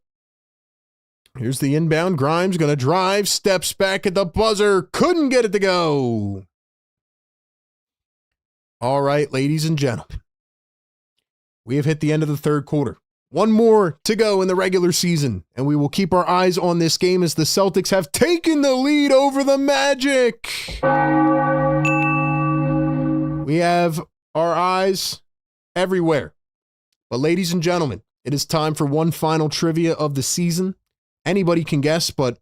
Here's the inbound. Grimes going to drive. Steps back at the buzzer. Couldn't get it to go. All right, ladies and gentlemen. We have hit the end of the third quarter. One more to go in the regular season, and we will keep our eyes on this game as the Celtics have taken the lead over the Magic. We have our eyes everywhere. But ladies and gentlemen, it is time for one final trivia of the season. Anybody can guess, but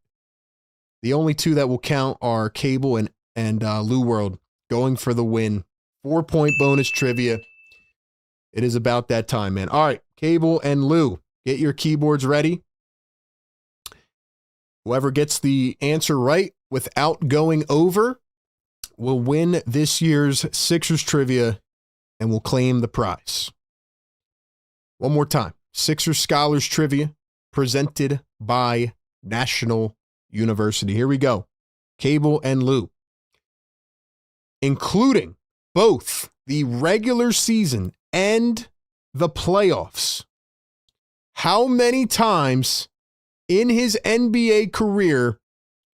the only two that will count are Cable and Lou World going for the win. 4-point bonus trivia. It is about that time, man. All right, Cable and Lou, get your keyboards ready. Whoever gets the answer right without going over will win this year's Sixers trivia and will claim the prize. One more time. Sixers Scholars Trivia presented by National University. Here we go. Cable and Lou. Including both the regular season and the playoffs, how many times in his NBA career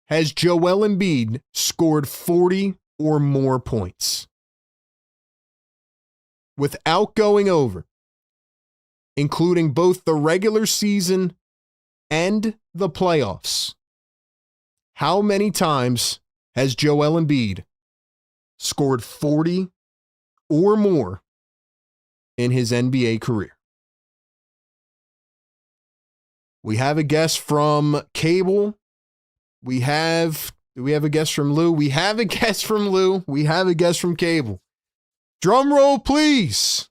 has Joel Embiid scored 40 or more points? Without going over, including both the regular season and the playoffs, how many times has Joel Embiid scored 40 or more in his NBA career? We have a guess from Cable. Do we have a guess from Lou? We have a guess from Lou. We have a guess from Cable. Drum roll, please.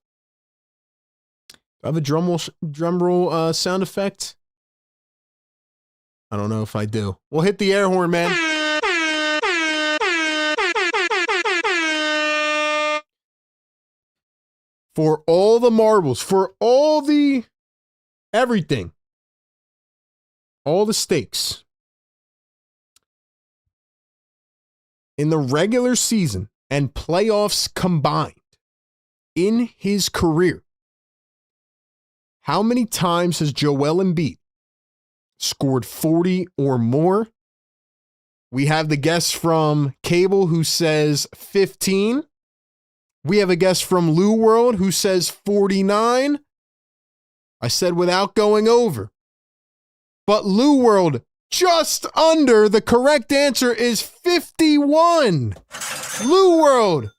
Do I have a drum roll sound effect? I don't know if I do. We'll hit the air horn, man. For all the marbles, for all the everything, all the stakes. In the regular season and playoffs combined, in his career, how many times has Joel Embiid scored 40 or more? We have the guess from Cable who says 15. We have a guess from Lou World who says 49. I said without going over. But Lou World, just under. The correct answer is 51. Lou World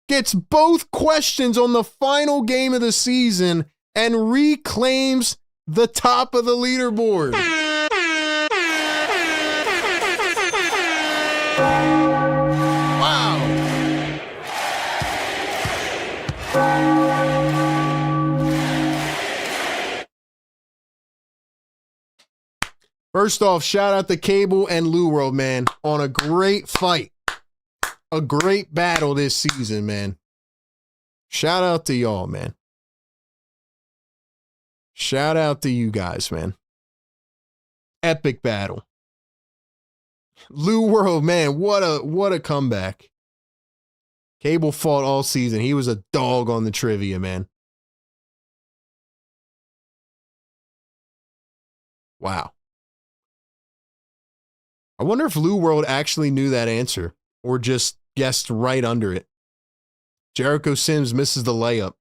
gets both questions on the final game of the season and reclaims the top of the leaderboard. Wow. First off, shout out to Cable and Lou World, man, on a great fight. A great battle this season, man. Shout out to y'all, man. Shout out to you guys, man. Epic battle. Lou World, man, what a comeback. Cable fought all season. He was a dog on the trivia, man. Wow. I wonder if Lou World actually knew that answer or just guessed right under it. Jericho Sims misses the layup.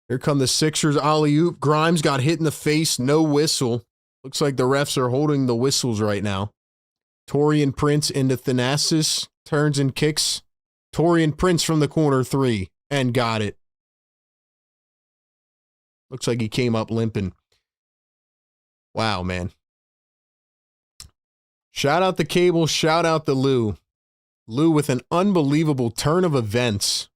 Here come the Sixers alley-oop. Grimes got hit in the face. No whistle. Looks like the refs are holding the whistles right now. Taurean Prince into Thanasis. Turns and kicks. Taurean Prince from the corner three. And got it. Looks like he came up limping. Wow, man. Shout out to Cable. Shout out to Lou. Lou with an unbelievable turn of events.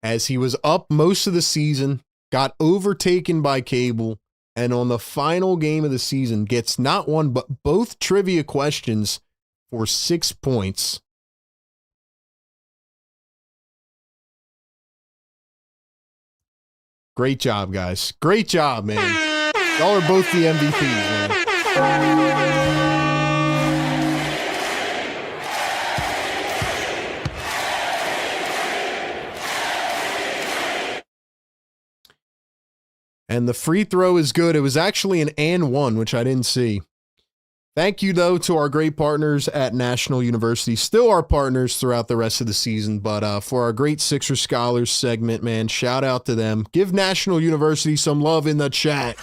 As he was up most of the season, got overtaken by Cable, and on the final game of the season gets not one but both trivia questions for 6 points. Great job, guys. Great job, man. Y'all are both the MVPs, man. And the free throw is good. It was actually an and one, which I didn't see. Thank you, though, to our great partners at National University. Still our partners throughout the rest of the season, but for our great Sixer Scholars segment, man, shout out to them. Give National University some love in the chat.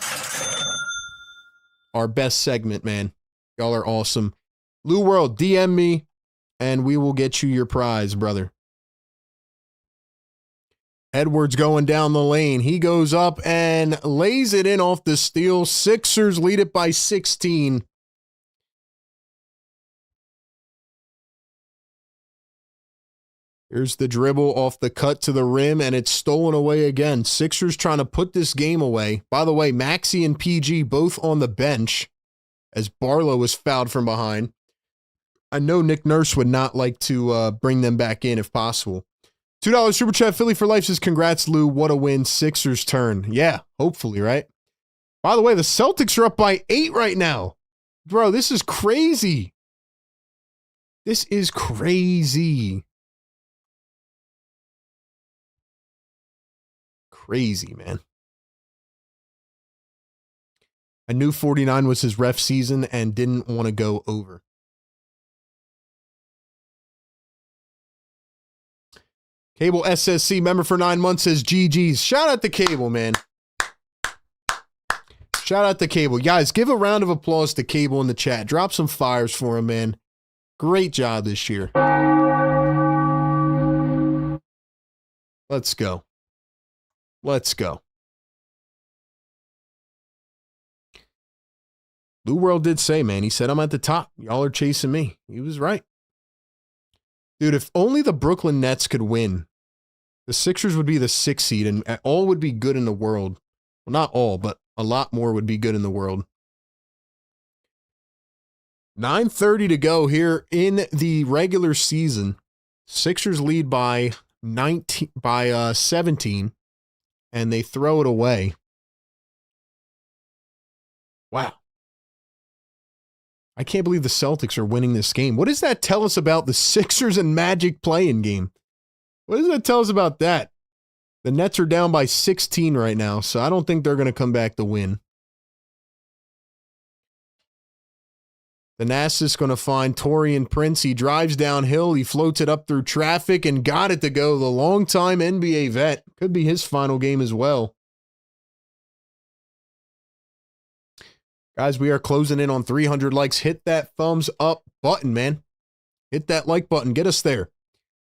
Our best segment, man. Y'all are awesome. Lou World, DM me, and we will get you your prize, brother. Edwards going down the lane. He goes up and lays it in off the steal. Sixers lead it by 16. Here's the dribble off the cut to the rim, and it's stolen away again. Sixers trying to put this game away. By the way, Maxey and PG both on the bench as Barlow was fouled from behind. I know Nick Nurse would not like to bring them back in if possible. $2 Super Chat Philly for Life says, congrats, Lou. What a win. Sixers turn. Yeah, hopefully, right? By the way, the Celtics are up by 8 right now. Bro, this is crazy. This is crazy. Crazy, man. I knew 49 was his ref season and didn't want to go over. Cable SSC member for 9 months says GG's. Shout out to Cable, man. Shout out to Cable. Guys, give a round of applause to Cable in the chat. Drop some fires for him, man. Great job this year. Let's go. Let's go. Lou World did say, man, he said, I'm at the top. Y'all are chasing me. He was right. Dude, if only the Brooklyn Nets could win, the Sixers would be the 6th seed and all would be good in the world. Well, not all, but a lot more would be good in the world. 9:30 to go here in the regular season. Sixers lead by 17. And they throw it away. Wow. I can't believe the Celtics are winning this game. What does that tell us about the Sixers and Magic play-in game? What does that tell us about that? The Nets are down by 16 right now, so I don't think they're going to come back to win. The Nasus going to find Taurean Prince. He drives downhill. He floats it up through traffic and got it to go. The longtime NBA vet. Could be his final game as well. Guys, we are closing in on 300 likes. Hit that thumbs up button, man. Hit that like button. Get us there.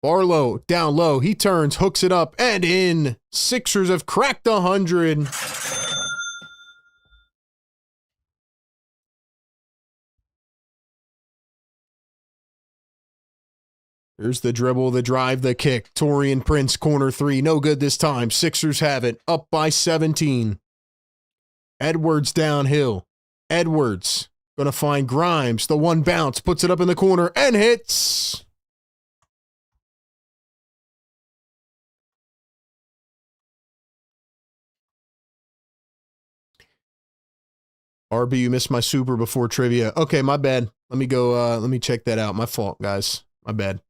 Barlow down low. He turns, hooks it up, and in. Sixers have cracked 100. Here's the dribble, the drive, the kick. Taurean Prince, corner 3. No good this time. Sixers have it. Up by 17. Edwards downhill. Edwards going to find Grimes. The one bounce. Puts it up in the corner and hits. RB, you missed my super before trivia. Okay, my bad. Let me go. Let me check that out. My fault, guys. My bad.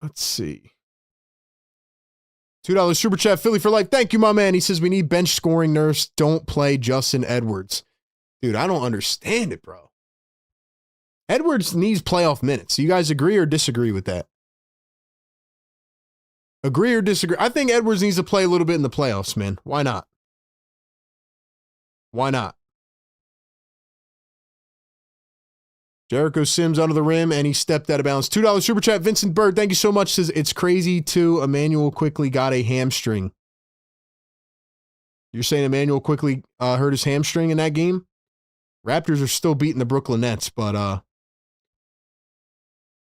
Let's see. $2 Super Chat Philly for Life. Thank you, my man. He says we need bench scoring Nurse. Don't play Justin Edwards. Dude, I don't understand it, bro. Edwards needs playoff minutes. You guys agree or disagree with that? Agree or disagree? I think Edwards needs to play a little bit in the playoffs, man. Why not? Why not? Jericho Sims under the rim, and he stepped out of bounds. $2 Super Chat. Vincent Bird, thank you so much. Says, it's crazy, too. Emmanuel quickly got a hamstring. You're saying Emmanuel quickly hurt his hamstring in that game? Raptors are still beating the Brooklyn Nets, but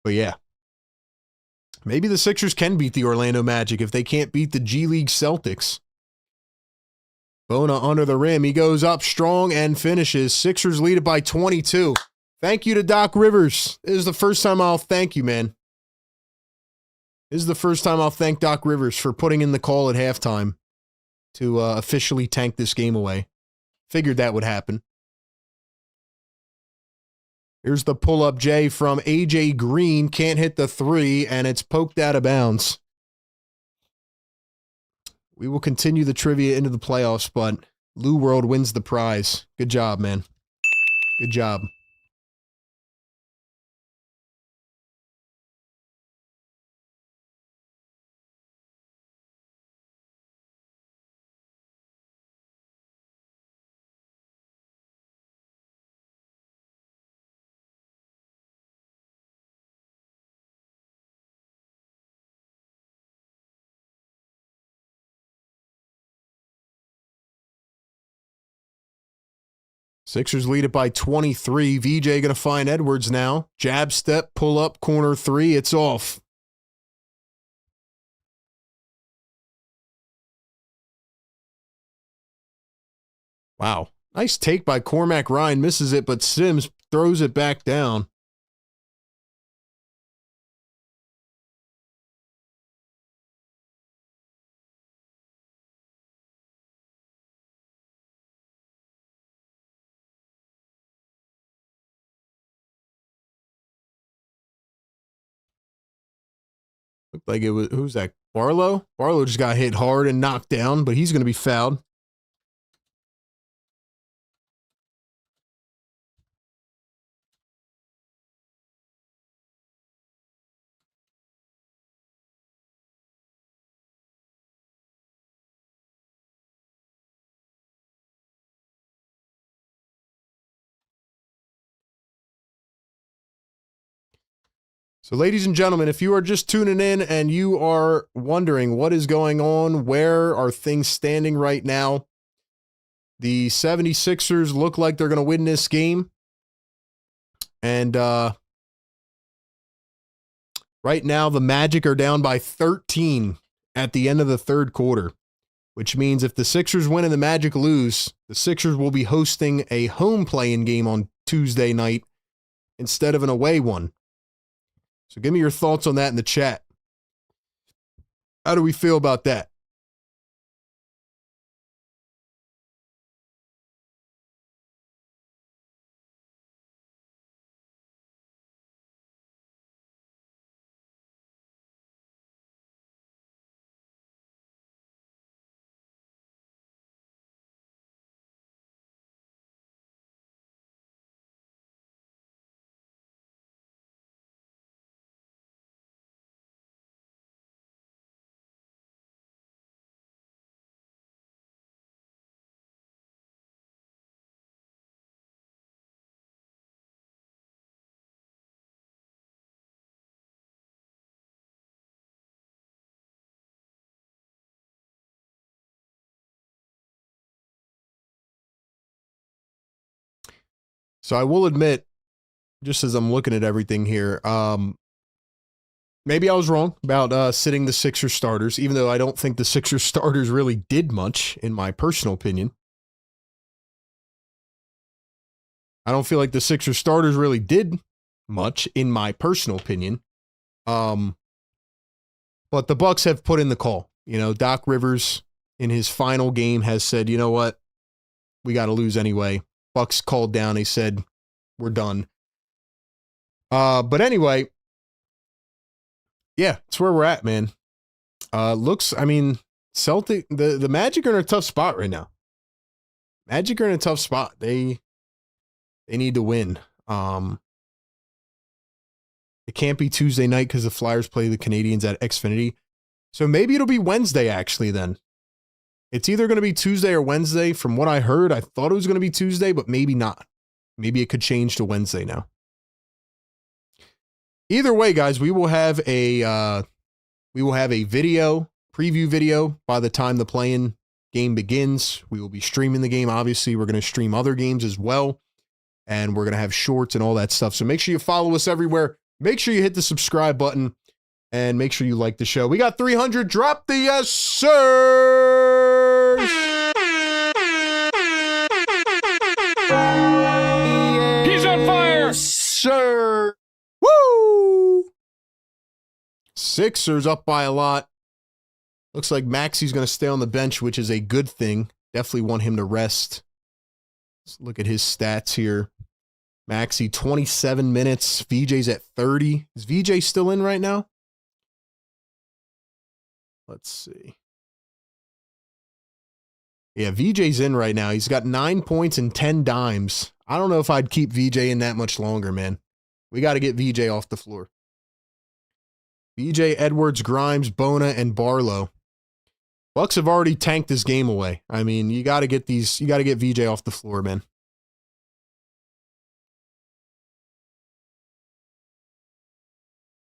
yeah. Maybe the Sixers can beat the Orlando Magic if they can't beat the G League Celtics. Bona under the rim. He goes up strong and finishes. Sixers lead it by 22. Thank you to Doc Rivers. This is the first time I'll thank you, man. This is the first time I'll thank Doc Rivers for putting in the call at halftime to officially tank this game away. Figured that would happen. Here's the pull-up J from AJ Green. Can't hit the 3, and it's poked out of bounds. We will continue the trivia into the playoffs, but Lou World wins the prize. Good job, man. Good job. Sixers lead it by 23. VJ going to find Edwards now. Jab step, pull up, corner three. It's off. Wow. Nice take by Cormac Ryan. Misses it, but Sims throws it back down. Looked like it was, who's that? Barlow? Barlow just got hit hard and knocked down, but he's going to be fouled. So, ladies and gentlemen, if you are just tuning in and you are wondering what is going on, where are things standing right now, the 76ers look like they're going to win this game. And right now, the Magic are down by 13 at the end of the third quarter, which means if the Sixers win and the Magic lose, the Sixers will be hosting a home play-in game on Tuesday night instead of an away one. So give me your thoughts on that in the chat. How do we feel about that? So I will admit, just as I'm looking at everything here, maybe I was wrong about sitting the Sixers starters, even though I don't think the Sixers starters really did much, in my personal opinion. I don't feel like the Sixers starters really did much, in my personal opinion. But the Bucks have put in the call. You know, Doc Rivers in his final game has said, you know what? We got to lose anyway. Bucks called down. He said, we're done. But anyway, yeah, it's where we're at, man. Celtic, the Magic are in a tough spot right now. Magic are in a tough spot. They need to win. It can't be Tuesday night because the Flyers play the Canadians at Xfinity. So maybe it'll be Wednesday, actually, then. It's either going to be Tuesday or Wednesday. From what I heard, I thought it was going to be Tuesday, but maybe not. Maybe it could change to Wednesday now. Either way, guys, we will have a preview video by the time the play-in game begins. We will be streaming the game. Obviously, we're going to stream other games as well, and we're going to have shorts and all that stuff. So make sure you follow us everywhere. Make sure you hit the subscribe button, and make sure you like the show. We got 300. Drop the yes, sir. He's on fire! Sir. Woo! Sixers up by a lot. Looks like Maxi's going to stay on the bench, which is a good thing. Definitely want him to rest. Let's look at his stats here. Maxi, 27 minutes. VJ's at 30. Is VJ still in right now? Let's see. Yeah, VJ's in right now. He's got 9 points and 10 dimes. I don't know if I'd keep VJ in that much longer, man. We got to get VJ off the floor. VJ, Edwards, Grimes, Bona, and Barlow. Bucks have already tanked this game away. I mean, you got to get VJ off the floor, man.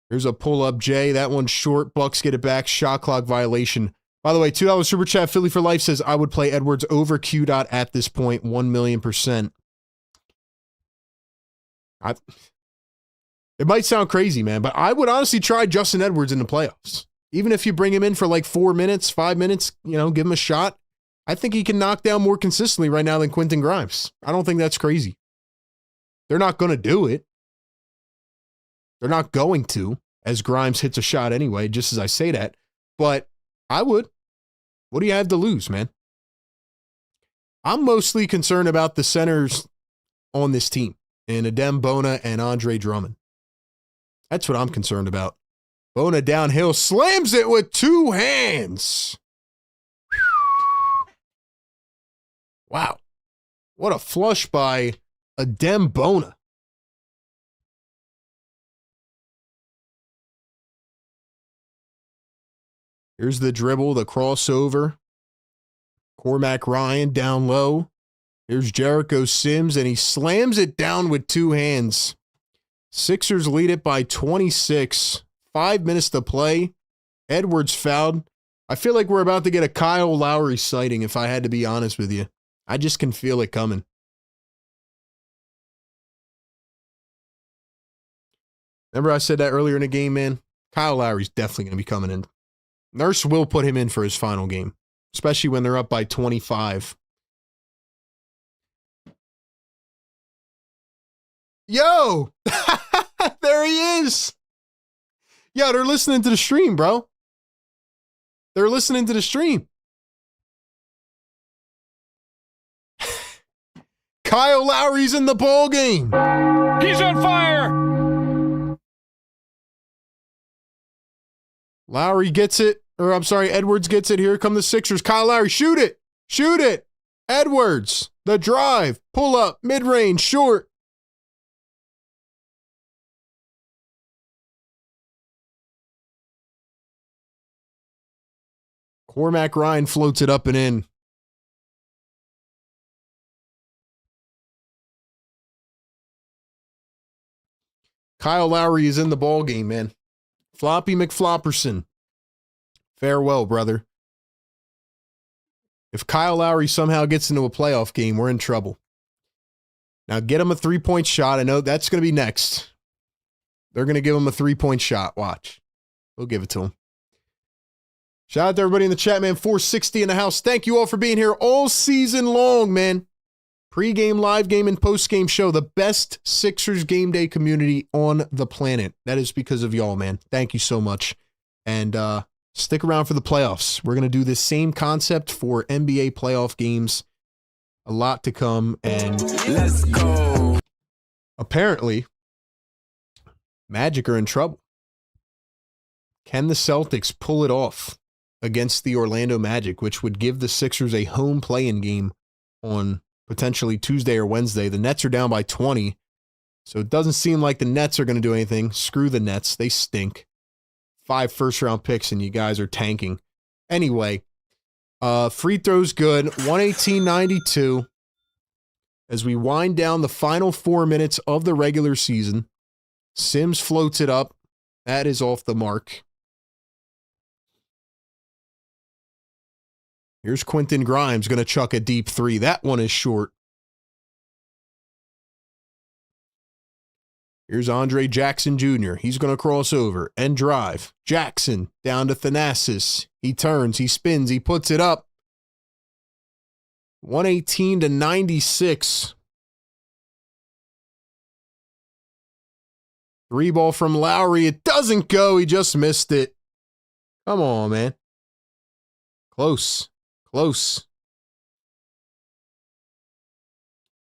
Here's a pull-up J. That one's short. Bucks get it back. Shot clock violation. By the way, $2 Super Chat. Philly for Life says, I would play Edwards over Q dot at this point, 1,000,000%. It might sound crazy, man, but I would honestly try Justin Edwards in the playoffs. Even if you bring him in for like 4 minutes, 5 minutes, give him a shot. I think he can knock down more consistently right now than Quentin Grimes. I don't think that's crazy. They're not going to do it. They're not going to, as Grimes hits a shot anyway, just as I say that. But I would. What do you have to lose, man? I'm mostly concerned about the centers on this team, and Adem Bona and Andre Drummond. That's what I'm concerned about. Bona downhill, slams it with 2 hands. Wow. What a flush by Adem Bona. Here's the dribble, the crossover. Cormac Ryan down low. Here's Jericho Sims, and he slams it down with 2 hands. Sixers lead it by 26. 5 minutes to play. Edwards fouled. I feel like we're about to get a Kyle Lowry sighting, if I had to be honest with you. I just can feel it coming. Remember I said that earlier in the game, man? Kyle Lowry's definitely going to be coming in. Nurse will put him in for his final game, especially when they're up by 25. Yo! There he is! Yo, they're listening to the stream, bro. They're listening to the stream. Kyle Lowry's in the ball game. He's on fire. Lowry gets it. Or I'm sorry, Edwards gets it. Here come the Sixers. Kyle Lowry, shoot it. Shoot it. Edwards, the drive, pull up, mid-range, short. Cormac Ryan floats it up and in. Kyle Lowry is in the ball game, man. Floppy McFlopperson. Farewell, brother. If Kyle Lowry somehow gets into a playoff game, we're in trouble. Now get him a 3-point shot. I know that's going to be next. They're going to give him a 3-point shot. Watch. We'll give it to him. Shout out to everybody in the chat, man. 460 in the house. Thank you all for being here all season long, man. Pre-game, live game, and post-game show. The best Sixers game day community on the planet. That is because of y'all, man. Thank you so much. And stick around for the playoffs. We're going to do this same concept for NBA playoff games. A lot to come. And let's go. Apparently, Magic are in trouble. Can the Celtics pull it off against the Orlando Magic, which would give the Sixers a home play-in game on potentially Tuesday or Wednesday? The Nets are down by 20, so it doesn't seem like the Nets are going to do anything. Screw the Nets. They stink. 5 first-round picks, and you guys are tanking. Anyway, free throws good. 118-92 as we wind down the final 4 minutes of the regular season. Sims floats it up. That is off the mark. Here's Quentin Grimes going to chuck a deep 3. That one is short. Here's Andre Jackson Jr. He's going to cross over and drive. Jackson down to Thanasis. He turns, he spins, he puts it up. 118-96. 3 ball from Lowry. It doesn't go. He just missed it. Come on, man. Close. Close.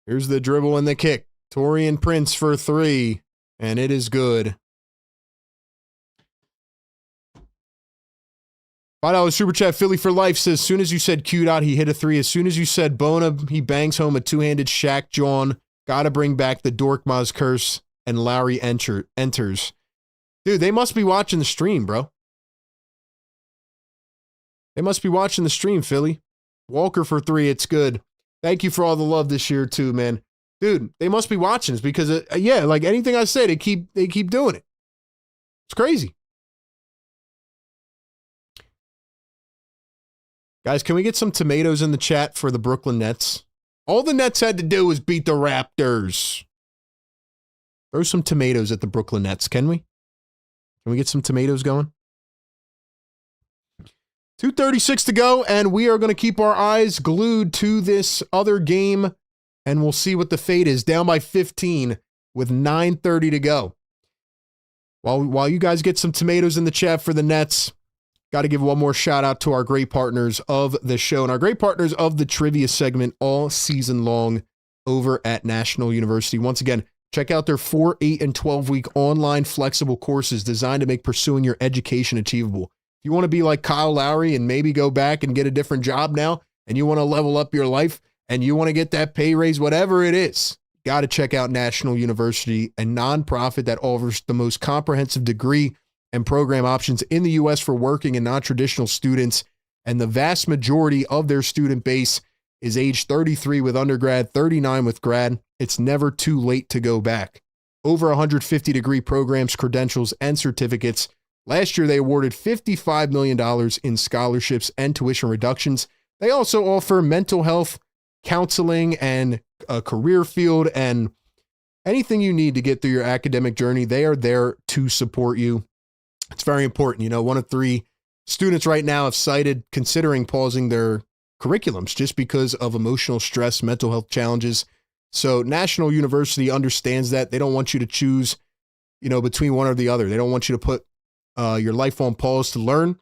Here's the dribble and the kick. Taurean Prince for 3, and it is good. $5 Super Chat. Philly for Life says, as soon as you said Q dot, he hit a 3. As soon as you said Bona, he bangs home a 2-handed Shaq John Got to bring back the Dorkmaz curse and Larry enters. Dude, they must be watching the stream, bro. They must be watching the stream, Philly. Walker for 3, it's good. Thank you for all the love this year too, man. Dude, they must be watching this because, yeah, like anything I say, they keep doing it. It's crazy. Guys, can we get some tomatoes in the chat for the Brooklyn Nets? All the Nets had to do was beat the Raptors. Throw some tomatoes at the Brooklyn Nets, can we? Can we get some tomatoes going? 2:36 to go, and we are going to keep our eyes glued to this other game, and we'll see what the fate is. Down by 15 with 9:30 to go. While you guys get some tomatoes in the chat for the Nets, got to give one more shout out to our great partners of the show and our great partners of the trivia segment all season long over at National University. Once again, check out their 4, 8, and 12-week online flexible courses designed to make pursuing your education achievable. If you want to be like Kyle Lowry and maybe go back and get a different job now, and you want to level up your life, and you want to get that pay raise, whatever it is, got to check out National University, a nonprofit that offers the most comprehensive degree and program options in the U.S. for working and non-traditional students, and the vast majority of their student base is age 33 with undergrad, 39 with grad. It's never too late to go back. Over 150 degree programs, credentials, and certificates. Last year, they awarded $55 million in scholarships and tuition reductions. They also offer mental health, counseling, and a career field, and anything you need to get through your academic journey. They are there to support you. It's very important. You know, 1 of 3 students right now have cited considering pausing their curriculums just because of emotional stress, mental health challenges. So National University understands that. They don't want you to choose, you know, between one or the other. They don't want you to put your life on pause to learn.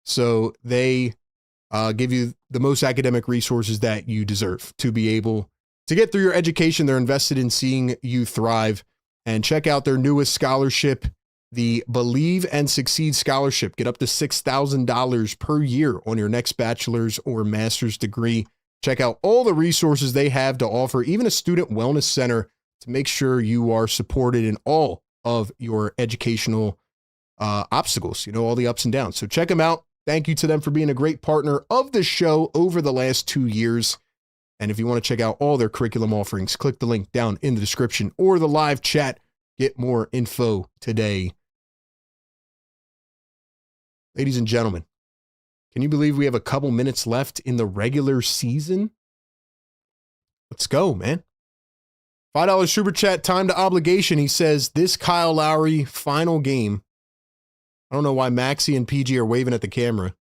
So they give you the most academic resources that you deserve to be able to get through your education. They're invested in seeing you thrive. And check out their newest scholarship, the Believe and Succeed Scholarship. Get up to $6,000 per year on your next bachelor's or master's degree. Check out all the resources they have to offer, even a student wellness center, to make sure you are supported in all of your educational obstacles, you know, all the ups and downs. So check them out. Thank you to them for being a great partner of the show over the last 2 years. And if you want to check out all their curriculum offerings, click the link down in the description or the live chat. Get more info today. Ladies and gentlemen, can you believe we have a couple minutes left in the regular season? Let's go, man. $5 super chat, time to obligation. He says, this Kyle Lowry final game. I don't know why Maxie and PG are waving at the camera.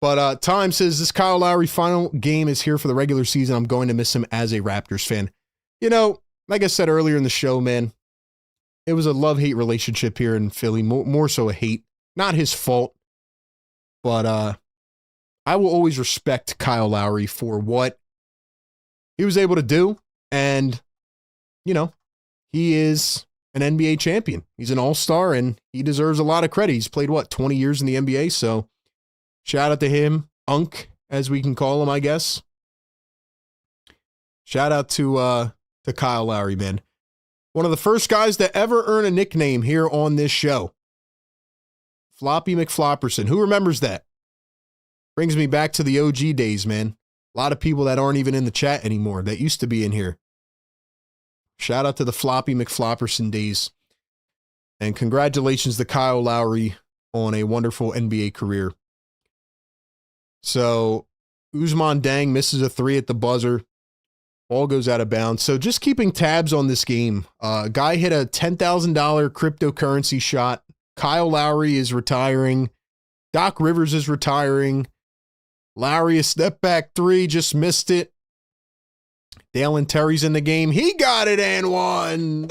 But Time says, this Kyle Lowry final game is here for the regular season. I'm going to miss him as a Raptors fan. You know, like I said earlier in the show, man, it was a love-hate relationship here in Philly, more so a hate. Not his fault. But I will always respect Kyle Lowry for what he was able to do. And, you know, he is an NBA champion. He's an all-star, and he deserves a lot of credit. He's played, 20 years in the NBA? So shout out to him, Unk, as we can call him, I guess. Shout out to Kyle Lowry, man. One of the first guys to ever earn a nickname here on this show. Floppy McFlopperson. Who remembers that? Brings me back to the OG days, man. A lot of people that aren't even in the chat anymore that used to be in here. Shout out to the Floppy McFlopperson days. And congratulations to Kyle Lowry on a wonderful NBA career. So, Usman Dang misses a 3 at the buzzer. Ball goes out of bounds. So just keeping tabs on this game. Guy hit a $10,000 cryptocurrency shot. Kyle Lowry is retiring. Doc Rivers is retiring. Lowry, a step back 3, just missed it. Dalen Terry's in the game. He got it and one.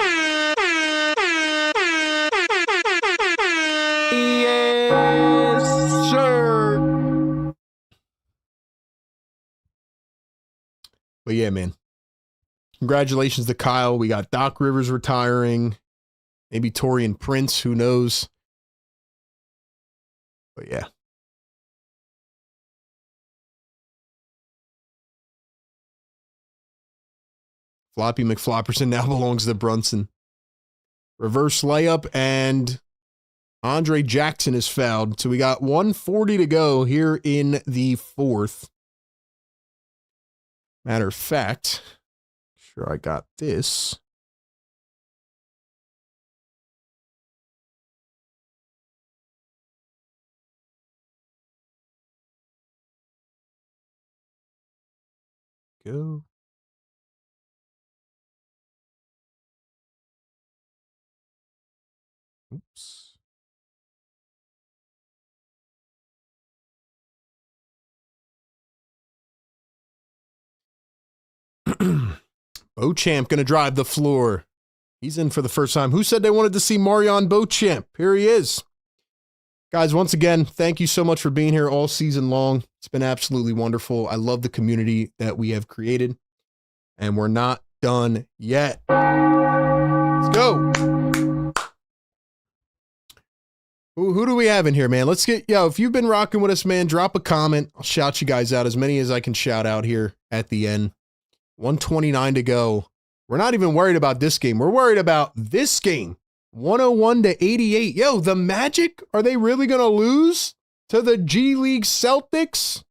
Yes, sir. But yeah, man. Congratulations to Kyle. We got Doc Rivers retiring. Maybe Torian Prince, who knows? But yeah. Floppy McFlopperson now belongs to Brunson. Reverse layup, and Andre Jackson is fouled. So we got 1:40 to go here in the fourth. Matter of fact, sure I got this. Go. Oops. Beauchamp going to drive the floor. He's in for the first time. Who said they wanted to see Marion Beauchamp? Here he is. Guys, once again, thank you so much for being here all season long. It's been absolutely wonderful. I love the community that we have created, and we're not done yet. Let's go. Who do we have in here, man? Let's get, if you've been rocking with us, man, drop a comment. I'll shout you guys out, as many as I can shout out here at the end. 129 to go. We're not even worried about this game. We're worried about this game. 101 to 88. Yo, the Magic, are they really going to lose to the G League Celtics?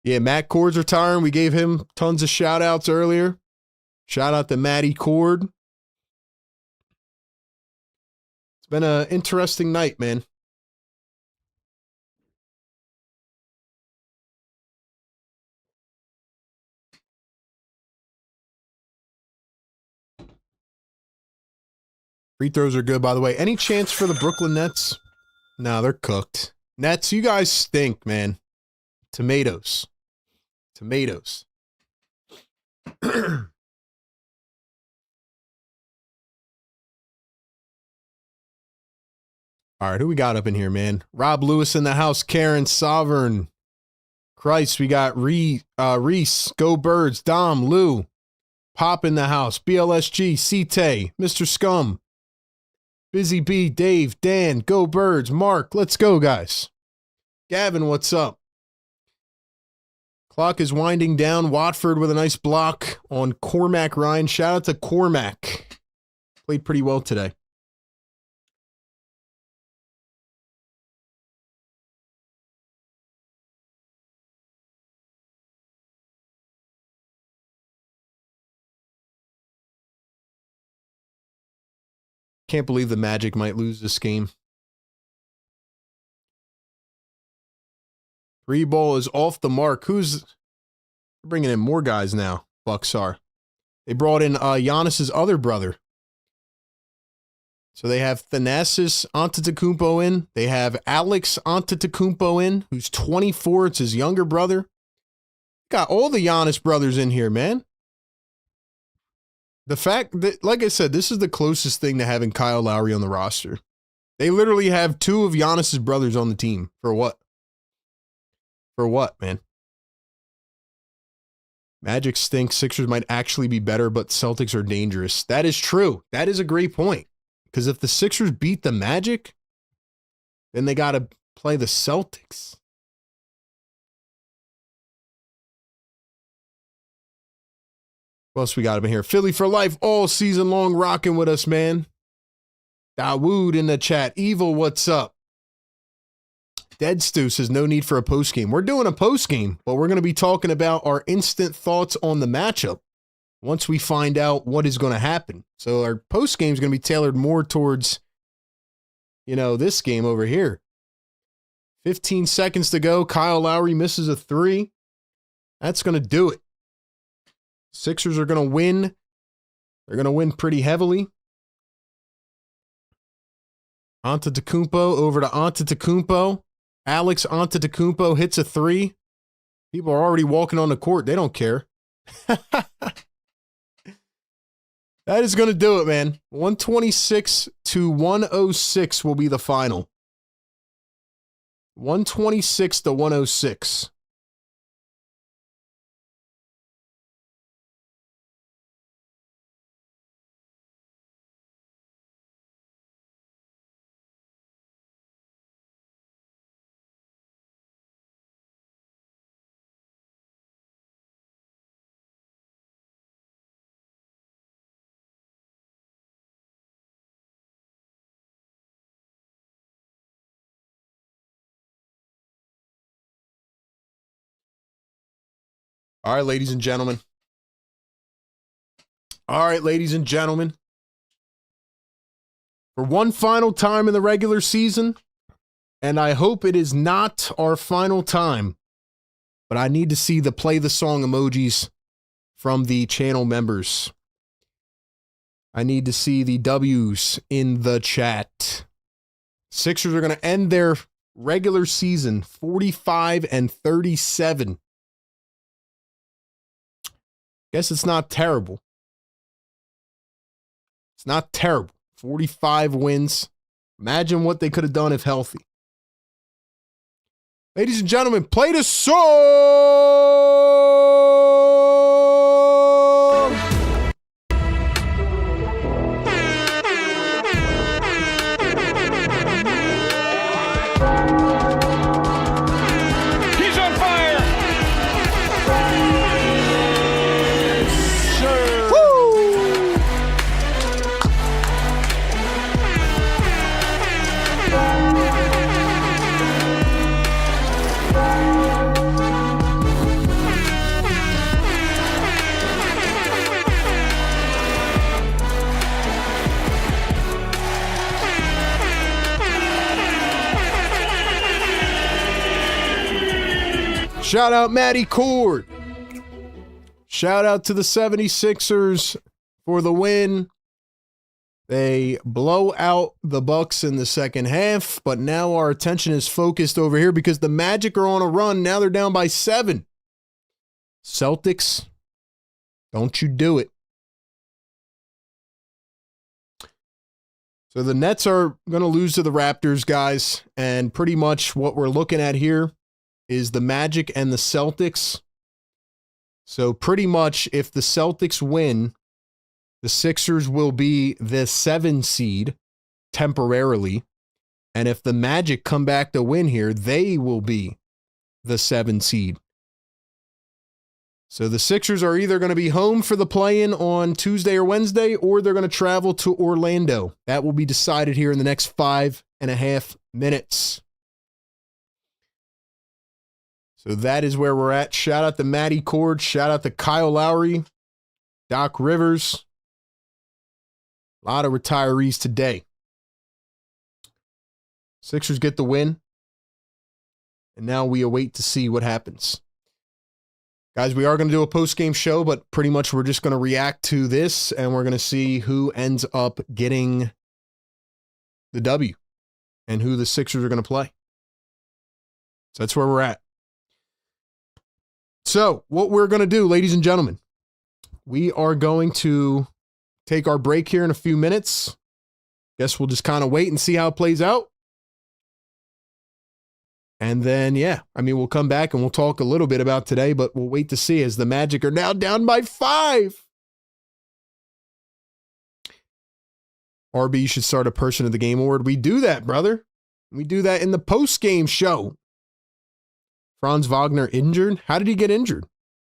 Yeah, Matt Cord's retiring. We gave him tons of shout outs earlier. Shout out to Matty Cord. It's been an interesting night, man. Free throws are good, by the way. Any chance for the Brooklyn Nets? No, they're cooked. Nets, you guys stink, man. Tomatoes. Tomatoes. All right, who we got up in here, man? Rob Lewis in the house. Karen Sovereign. Christ, we got Reese. Go Birds. Dom. Lou. Pop in the house. BLSG. C-Tay. Mr. Scum. Busy B, Dave, Dan, Go Birds, Mark. Let's go, guys. Gavin, what's up? Clock is winding down. Watford with a nice block on Cormac Ryan. Shout out to Cormac. Played pretty well today. Can't believe the Magic might lose this game. Three ball is off the mark. Who's bringing in more guys now? Bucks are. They brought in Giannis's other brother. So they have Thanasis Antetokounmpo in. They have Alex Antetokounmpo in, who's 24. It's his younger brother. Got all the Giannis brothers in here, man. The fact that, like I said, this is the closest thing to having Kyle Lowry on the roster. They literally have two of Giannis's brothers on the team. For what? For what, man? Magic stinks. Sixers might actually be better, but Celtics are dangerous. That is true. That is a great point. Because if the Sixers beat the Magic, then they got to play the Celtics. What else we got up in here? Philly for life all season long, rocking with us, man. Dawood in the chat. Evil, what's up? Dead Stu says no need for a postgame. We're doing a postgame, but we're going to be talking about our instant thoughts on the matchup once we find out what is going to happen. So our postgame is going to be tailored more towards, this game over here. 15 seconds to go. Kyle Lowry misses a three. That's going to do it. Sixers are going to win. They're going to win pretty heavily. Antetokounmpo over to Antetokounmpo. Alex Antetokounmpo hits a three. People are already walking on the court. They don't care. That is going to do it, man. 126 to 106 will be the final. 126 to 106. All right, ladies and gentlemen. For one final time in the regular season, and I hope it is not our final time, but I need to see the play the song emojis from the channel members. I need to see the W's in the chat. Sixers are going to end their regular season 45-37. Guess it's not terrible. It's not terrible. 45 wins. Imagine what they could have done if healthy. Ladies and gentlemen, play the song! He's on fire. Sure. Woo! Shout out Matty Cord. Shout out to the 76ers for the win. They blow out the Bucks in the second half, but now our attention is focused over here because the Magic are on a run. Now they're down by 7. Celtics, don't you do it. So the Nets are going to lose to the Raptors, guys, and pretty much what we're looking at here is the Magic and the Celtics. So pretty much if the Celtics win, the Sixers will be the 7 seed temporarily. And if the Magic come back to win here, they will be the 7 seed. So the Sixers are either going to be home for the play-in on Tuesday or Wednesday, or they're going to travel to Orlando. That will be decided here in the next 5.5 minutes. So that is where we're at. Shout out to Matty Cord. Shout out to Kyle Lowry, Doc Rivers. A lot of retirees today. Sixers get the win. And now we await to see what happens. Guys, we are going to do a post-game show, but pretty much we're just going to react to this, and we're going to see who ends up getting the W and who the Sixers are going to play. So that's where we're at. So what we're going to do, ladies and gentlemen, we are going to take our break here in a few minutes. Guess we'll just kind of wait and see how it plays out. And then, yeah, we'll come back and we'll talk a little bit about today, but we'll wait to see as the Magic are now down by 5. RB, you should start a Person of the Game award. We do that, brother. We do that in the post-game show. Franz Wagner injured? How did he get injured?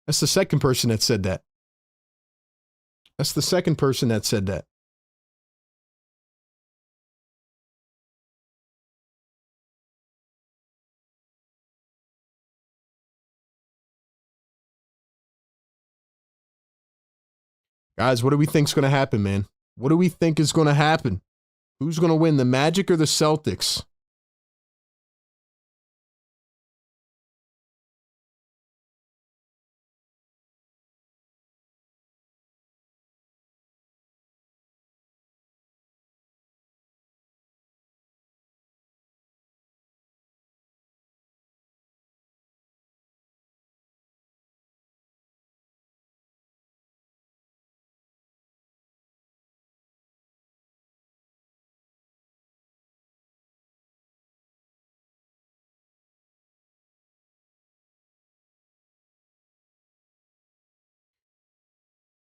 That's the second person that said that. Guys, what do we think is going to happen, man? What do we think is going to happen? Who's going to win, the Magic or the Celtics?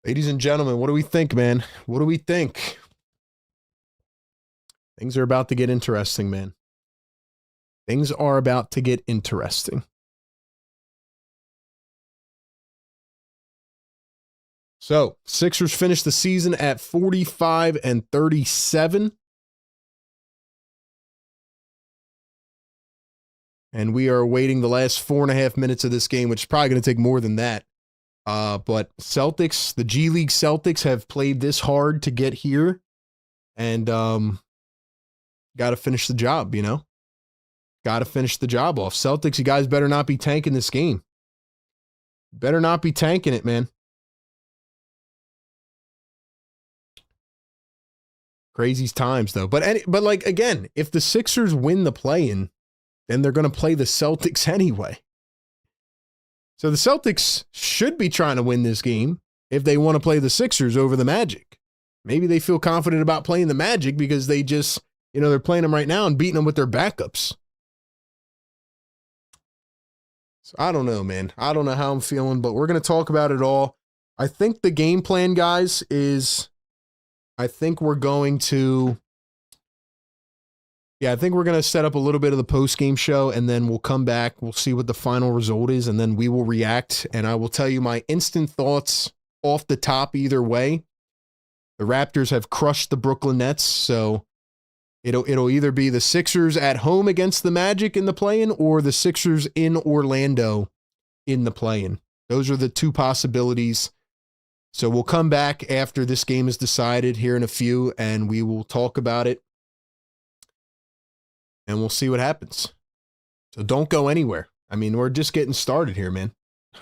Ladies and gentlemen, what do we think, man? What do we think? Things are about to get interesting, man. Things are about to get interesting. So, Sixers finished the season at 45-37. And we are awaiting the last 4.5 minutes of this game, which is probably going to take more than that. But Celtics, the G League Celtics have played this hard to get here and got to finish the job, you know? Got to finish the job off. Celtics, you guys better not be tanking this game. Better not be tanking it, man. Crazy times, though. But like, again, if the Sixers win the play-in, then they're going to play the Celtics anyway. So the Celtics should be trying to win this game if they want to play the Sixers over the Magic. Maybe they feel confident about playing the Magic because they just, you know, they're playing them right now and beating them with their backups. So I don't know, man. I don't know how I'm feeling, but we're going to talk about it all. I think the game plan, guys, is I think we're going to set up a little bit of the post-game show, and then we'll come back. We'll see what the final result is, and then we will react, and I will tell you my instant thoughts off the top either way. The Raptors have crushed the Brooklyn Nets, so it'll either be the Sixers at home against the Magic in the play-in or the Sixers in Orlando in the play-in. Those are the two possibilities. So we'll come back after this game is decided here in a few, and we will talk about it. And we'll see what happens. So don't go anywhere. I mean, we're just getting started here, man.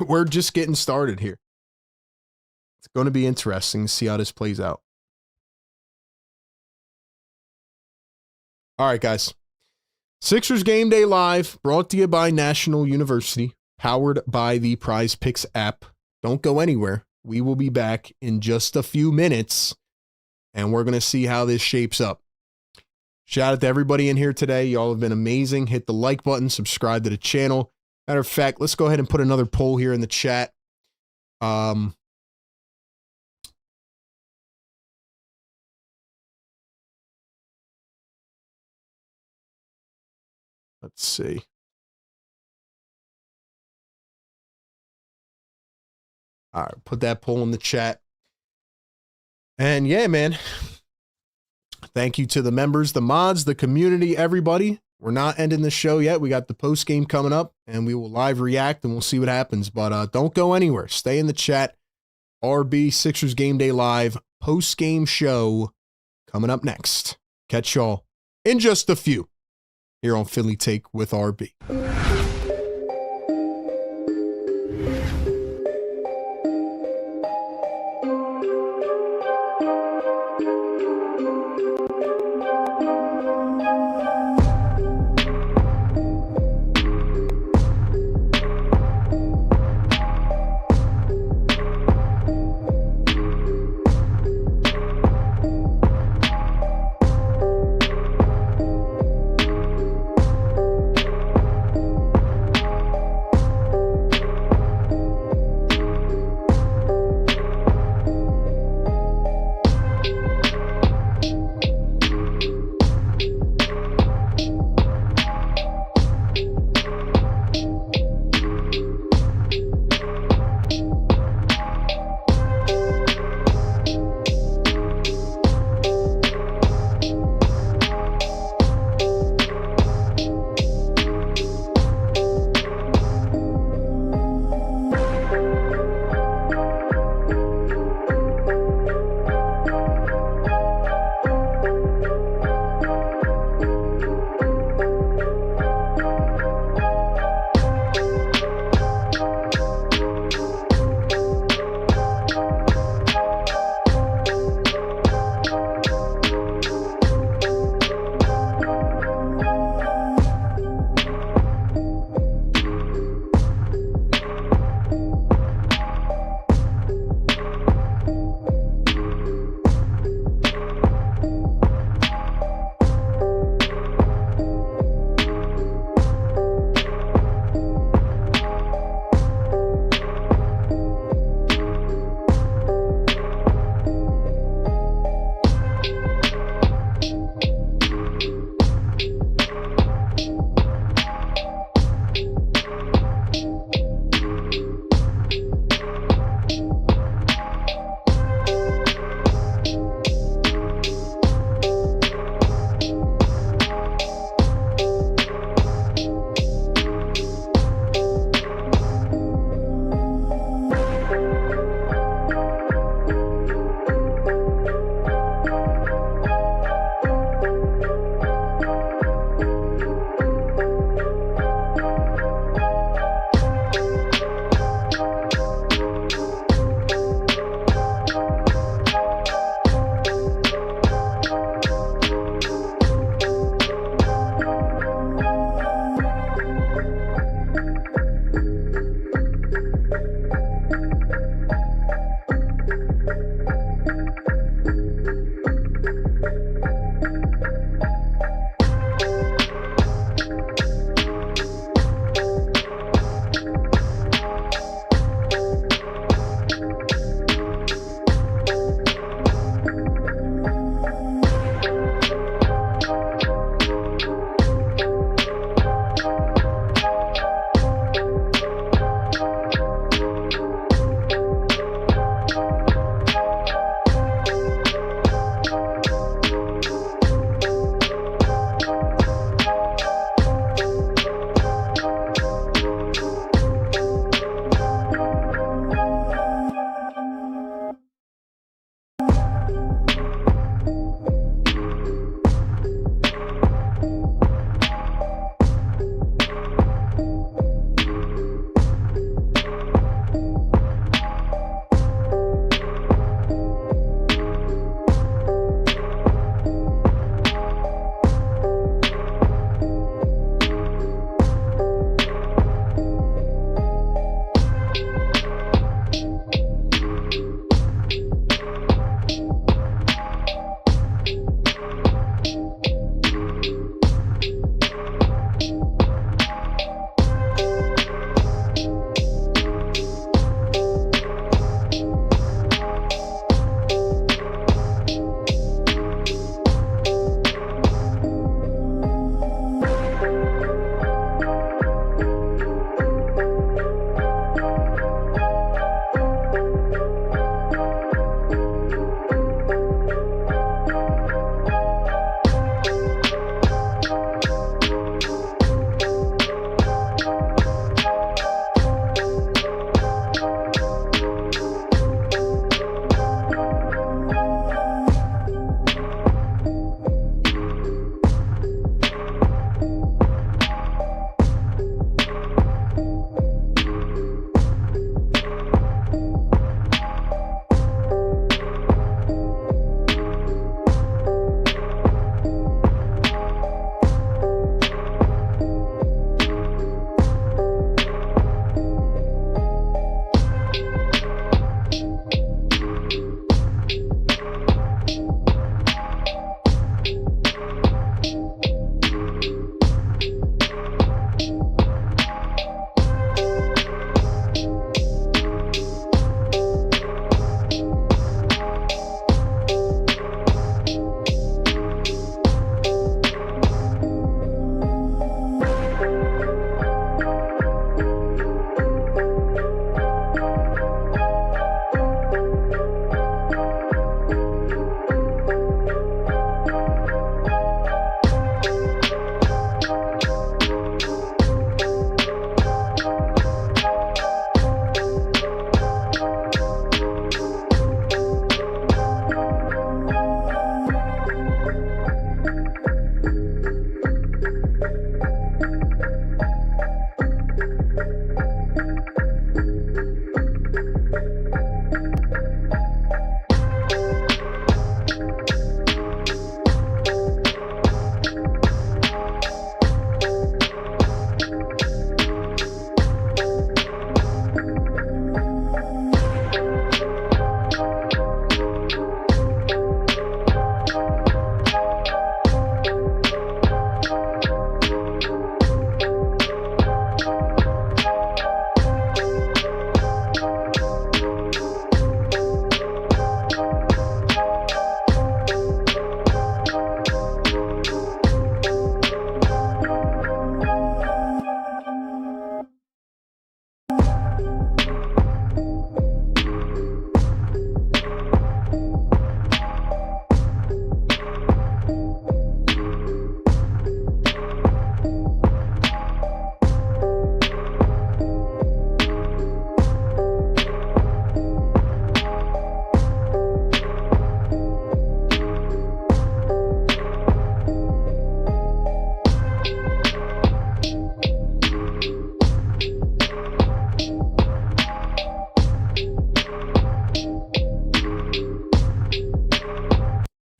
We're just getting started here. It's going to be interesting to see how this plays out. All right, guys. Sixers Game Day Live, brought to you by National University, powered by the Prize Picks app. Don't go anywhere. We will be back in just a few minutes, and we're going to see how this shapes up. Shout out to everybody in here today. Y'all have been amazing. Hit the like button, subscribe to the channel. Matter of fact, let's go ahead and put another poll here in the chat. Let's see. All right, put that poll in the chat. And yeah, man. Thank you to the members, the mods, the community, everybody. We're not ending the show yet. We got the post game coming up, and we will live react, and we'll see what happens. But don't go anywhere. Stay in the chat. RB Sixers Game Day Live post game show coming up next. Catch y'all in just a few here on Philly Take with RB.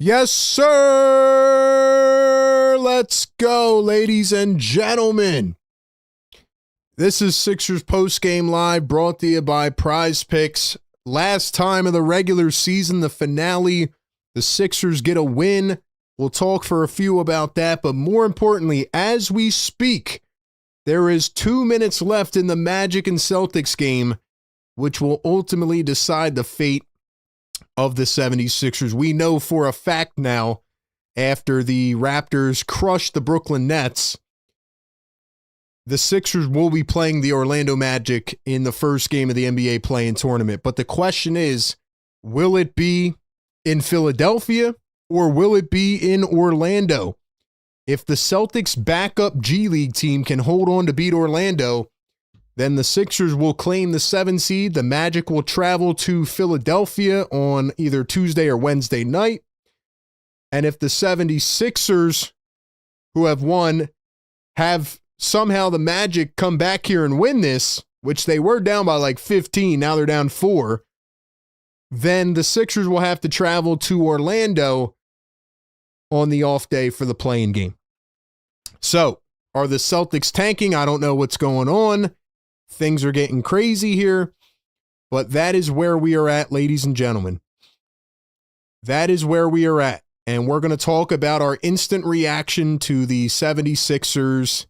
Yes, sir. Let's go, ladies and gentlemen. This is Sixers Postgame Live, brought to you by Prize Picks. Last time of the regular season, the finale. The Sixers get a win. We'll talk for a few about that, but more importantly, as we speak, there is 2 minutes left in the Magic and Celtics game, which will ultimately decide the fate of the 76ers. We know for a fact now, after the Raptors crushed the Brooklyn Nets, the Sixers will be playing the Orlando Magic in the first game of the NBA play-in tournament. But the question is, will it be in Philadelphia or will it be in Orlando? If the Celtics' backup G League team can hold on to beat Orlando, then the Sixers will claim the 7 seed. The Magic will travel to Philadelphia on either Tuesday or Wednesday night. And if the 76ers, who have won, have somehow the Magic come back here and win this, which they were down by like 15, now they're down 4, then the Sixers will have to travel to Orlando on the off day for the play-in game. So, are the Celtics tanking? I don't know what's going on. Things are getting crazy here, but that is where we are at, ladies and gentlemen. That is where we are at, and we're going to talk about our instant reaction to the 76ers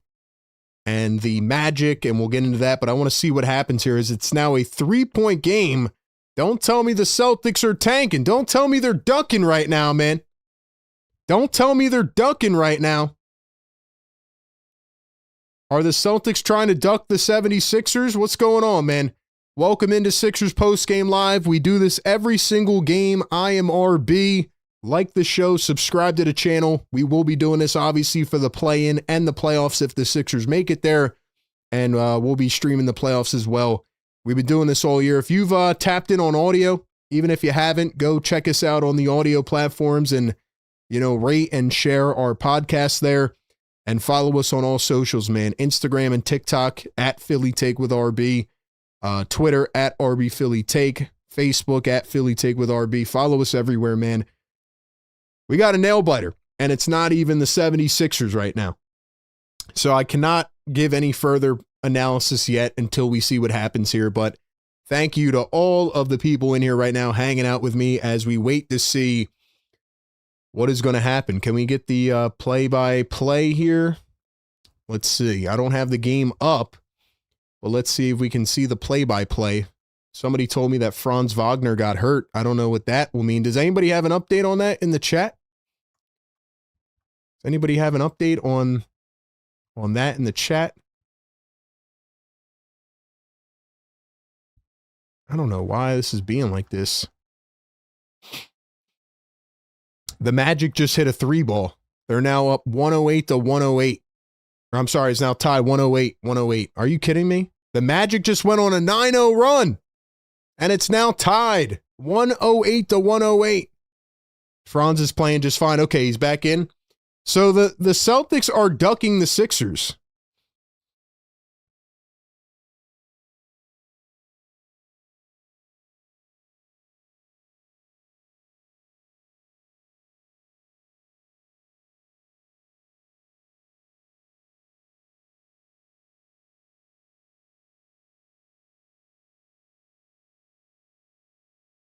and the Magic, and we'll get into that, but I want to see what happens here. Is it's now a 3-point game. Don't tell me the Celtics are tanking. Don't tell me they're ducking right now, man. Don't tell me they're ducking right now. Are the Celtics trying to duck the 76ers? What's going on, man? Welcome into Sixers Postgame Live. We do this every single game. I am RB. Like the show, subscribe to the channel. We will be doing this, obviously, for the play-in and the playoffs if the Sixers make it there. And we'll be streaming the playoffs as well. We've been doing this all year. If you've tapped in on audio, even if you haven't, go check us out on the audio platforms and, rate and share our podcast there. And follow us on all socials, man. Instagram and TikTok at Philly Take with RB. Twitter at RB Philly Take. Facebook at Philly Take with RB. Follow us everywhere, man. We got a nail biter, and it's not even the 76ers right now. So I cannot give any further analysis yet until we see what happens here. But thank you to all of the people in here right now hanging out with me as we wait to see what is going to happen. Can we get the play-by-play here? Let's see. I don't have the game up, but let's see if we can see the play-by-play. Somebody told me that Franz Wagner got hurt. I don't know what that will mean. Does anybody have an update on that in the chat? Does anybody have an update on that in the chat? I don't know why this is being like this. The Magic just hit a 3-ball. They're now up 108 to 108. I'm sorry, it's now tied 108. Are you kidding me? The Magic just went on a 9-0 run, and it's now tied 108 to 108. Franz is playing just fine. Okay, he's back in. So the Celtics are ducking the Sixers.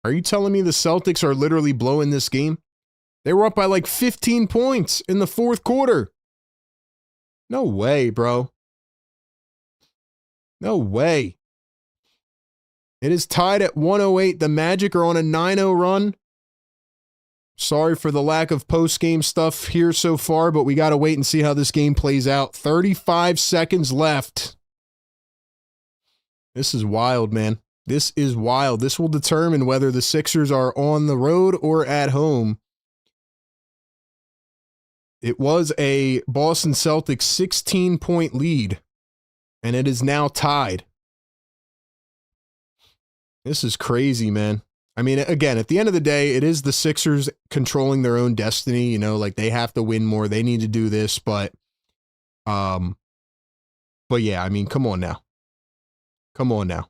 Are you telling me the Celtics are literally blowing this game? They were up by like 15 points in the fourth quarter. No way, bro. No way. It is tied at 108. The Magic are on a 9-0 run. Sorry for the lack of post-game stuff here so far, but we got to wait and see how this game plays out. 35 seconds left. This is wild, man. This is wild. This will determine whether the Sixers are on the road or at home. It was a Boston Celtics 16-point lead, and it is now tied. This is crazy, man. I mean, again, at the end of the day, it is the Sixers controlling their own destiny. Like they have to win more. They need to do this, but yeah, I mean, come on now. Come on now.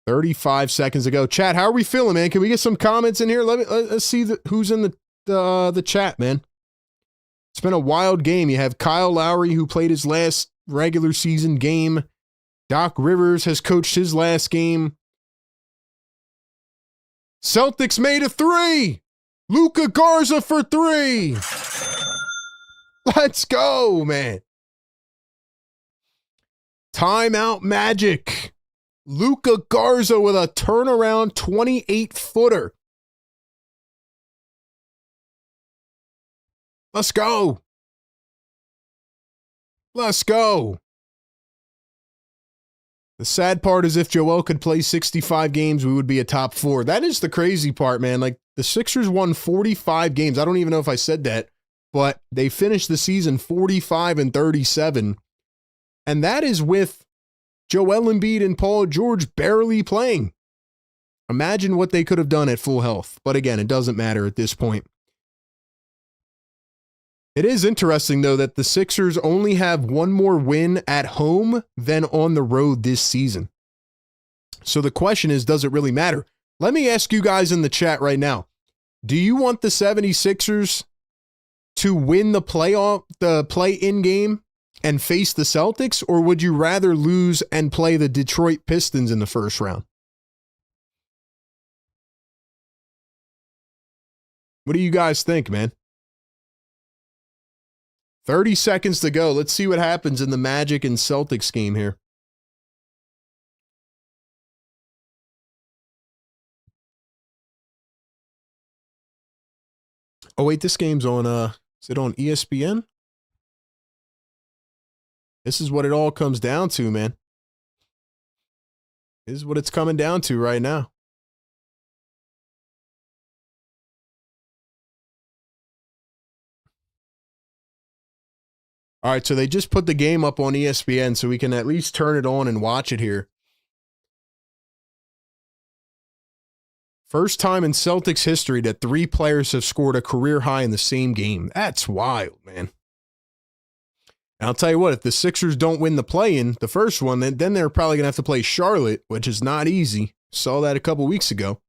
35 seconds ago. Chat, how are we feeling, man? Can we get some comments in here? Let's see who's in the chat, man. It's been a wild game. You have Kyle Lowry, who played his last regular season game. Doc Rivers has coached his last game. Celtics made a 3. Luka Garza for 3. Let's go, man. Timeout Magic. Luka Garza with a turnaround 28-footer. Let's go. Let's go. The sad part is if Joel could play 65 games, we would be a top 4. That is the crazy part, man. Like, the Sixers won 45 games. I don't even know if I said that, but they finished the season 45-37. And that is with Joel Embiid and Paul George barely playing. Imagine what they could have done at full health. But again, it doesn't matter at this point. It is interesting, though, that the Sixers only have one more win at home than on the road this season. So the question is, does it really matter? Let me ask you guys in the chat right now. Do you want the 76ers to win the play-in game and face the Celtics, or would you rather lose and play the Detroit Pistons in the first round? What do you guys think, man? 30 seconds to go. Let's see what happens in the Magic and Celtics game here. Oh, wait, this game's on, is it on ESPN? This is what it all comes down to, man. This is what it's coming down to right now. All right, so they just put the game up on ESPN, so we can at least turn it on and watch it here. First time in Celtics history that 3 players have scored a career high in the same game. That's wild, man. And I'll tell you what, if the Sixers don't win the play-in, the first one, then they're probably going to have to play Charlotte, which is not easy. Saw that a couple weeks ago.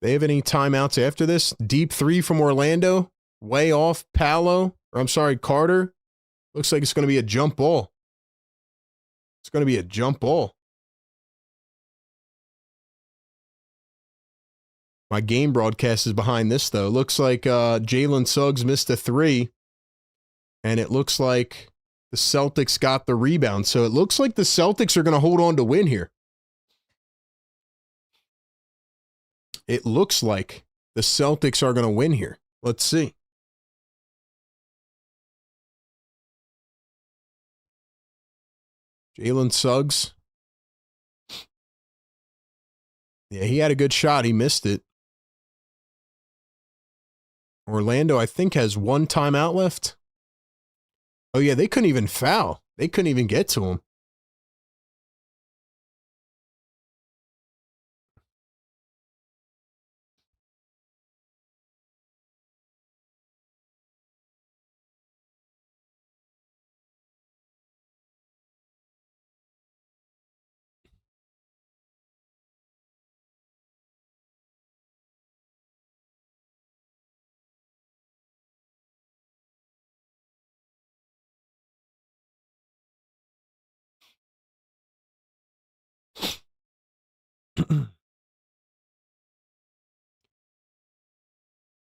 They have any timeouts after this? Deep 3 from Orlando. Way off Carter. Looks like it's going to be a jump ball. It's going to be a jump ball. My game broadcast is behind this, though. Looks like Jalen Suggs missed a 3. And it looks like the Celtics got the rebound. So it looks like the Celtics are going to hold on to win here. It looks like the Celtics are going to win here. Let's see. Jalen Suggs. Yeah, he had a good shot. He missed it. Orlando, I think, has 1 timeout left. Oh, yeah, they couldn't even foul. They couldn't even get to him.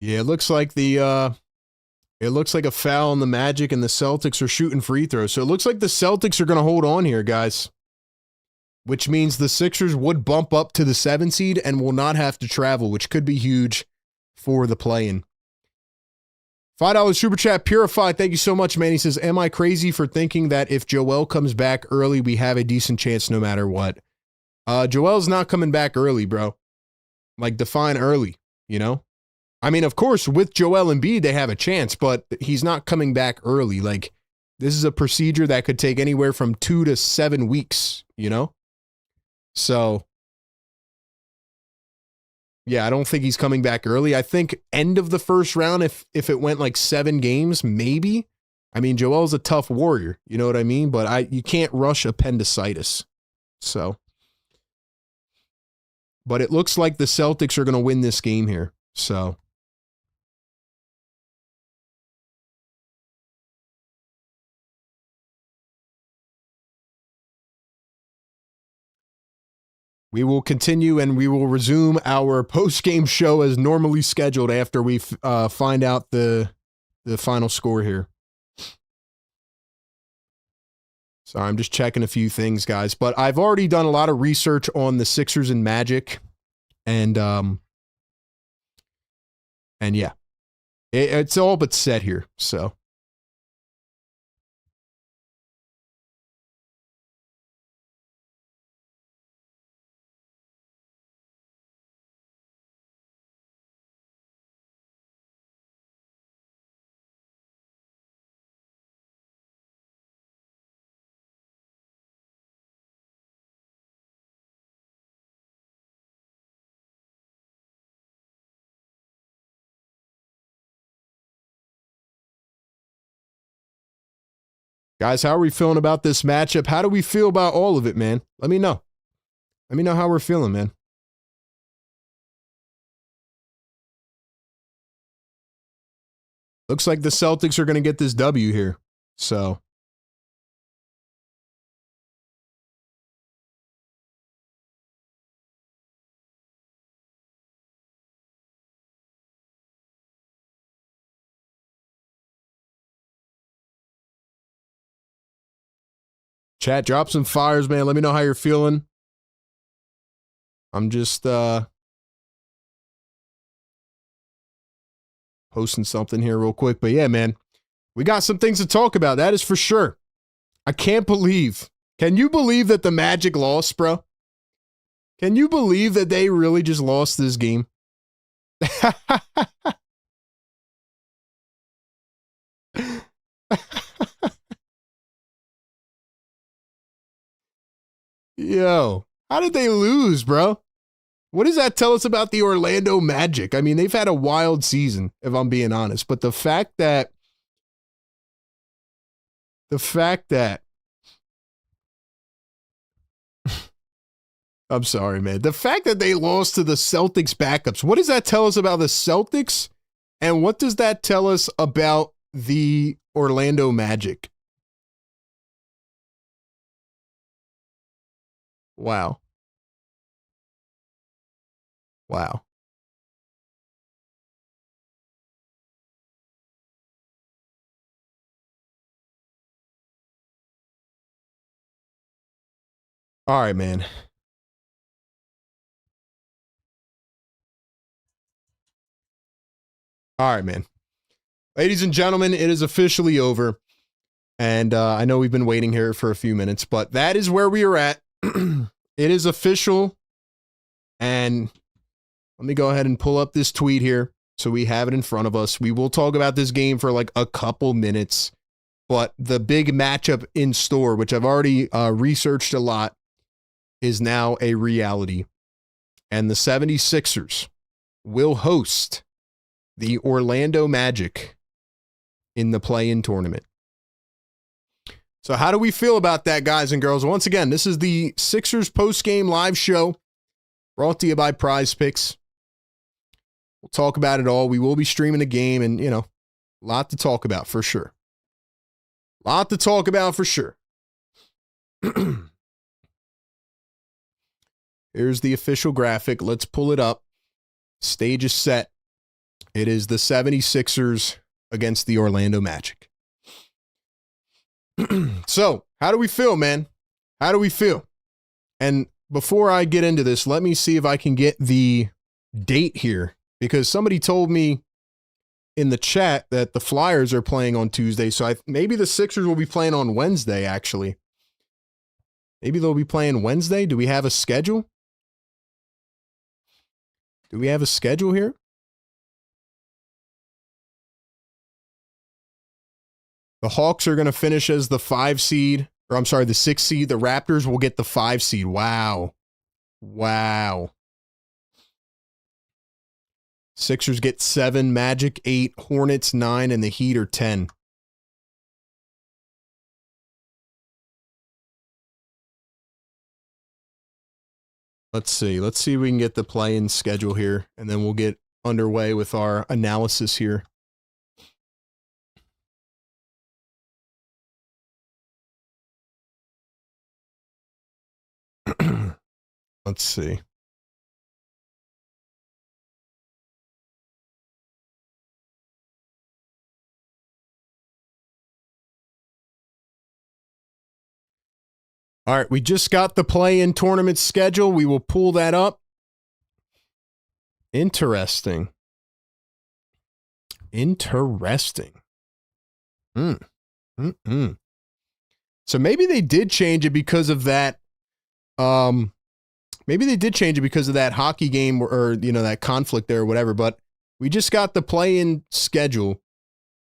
Yeah, it looks like a foul on the Magic and the Celtics are shooting free throws. So it looks like the Celtics are going to hold on here, guys. Which means the Sixers would bump up to the 7 seed and will not have to travel, which could be huge for the play-in. $5 super chat, Purified. Thank you so much, man. He says, am I crazy for thinking that if Joel comes back early, we have a decent chance no matter what? Joel's not coming back early, bro. Like, define early, you know? I mean, of course, with Joel Embiid, they have a chance, but he's not coming back early. Like, this is a procedure that could take anywhere from 2 to 7 weeks, you know? So, yeah, I don't think he's coming back early. I think end of the first round, if it went like 7 games, maybe. I mean, Joel's a tough warrior, you know what I mean? But you can't rush appendicitis. So, but it looks like the Celtics are going to win this game here. So, we will continue and we will resume our post-game show as normally scheduled after we find out the final score here. Sorry, I'm just checking a few things, guys. But I've already done a lot of research on the Sixers and Magic. And yeah, it's all but set here. So. Guys, how are we feeling about this matchup? How do we feel about all of it, man? Let me know. Let me know how we're feeling, man. Looks like the Celtics are going to get this W here. So. Chat, drop some fires, man. Let me know how you're feeling. I'm just posting something here real quick. But yeah, man, we got some things to talk about. That is for sure. I can't believe. Can you believe that the Magic lost, bro? Can you believe that they really just lost this game? Yo, how did they lose, bro? What does that tell us about the Orlando Magic? I mean, they've had a wild season, if I'm being honest. But the fact that I'm sorry, man. The fact that they lost to the Celtics backups, what does that tell us about the Celtics? And what does that tell us about the Orlando Magic? Wow. Wow. All right, man. All right, man. Ladies and gentlemen, it is officially over. And I know we've been waiting here for a few minutes, but that is where we are at. It is official. And let me go ahead and pull up this tweet here so we have it in front of us. We will talk about this game for like a couple minutes, but the big matchup in store, which I've already researched a lot, is now a reality. And the 76ers will host the Orlando Magic in the play-in tournament. So how do we feel about that, guys and girls? Once again, this is the Sixers post-game live show brought to you by Prize Picks. We'll talk about it all. We will be streaming a game and, you know, a lot to talk about for sure. Lot to talk about for sure. Here's the official graphic. Let's pull it up. Stage is set. It is the 76ers against the Orlando Magic. So, how do we feel, man? How do we feel? And before I get into this, let me see if I can get the date here, because somebody told me in the chat that the Flyers are playing on Tuesday, so maybe the Sixers will be playing on Wednesday, actually. Maybe they'll be playing Wednesday. Do we have a schedule? Do we have a schedule here? The Hawks are going to finish as the 5 seed, or I'm sorry, the 6 seed. The Raptors will get the 5 seed. Wow. Wow. Sixers get 7, Magic 8, Hornets 9, and the Heat are 10. Let's see. Let's see if we can get the play-in schedule here, and then we'll get underway with our analysis here. Let's see. All right, we just got the play-in tournament schedule. We will pull that up. Interesting. So maybe they did change it because of that. Maybe they did change it because of that hockey game or that conflict there or whatever. But we just got the play-in schedule,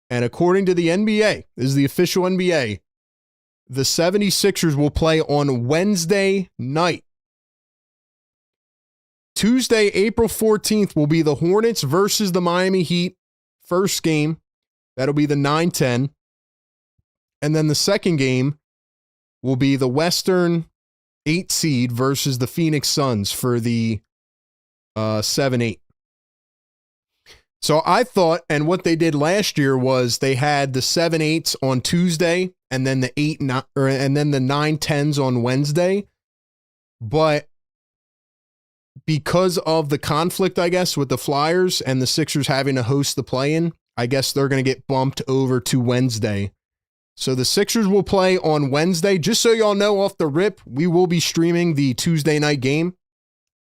and according to the NBA, this is the official NBA. The 76ers will play on Wednesday night. Tuesday, April 14th will be the Hornets versus the Miami Heat. First game, that'll be the 9-10. And then the second game will be the Western 8 seed versus the Phoenix Suns for the 7-8. So I thought, and what they did last year was they had the 7-8s on Tuesday and then the 9-10s on Wednesday. But because of the conflict, I guess, with the Flyers and the Sixers having to host the play-in, I guess they're going to get bumped over to Wednesday. So the Sixers will play on Wednesday. Just so y'all know off the rip, we will be streaming the Tuesday night game,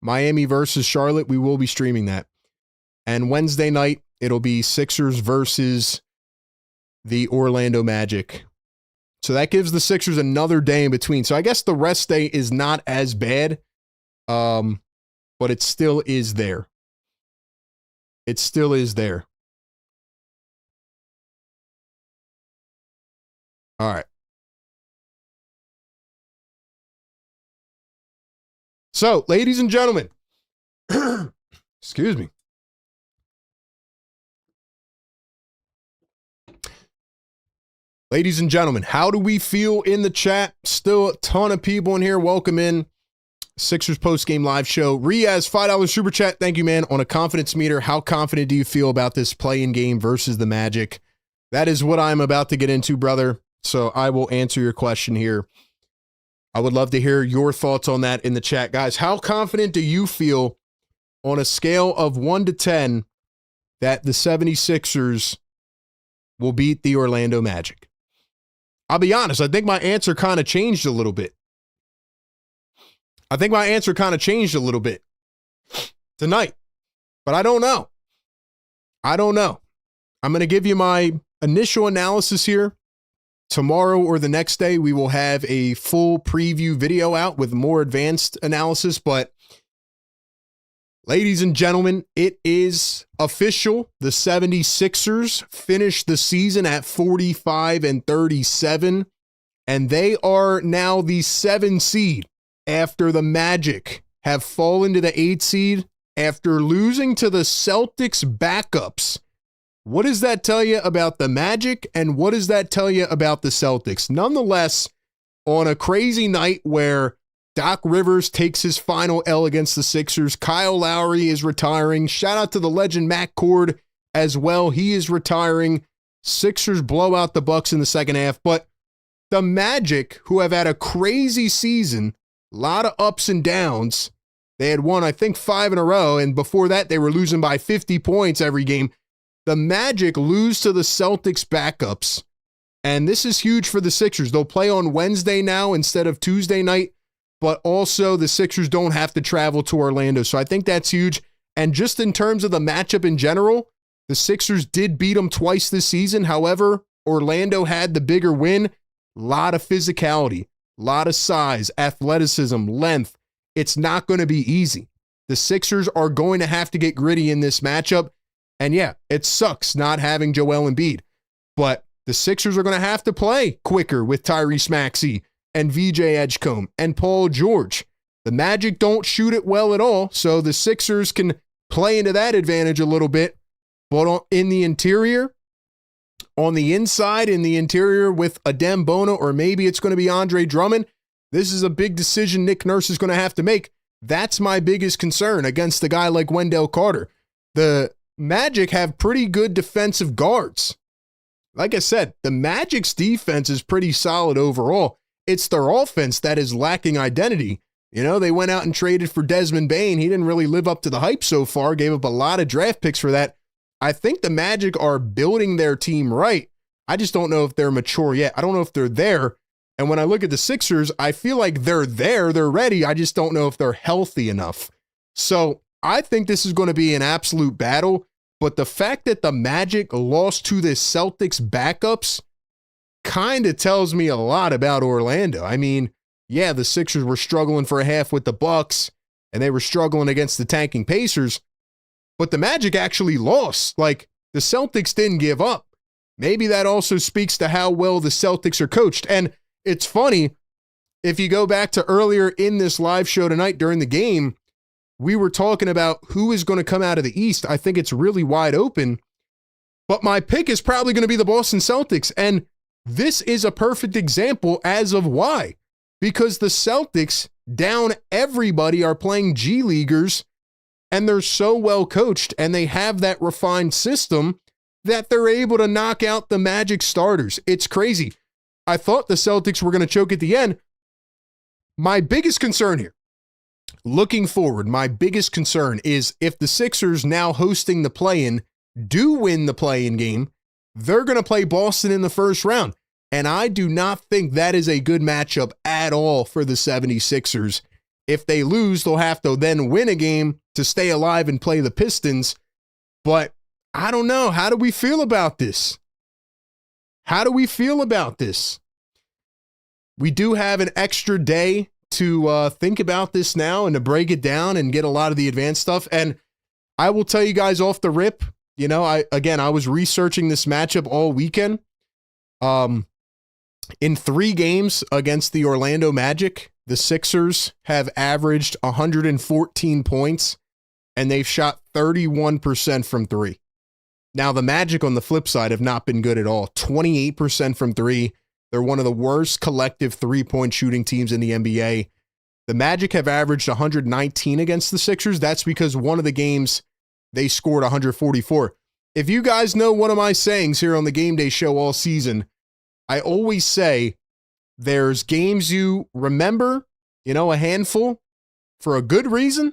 Miami versus Charlotte. We will be streaming that. And Wednesday night, it'll be Sixers versus the Orlando Magic. So that gives the Sixers another day in between. So I guess the rest day is not as bad, but it still is there. It still is there. All right. So, ladies and gentlemen, excuse me. Ladies and gentlemen, how do we feel in the chat? Still a ton of people in here. Welcome in. Sixers Postgame Live Show. Riaz, $5 super chat. Thank you, man. On a confidence meter, how confident do you feel about this play-in game versus the Magic? That is what I'm about to get into, brother. So I will answer your question here. I would love to hear your thoughts on that in the chat. Guys, how confident do you feel on a scale of 1 to 10 that the 76ers will beat the Orlando Magic? I'll be honest, I think my answer kind of changed a little bit. Tonight, but I don't know. I'm going to give you my initial analysis here. Tomorrow or the next day, we will have a full preview video out with more advanced analysis. But ladies and gentlemen, it is official. The 76ers finished the season at 45-37, and they are now the 7 seed after the Magic have fallen to the 8 seed after losing to the Celtics backups. What does that tell you about the Magic, and what does that tell you about the Celtics? Nonetheless, on a crazy night where Doc Rivers takes his final L against the Sixers, Kyle Lowry is retiring. Shout out to the legend Matt Cord as well. He is retiring. Sixers blow out the Bucks in the second half. But the Magic, who have had a crazy season, a lot of ups and downs. They had won, I think, 5 in a row, and before that, they were losing by 50 points every game. The Magic lose to the Celtics backups, and this is huge for the Sixers. They'll play on Wednesday now instead of Tuesday night, but also the Sixers don't have to travel to Orlando, so I think that's huge. And just in terms of the matchup in general, the Sixers did beat them twice this season. However, Orlando had the bigger win. A lot of physicality, a lot of size, athleticism, length. It's not going to be easy. The Sixers are going to have to get gritty in this matchup. And yeah, it sucks not having Joel Embiid, but the Sixers are going to have to play quicker with Tyrese Maxey and VJ Edgecombe and Paul George. The Magic don't shoot it well at all, so the Sixers can play into that advantage a little bit. But in the interior, on the inside, in the interior with Adem Bona, or maybe it's going to be Andre Drummond, this is a big decision Nick Nurse is going to have to make. That's my biggest concern against a guy like Wendell Carter. The Magic have pretty good defensive guards. Like I said, the Magic's defense is pretty solid overall. It's their offense that is lacking identity. You know, they went out and traded for Desmond Bane. He didn't really live up to the hype so far, gave up a lot of draft picks for that. I think the Magic are building their team right. I just don't know if they're mature yet. I don't know if they're there. And when I look at the Sixers, I feel like they're there, they're ready. I just don't know if they're healthy enough. So I think this is going to be an absolute battle. But the fact that the Magic lost to the Celtics backups kind of tells me a lot about Orlando. I mean, yeah, the Sixers were struggling for a half with the Bucks, and they were struggling against the tanking Pacers, but the Magic actually lost. Like, the Celtics didn't give up. Maybe that also speaks to how well the Celtics are coached. And it's funny, if you go back to earlier in this live show tonight during the game, we were talking about who is going to come out of the East. I think it's really wide open, but my pick is probably going to be the Boston Celtics. And this is a perfect example as of why. Because the Celtics, down everybody, are playing G Leaguers, and they're so well coached, and they have that refined system that they're able to knock out the Magic starters. It's crazy. I thought the Celtics were going to choke at the end. My biggest concern here, looking forward, my biggest concern is if the Sixers, now hosting the play-in, do win the play-in game, they're going to play Boston in the first round. And I do not think that is a good matchup at all for the 76ers. If they lose, they'll have to then win a game to stay alive and play the Pistons. But I don't know. How do we feel about this? How do we feel about this? We do have an extra day to think about this now and to break it down and get a lot of the advanced stuff. And I will tell you guys off the rip, you know, I was researching this matchup all weekend. In 3 games against the Orlando Magic, the Sixers have averaged 114 points, and they've shot 31% from 3. Now, the Magic on the flip side have not been good at all. 28% from 3. They're one of the worst collective three-point shooting teams in the NBA. The Magic have averaged 119 against the Sixers. That's because one of the games they scored 144. If you guys know one of my sayings here on the Game Day Show all season, I always say there's games you remember, you know, a handful for a good reason.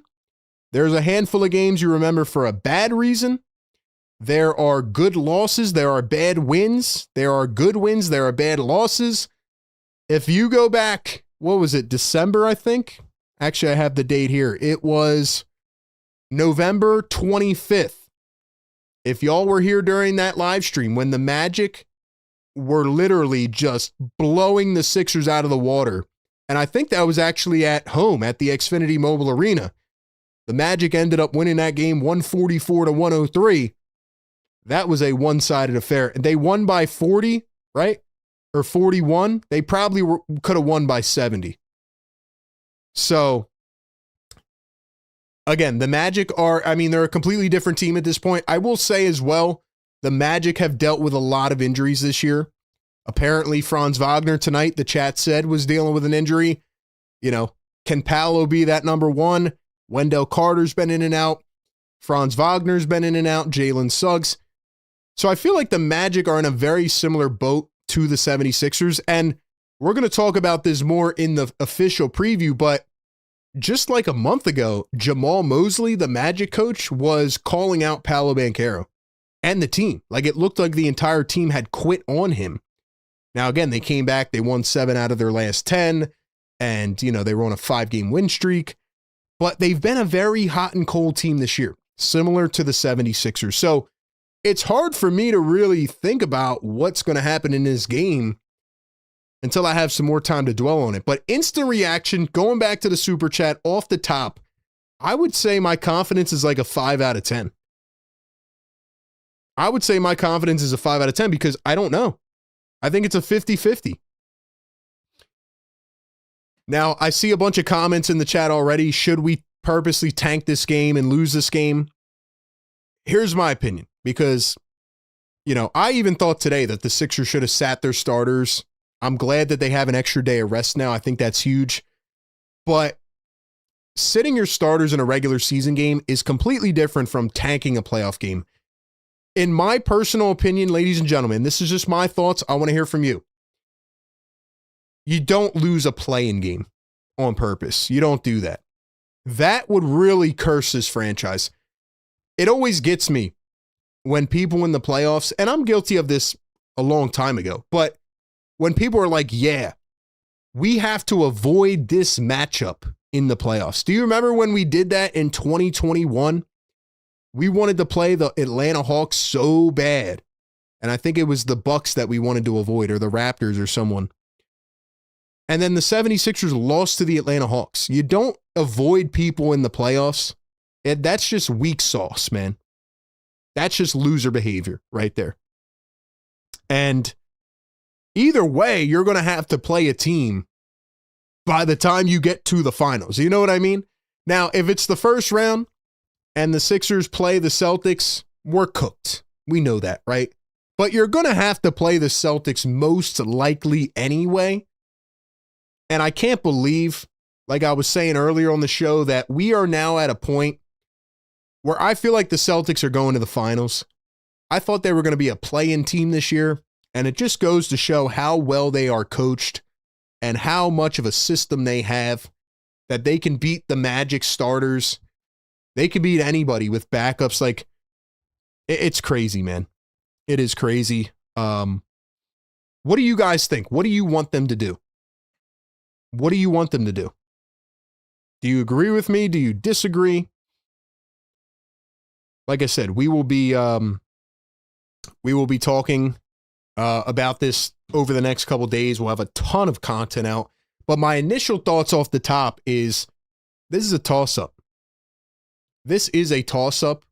There's a handful of games you remember for a bad reason. There are good losses. There are bad wins. There are good wins. There are bad losses. If you go back, what was it, December, I think? Actually, I have the date here. It was November 25th. If y'all were here during that live stream when the Magic were literally just blowing the Sixers out of the water, and I think that was actually at home at the Xfinity Mobile Arena. The Magic ended up winning that game 144-103. That was a one-sided affair. And they won by 40, right? Or 41. They probably could have won by 70. So, again, the Magic are, I mean, they're a completely different team at this point. I will say as well, the Magic have dealt with a lot of injuries this year. Apparently, Franz Wagner tonight, the chat said, was dealing with an injury. You know, can Paolo be that number one? Wendell Carter's been in and out. Franz Wagner's been in and out. Jalen Suggs. So I feel like the Magic are in a very similar boat to the 76ers. And we're going to talk about this more in the official preview, but just like a month ago, Jamal Mosley, the Magic coach, was calling out Paolo Banchero and the team. Like, it looked like the entire team had quit on him. Now, again, they came back. They won 7 out of their last 10. And, you know, they were on a 5-game win streak. But they've been a very hot and cold team this year, similar to the 76ers. So it's hard for me to really think about what's going to happen in this game until I have some more time to dwell on it. But instant reaction, going back to the super chat off the top, I would say my confidence is like a 5 out of 10. I would say my confidence is a 5 out of 10 because I don't know. I think it's a 50-50. Now, I see a bunch of comments in the chat already. Should we purposely tank this game and lose this game? Here's my opinion, because, you know, I even thought today that the Sixers should have sat their starters. I'm glad that they have an extra day of rest now. I think that's huge. But sitting your starters in a regular season game is completely different from tanking a playoff game. In my personal opinion, ladies and gentlemen, this is just my thoughts. I want to hear from you. You don't lose a play-in game on purpose. You don't do that. That would really curse this franchise. It always gets me when people in the playoffs, and I'm guilty of this a long time ago, but when people are like, yeah, we have to avoid this matchup in the playoffs. Do you remember when we did that in 2021? We wanted to play the Atlanta Hawks so bad. And I think it was the Bucks that we wanted to avoid, or the Raptors or someone. And then the 76ers lost to the Atlanta Hawks. You don't avoid people in the playoffs. That's just weak sauce, man. That's just loser behavior right there. And either way, you're going to have to play a team by the time you get to the finals. You know what I mean? Now, if it's the first round and the Sixers play the Celtics, we're cooked. We know that, right? But you're going to have to play the Celtics most likely anyway. And I can't believe, like I was saying earlier on the show, that we are now at a point where I feel like the Celtics are going to the finals. I thought they were going to be a play-in team this year, and it just goes to show how well they are coached and how much of a system they have, that they can beat the Magic starters. They can beat anybody with backups. Like, it's crazy, man. It is crazy. What do you guys think? What do you want them to do? What do you want them to do? Do you agree with me? Do you disagree? Like I said, we will be talking about this over the next couple days. We'll have a ton of content out. But my initial thoughts off the top is this is a toss-up. This is a toss-up.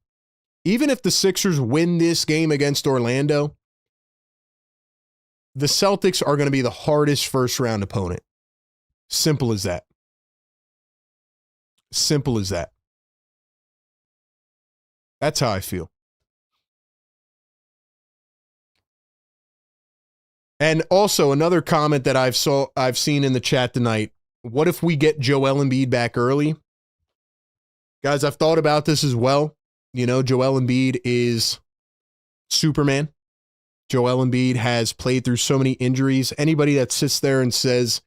Even if the Sixers win this game against Orlando, the Celtics are going to be the hardest first-round opponent. Simple as that. Simple as that. That's how I feel. And also another comment that I've seen in the chat tonight. What if we get Joel Embiid back early? Guys, I've thought about this as well. You know, Joel Embiid is Superman. Joel Embiid has played through so many injuries. Anybody that sits there and says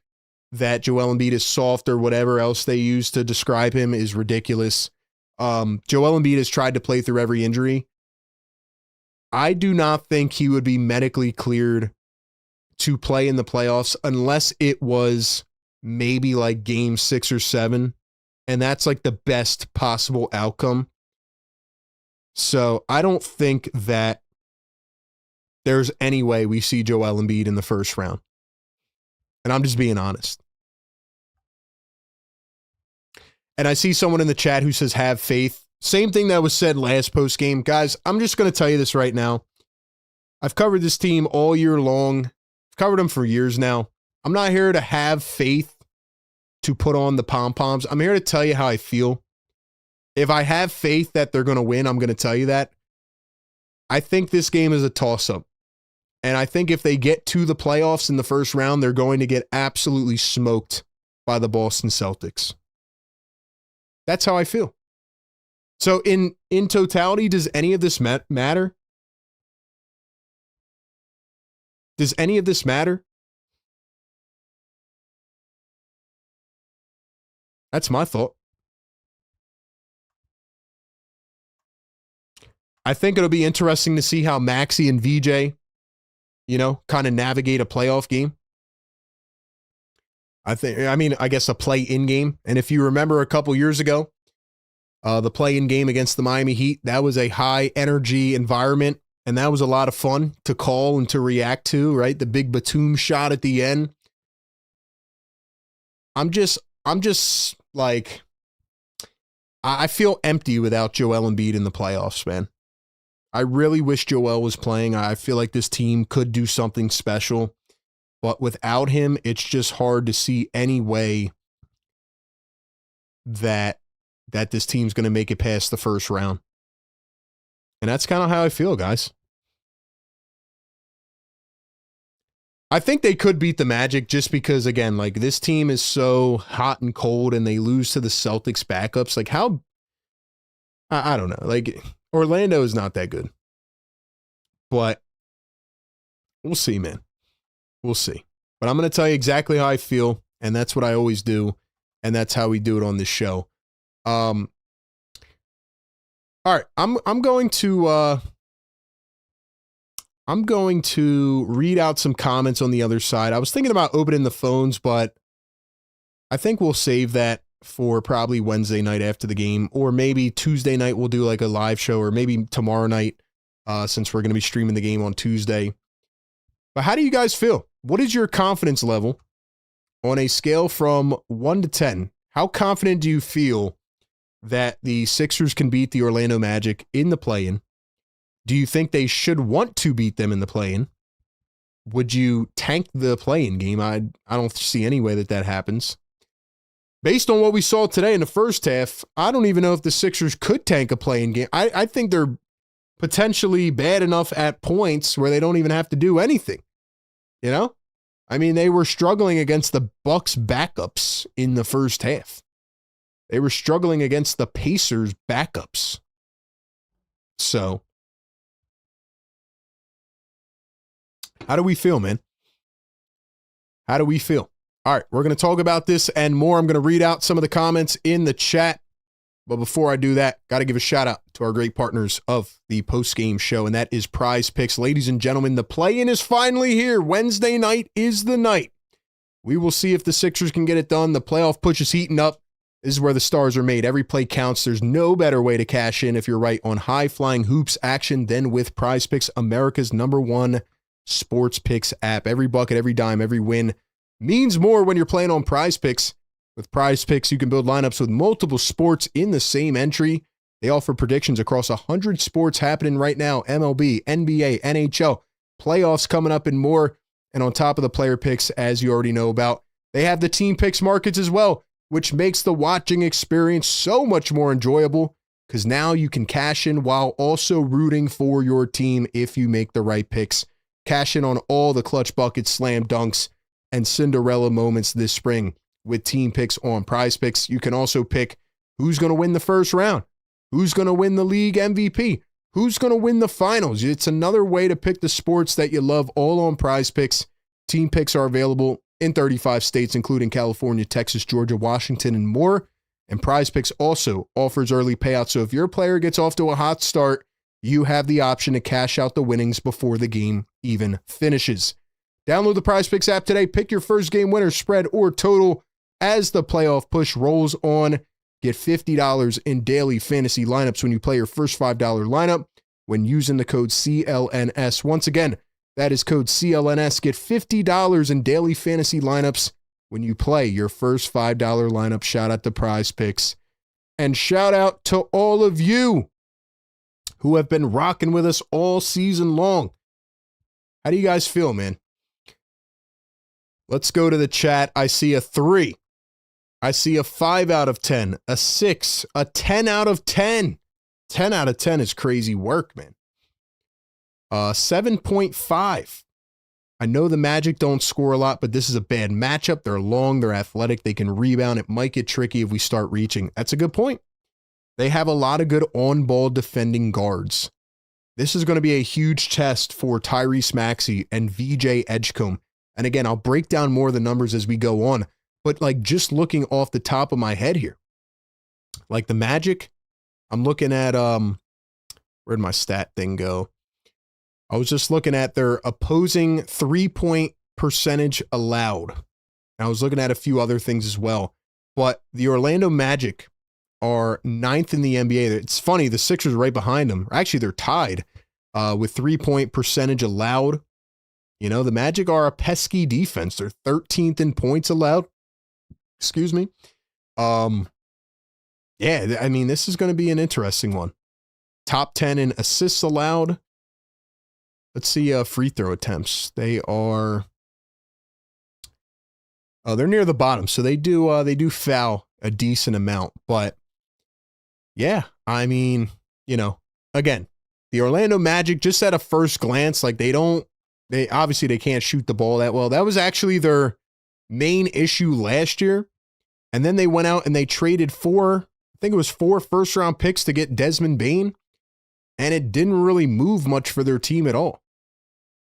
that Joel Embiid is soft or whatever else they use to describe him is ridiculous. Joel Embiid has tried to play through every injury. I do not think he would be medically cleared to play in the playoffs unless it was maybe like game 6 or 7. And that's like the best possible outcome. So I don't think that there's any way we see Joel Embiid in the first round. And I'm just being honest. And I see someone in the chat who says, have faith. Same thing that was said last post game. Guys, I'm just going to tell you this right now. I've covered this team all year long. I've covered them for years now. I'm not here to have faith to put on the pom-poms. I'm here to tell you how I feel. If I have faith that they're going to win, I'm going to tell you that. I think this game is a toss-up. And I think if they get to the playoffs in the first round, they're going to get absolutely smoked by the Boston Celtics. That's how I feel. So in totality, does any of this matter? Does any of this matter? That's my thought. I think it'll be interesting to see how Maxey and VJ, kind of navigate a playoff game. I guess a play-in game. And if you remember a couple years ago, the play-in game against the Miami Heat, that was a high-energy environment, and that was a lot of fun to call and to react to, right? The big Batum shot at the end. I'm just like, I feel empty without Joel Embiid in the playoffs, man. I really wish Joel was playing. I feel like this team could do something special. But without him, it's just hard to see any way that this team's going to make it past the first round. And that's kind of how I feel, guys. I think they could beat the Magic just because, again, like this team is so hot and cold and they lose to the Celtics backups. Like how, I don't know. Like Orlando is not that good. But we'll see, man. We'll see. But I'm going to tell you exactly how I feel, and that's what I always do, and that's how we do it on this show. All right, I'm going to read out some comments on the other side. I was thinking about opening the phones, but I think we'll save that for probably Wednesday night after the game, or maybe Tuesday night we'll do like a live show, or maybe tomorrow night since we're going to be streaming the game on Tuesday. But how do you guys feel? What is your confidence level on a scale from 1 to 10? How confident do you feel that the Sixers can beat the Orlando Magic in the play-in? Do you think they should want to beat them in the play-in? Would you tank the play-in game? I don't see any way that happens. Based on what we saw today in the first half, I don't even know if the Sixers could tank a play-in game. I think they're potentially bad enough at points where they don't even have to do anything. You know? I mean, they were struggling against the Bucks backups in the first half. They were struggling against the Pacers backups. So, how do we feel, man? How do we feel? All right, we're going to talk about this and more. I'm going to read out some of the comments in the chat. But before I do that, got to give a shout out to our great partners of the Postgame show, and that is Prize Picks. Ladies and gentlemen, the play-in is finally here. Wednesday night is the night. We will see if the Sixers can get it done. The playoff push is heating up. This is where the stars are made. Every play counts. There's no better way to cash in if you're right on high-flying hoops action than with Prize Picks, America's #1 sports picks app. Every bucket, every dime, every win means more when you're playing on Prize Picks. With Prize Picks, you can build lineups with multiple sports in the same entry. They offer predictions across 100 sports happening right now: MLB, NBA, NHL, playoffs coming up, and more. And on top of the player picks, as you already know about, they have the team picks markets as well, which makes the watching experience so much more enjoyable because now you can cash in while also rooting for your team if you make the right picks. Cash in on all the clutch buckets, slam dunks, and Cinderella moments this spring with team picks on Prize Picks. You can also pick who's going to win the first round, who's going to win the league MVP, who's going to win the finals. It's another way to pick the sports that you love, all on Prize Picks. Team picks are available in 35 states, including California, Texas, Georgia, Washington, and more. And Prize Picks also offers early payouts. So if your player gets off to a hot start, you have the option to cash out the winnings before the game even finishes. Download the Prize Picks app today. Pick your first game winner, spread, or total as the playoff push rolls on. Get $50 in daily fantasy lineups when you play your first $5 lineup when using the code CLNS. Once again, that is code CLNS. Get $50 in daily fantasy lineups when you play your first $5 lineup. Shout out to Prize Picks. And shout out to all of you who have been rocking with us all season long. How do you guys feel, man? Let's go to the chat. I see a 3. I see a 5 out of 10, a 6, a 10 out of 10. 10 out of 10 is crazy work, man. 7.5. I know the Magic don't score a lot, but this is a bad matchup. They're long, they're athletic, they can rebound. It might get tricky if we start reaching. That's a good point. They have a lot of good on-ball defending guards. This is going to be a huge test for Tyrese Maxey and VJ Edgecombe. And again, I'll break down more of the numbers as we go on. But like just looking off the top of my head here, like the Magic, I'm looking at, where'd my stat thing go? I was just looking at their opposing 3-point percentage allowed. And I was looking at a few other things as well. But the Orlando Magic are 9th in the NBA. It's funny, the Sixers are right behind them. Actually, they're tied with 3-point percentage allowed. You know, the Magic are a pesky defense. They're 13th in points allowed. Excuse me. Yeah, I mean, this is going to be an interesting one. Top 10 in assists allowed. Let's see free throw attempts. They are, they're near the bottom, so they do foul a decent amount. But yeah, I mean, you know, again, the Orlando Magic, just at a first glance, like they don't They can't shoot the ball that well. That was actually their main issue last year. And then they went out and they traded four first-round picks to get Desmond Bane, and it didn't really move much for their team at all.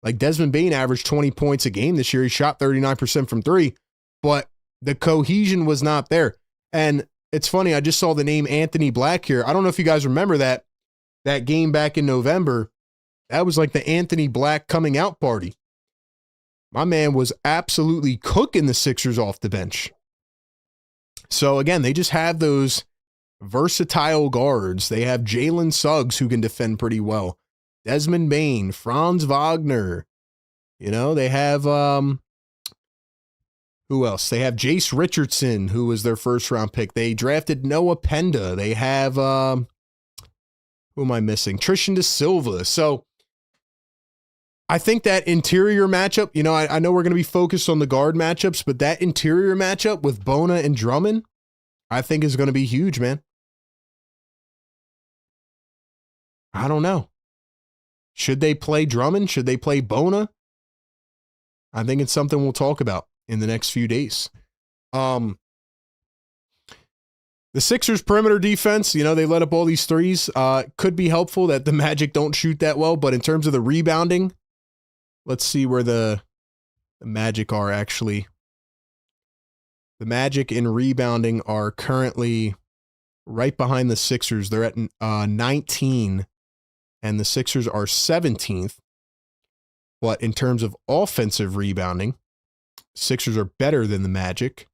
Like, Desmond Bane averaged 20 points a game this year. He shot 39% from three, but the cohesion was not there. And it's funny, I just saw the name Anthony Black here. I don't know if you guys remember that game back in November. That was like the Anthony Black coming out party. My man was absolutely cooking the Sixers off the bench. So again, they just have those versatile guards. They have Jalen Suggs, who can defend pretty well. Desmond Bane, Franz Wagner. You know, they have, who else? They have Jace Richardson, who was their first round pick. They drafted Noah Penda. They have, who am I missing? Tristan Da Silva. So I think that interior matchup, you know, I know we're going to be focused on the guard matchups, but that interior matchup with Bona and Drummond, I think is going to be huge, man. I don't know. Should they play Drummond? Should they play Bona? I think it's something we'll talk about in the next few days. The Sixers perimeter defense, you know, they let up all these threes. Could be helpful that the Magic don't shoot that well, but in terms of the rebounding, let's see where the Magic are actually. The Magic in rebounding are currently right behind the Sixers. They're at 19, and the Sixers are 17th. But in terms of offensive rebounding, Sixers are better than the Magic.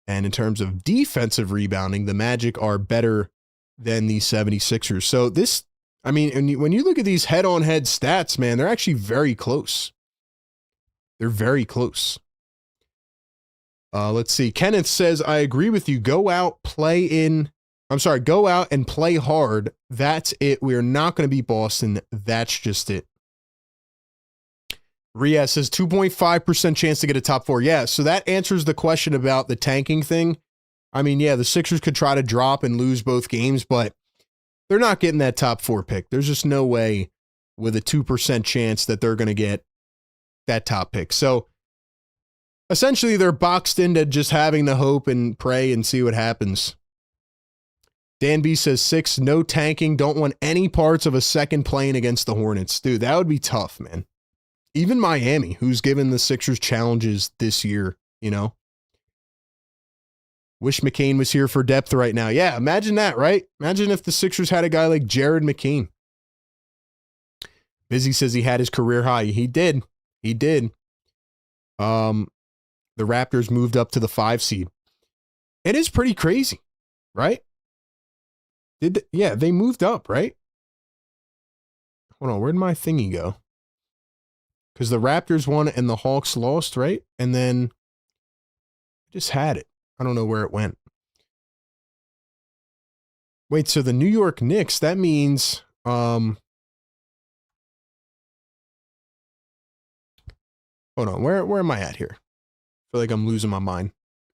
And in terms of defensive rebounding, the Magic are better than the 76ers. So this, I mean, when you look at these head-on-head stats, man, they're actually very close. They're very close. Let's see. Kenneth says, I agree with you. Go out and play hard. That's it. We're not going to beat Boston. That's just it. Ria says 2.5% chance to get a top four. Yeah, so that answers the question about the tanking thing. I mean, yeah, the Sixers could try to drop and lose both games, but they're not getting that top four pick. There's just no way with a 2% chance that they're going to get that top pick. So essentially, they're boxed into just having to hope and pray and see what happens. Dan B says 6, no tanking. Don't want any parts of a second plane against the Hornets. Dude, that would be tough, man. Even Miami, who's given the Sixers challenges this year, you know. Wish McCain was here for depth right now. Yeah, imagine that, right? Imagine if the Sixers had a guy like Jared McCain. Busy says he had his career high. He did. He did. The Raptors moved up to the 5 seed. It is pretty crazy, right? They moved up, right? Hold on, where'd my thingy go? Because the Raptors won and the Hawks lost, right? And then I just had it. I don't know where it went. Wait, so the New York Knicks, that means hold on, where am I at here? I feel like I'm losing my mind.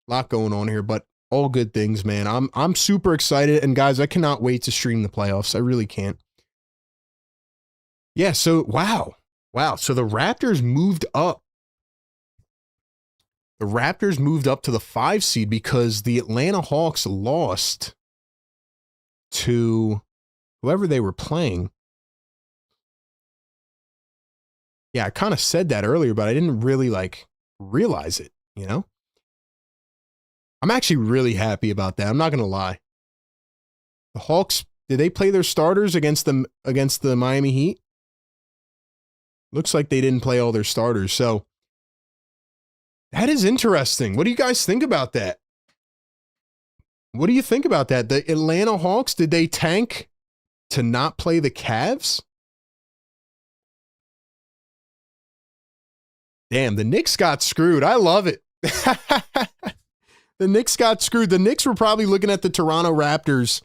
A lot going on here, but all good things, man. I'm super excited, and guys, I cannot wait to stream the playoffs. I really can't. Yeah, so wow. So the Raptors moved up. The Raptors moved up to the 5 seed because the Atlanta Hawks lost to whoever they were playing. Yeah, I kind of said that earlier, but I didn't really realize it, you know? I'm actually really happy about that. I'm not going to lie. The Hawks, did they play their starters against the Miami Heat? Looks like they didn't play all their starters. So that is interesting. What do you guys think about that? What do you think about that? The Atlanta Hawks, did they tank to not play the Cavs? Damn, the Knicks got screwed. I love it. The Knicks got screwed. The Knicks were probably looking at the Toronto Raptors,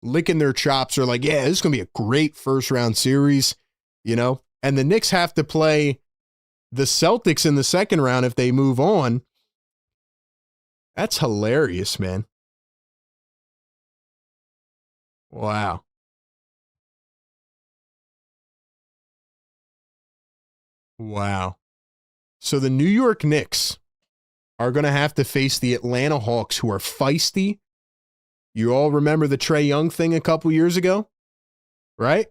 licking their chops. They're like, yeah, this is going to be a great first round series, you know? And the Knicks have to play the Celtics in the second round if they move on. That's hilarious, man. Wow. Wow. So the New York Knicks are going to have to face the Atlanta Hawks, who are feisty. You all remember the Trae Young thing a couple years ago, right?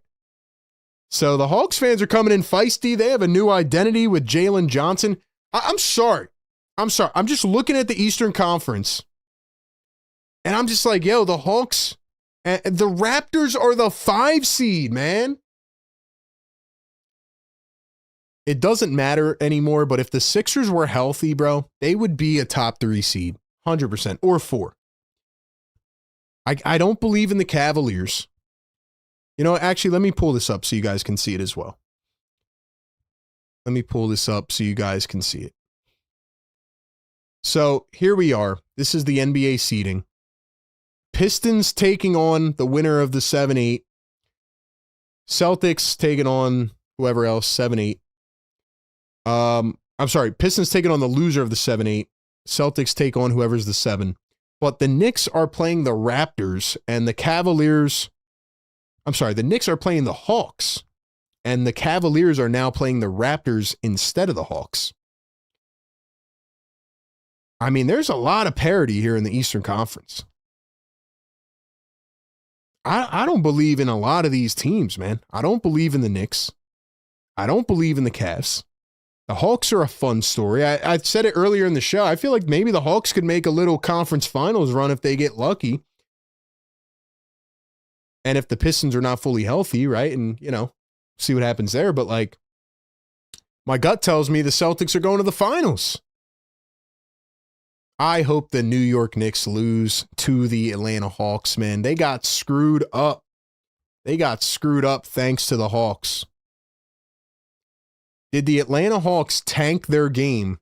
So the Hawks fans are coming in feisty. They have a new identity with Jalen Johnson. I'm sorry. I'm just looking at the Eastern Conference, and I'm just like, yo, the Hawks, the Raptors are the 5 seed, man. It doesn't matter anymore, but if the Sixers were healthy, bro, they would be a top 3 seed, 100%, or 4. I don't believe in the Cavaliers. You know, actually, let me pull this up so you guys can see it as well. Let me pull this up so you guys can see it. So here we are. This is the NBA seeding. Pistons taking on the winner of the 7-8. Celtics taking on whoever else, 7-8. I'm sorry, Pistons taking on the loser of the 7-8. Celtics take on whoever's the 7. But the Knicks are playing the Raptors, and the Cavaliers, the Knicks are playing the Hawks, and the Cavaliers are now playing the Raptors instead of the Hawks. I mean, there's a lot of parity here in the Eastern Conference. I don't believe in a lot of these teams, man. I don't believe in the Knicks. I don't believe in the Cavs. The Hawks are a fun story. I said it earlier in the show. I feel like maybe the Hawks could make a little conference finals run if they get lucky. And if the Pistons are not fully healthy, right? And, you know, see what happens there. But, like, my gut tells me the Celtics are going to the finals. I hope the New York Knicks lose to the Atlanta Hawks, man. They got screwed up. They got screwed up thanks to the Hawks. Did the Atlanta Hawks tank their game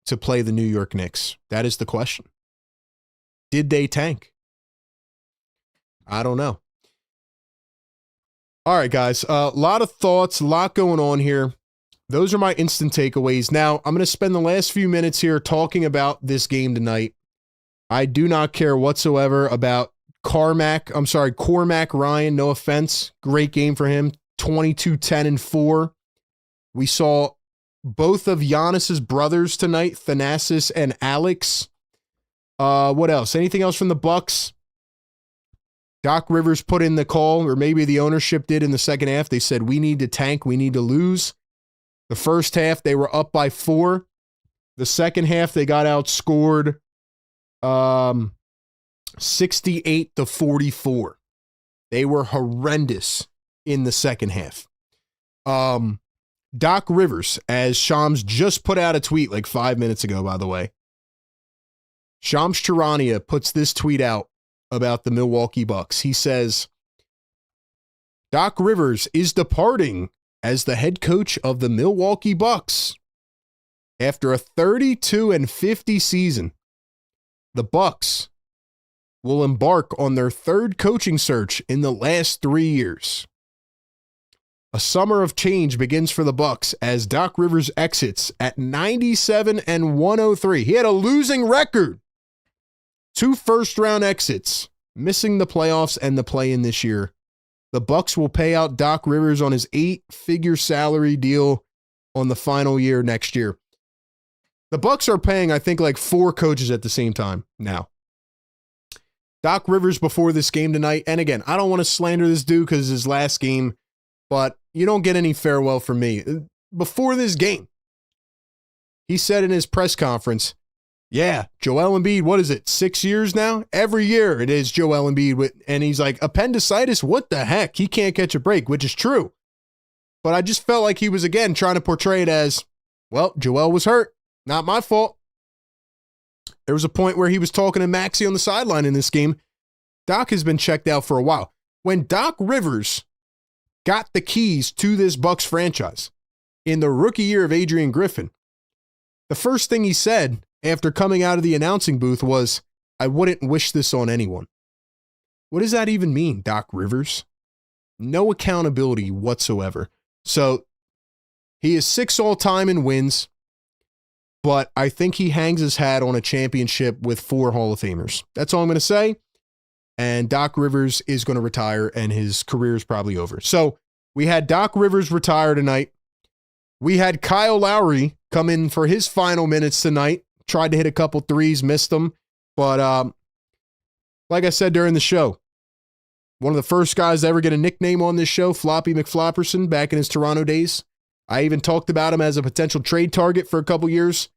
to play the New York Knicks? That is the question. Did they tank? I don't know. All right, guys. A lot of thoughts, a lot going on here. Those are my instant takeaways. Now, I'm going to spend the last few minutes here talking about this game tonight. I do not care whatsoever about Cormac Ryan. No offense. Great game for him. 22, 10, and 4. We saw both of Giannis's brothers tonight, Thanasis and Alex. What else? Anything else from the Bucks? Doc Rivers put in the call, or maybe the ownership did in the second half. They said, we need to tank. We need to lose. The first half, they were up by 4. The second half, they got outscored 68-44. They were horrendous in the second half. Doc Rivers, as Shams just put out a tweet like 5 minutes ago, by the way. Shams Charania puts this tweet out about the Milwaukee Bucks. He says, Doc Rivers is departing as the head coach of the Milwaukee Bucks. After a 32-50 season, the Bucks will embark on their third coaching search in the last 3 years. A summer of change begins for the Bucks as Doc Rivers exits at 97-103. He had a losing record. 2 first-round exits, missing the playoffs and the play-in this year. The Bucks will pay out Doc Rivers on his 8-figure salary deal on the final year next year. The Bucks are paying, I think, like 4 coaches at the same time now. Doc Rivers before this game tonight, and again, I don't want to slander this dude because it's his last game, but you don't get any farewell from me. Before this game, he said in his press conference, yeah, Joel Embiid, what is it, 6 years now? Every year it is Joel Embiid. And he's like, appendicitis, what the heck? He can't catch a break, which is true. But I just felt like he was, again, trying to portray it as, well, Joel was hurt. Not my fault. There was a point where he was talking to Maxey on the sideline in this game. Doc has been checked out for a while. When Doc Rivers got the keys to this Bucks franchise in the rookie year of Adrian Griffin, the first thing he said after coming out of the announcing booth was, I wouldn't wish this on anyone. What does that even mean, Doc Rivers? No accountability whatsoever. So he is 6 all-time in wins, but I think he hangs his hat on a championship with 4 Hall of Famers. That's all I'm going to say. And Doc Rivers is going to retire, and his career is probably over. So we had Doc Rivers retire tonight. We had Kyle Lowry come in for his final minutes tonight. Tried to hit a couple threes, missed them. But like I said during the show, one of the first guys to ever get a nickname on this show, Floppy McFlopperson, back in his Toronto days. I even talked about him as a potential trade target for a couple years.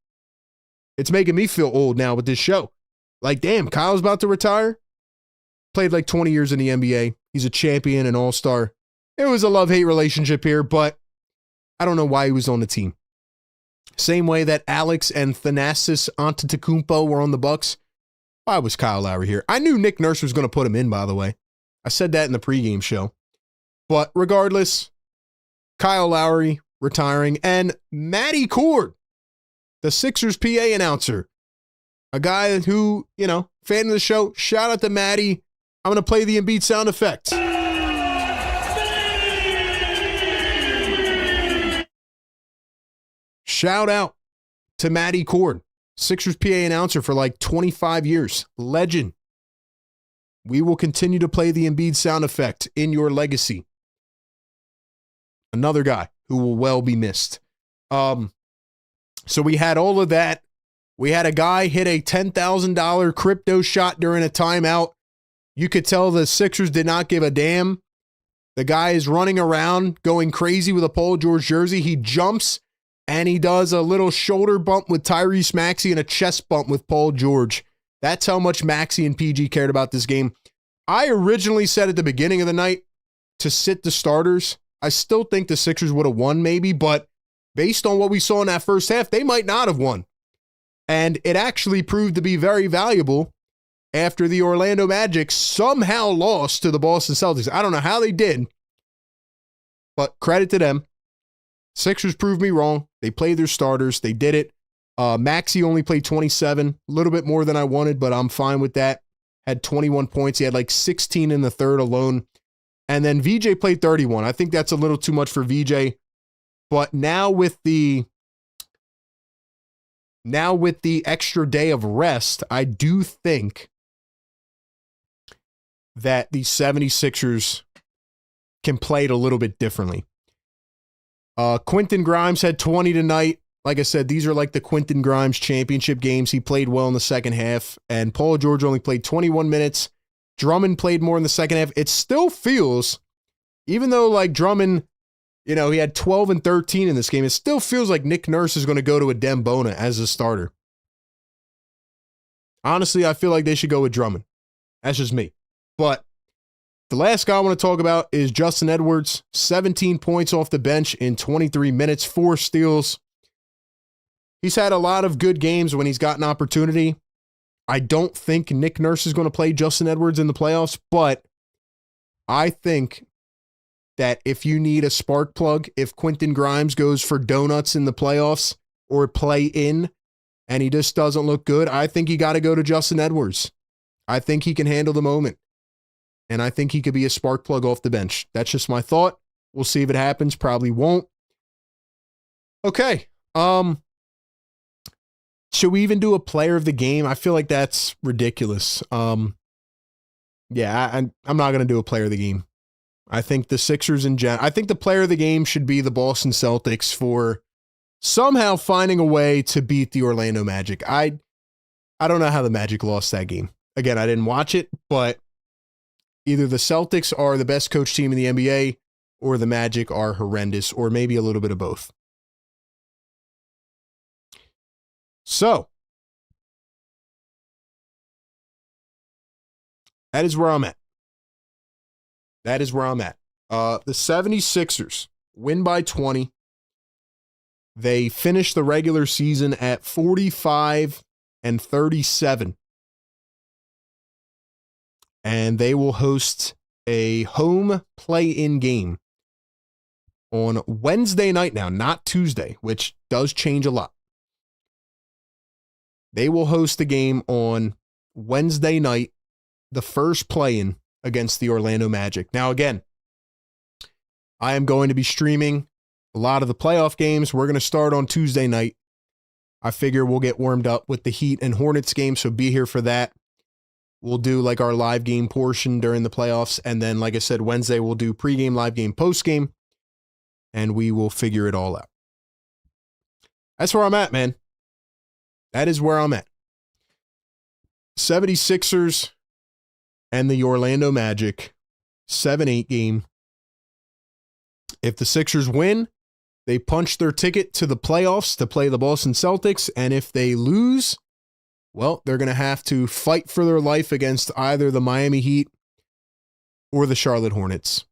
It's making me feel old now with this show. Like, damn, Kyle's about to retire. Played like 20 years in the NBA. He's a champion, an all-star. It was a love-hate relationship here, but I don't know why he was on the team. Same way that Alex and Thanasis Antetokounmpo were on the Bucks. Why was Kyle Lowry here? I knew Nick Nurse was going to put him in, by the way. I said that in the pregame show. But regardless, Kyle Lowry retiring, and Matty Cord, the Sixers PA announcer, a guy who, fan of the show. Shout out to Matty. I'm going to play the Embiid sound effect. Shout out to Matty Cord, Sixers PA announcer for like 25 years. Legend. We will continue to play the Embiid sound effect in your legacy. Another guy who will well be missed. So we had all of that. We had a guy hit a $10,000 crypto shot during a timeout. You could tell the Sixers did not give a damn. The guy is running around going crazy with a Paul George jersey. He jumps and he does a little shoulder bump with Tyrese Maxey and a chest bump with Paul George. That's how much Maxey and PG cared about this game. I originally said at the beginning of the night to sit the starters. I still think the Sixers would have won maybe, but based on what we saw in that first half, they might not have won. And it actually proved to be very valuable after the Orlando Magic somehow lost to the Boston Celtics. I don't know how they did, but credit to them. Sixers proved me wrong. They played their starters. They did it. Maxey only played 27, a little bit more than I wanted, but I'm fine with that. Had 21 points. He had like 16 in the third alone. And then VJ played 31. I think that's a little too much for VJ. But now with the extra day of rest, I do think that the 76ers can play it a little bit differently. Quentin Grimes had 20 tonight. Like I said, these are like the Quentin Grimes championship games. He played well in the second half, and Paul George only played 21 minutes. Drummond played more in the second half. It still feels, even though like Drummond, he had 12 and 13 in this game, it still feels like Nick Nurse is going to go to a Dembona as a starter. Honestly, I feel like they should go with Drummond. That's just me. But the last guy I want to talk about is Justin Edwards. 17 points off the bench in 23 minutes, 4 steals. He's had a lot of good games when he's got an opportunity. I don't think Nick Nurse is going to play Justin Edwards in the playoffs, but I think that if you need a spark plug, if Quentin Grimes goes for donuts in the playoffs or play in and he just doesn't look good, I think you got to go to Justin Edwards. I think he can handle the moment. And I think he could be a spark plug off the bench. That's just my thought. We'll see if it happens. Probably won't. Okay. Should we even do a player of the game? I feel like that's ridiculous. I'm not going to do a player of the game. I think the Sixers I think the player of the game should be the Boston Celtics for somehow finding a way to beat the Orlando Magic. I don't know how the Magic lost that game. Again, I didn't watch it, but either the Celtics are the best coach team in the NBA or the Magic are horrendous, or maybe a little bit of both. So, that is where I'm at. The 76ers win by 20. They finish the regular season at 45-37. And they will host a home play-in game on Wednesday night now, not Tuesday, which does change a lot. They will host a game on Wednesday night, the first play-in against the Orlando Magic. Now, again, I am going to be streaming a lot of the playoff games. We're going to start on Tuesday night. I figure we'll get warmed up with the Heat and Hornets game, so be here for that. We'll do like our live game portion during the playoffs, and then, like I said, Wednesday we'll do pregame, live game, postgame, and we will figure it all out. That's where I'm at, man. That is where I'm at. 76ers and the Orlando Magic, 7-8 game. If the Sixers win, they punch their ticket to the playoffs to play the Boston Celtics. And if they lose, well, they're going to have to fight for their life against either the Miami Heat or the Charlotte Hornets.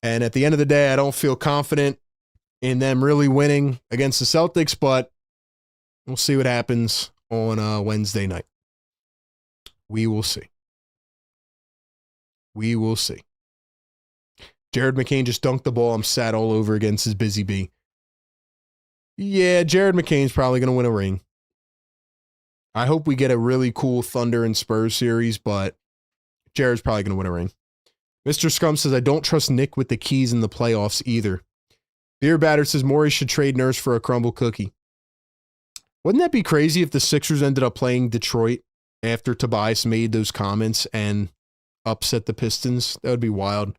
And at the end of the day, I don't feel confident in them really winning against the Celtics, but we'll see what happens on Wednesday night. We will see. We will see. Jared McCain just dunked the ball. I'm sad all over against his busy bee. Yeah, Jared McCain's probably going to win a ring. I hope we get a really cool Thunder and Spurs series, but Jared's probably going to win a ring. Mr. Scum says, I don't trust Nick with the keys in the playoffs either. Beer Batter says, Morey should trade Nurse for a crumble cookie. Wouldn't that be crazy if the Sixers ended up playing Detroit after Tobias made those comments and upset the Pistons? That would be wild.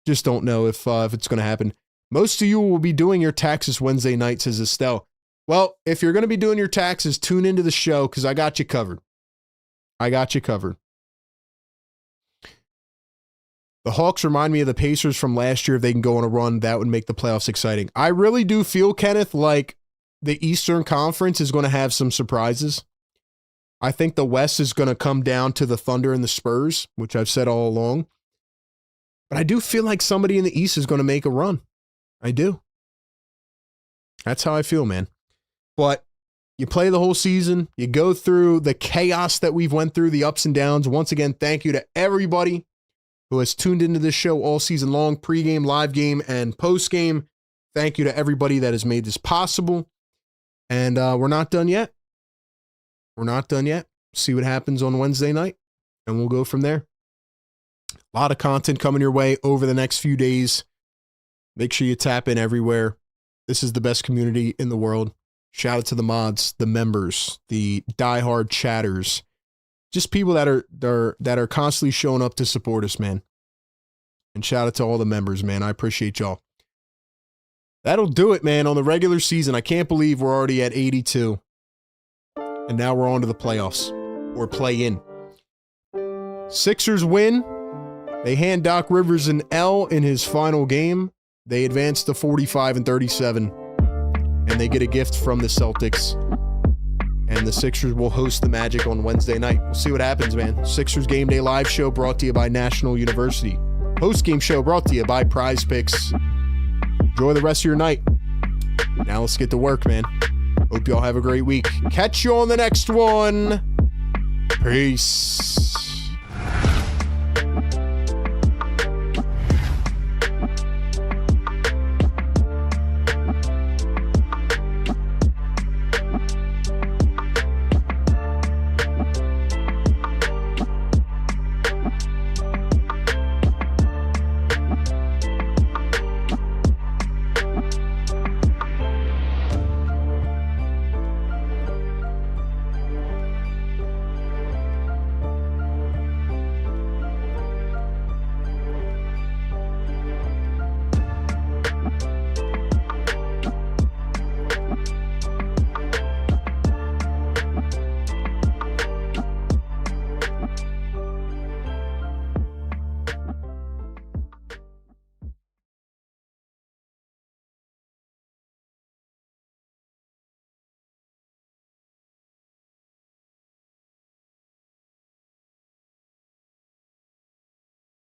Just don't know if it's going to happen. Most of you will be doing your taxes Wednesday night, says Estelle. Well, if you're going to be doing your taxes, tune into the show because I got you covered. I got you covered. The Hawks remind me of the Pacers from last year. If they can go on a run, that would make the playoffs exciting. I really do feel, Kenneth, like the Eastern Conference is going to have some surprises. I think the West is going to come down to the Thunder and the Spurs, which I've said all along. But I do feel like somebody in the East is going to make a run. I do. That's how I feel, man. But you play the whole season. You go through the chaos that we've went through, the ups and downs. Once again, thank you to everybody who has tuned into this show all season long, pregame, live game, and postgame. Thank you to everybody that has made this possible. And we're not done yet. We're not done yet. See what happens on Wednesday night, and we'll go from there. A lot of content coming your way over the next few days. Make sure you tap in everywhere. This is the best community in the world. Shout out to the mods, the members, the diehard chatters, just people that are constantly showing up to support us, man. And shout out to all the members, man. I appreciate y'all. That'll do it, man, on the regular season. I can't believe we're already at 82. And now we're on to the playoffs, or play-in. Sixers win. They hand Doc Rivers an L in his final game. They advance to 45-37. And they get a gift from the Celtics. And the Sixers will host the Magic on Wednesday night. We'll see what happens, man. Sixers Game Day Live Show brought to you by National University. Post-game show brought to you by Prize Picks. Enjoy the rest of your night. Now let's get to work, man. Hope y'all have a great week. Catch you on the next one. Peace.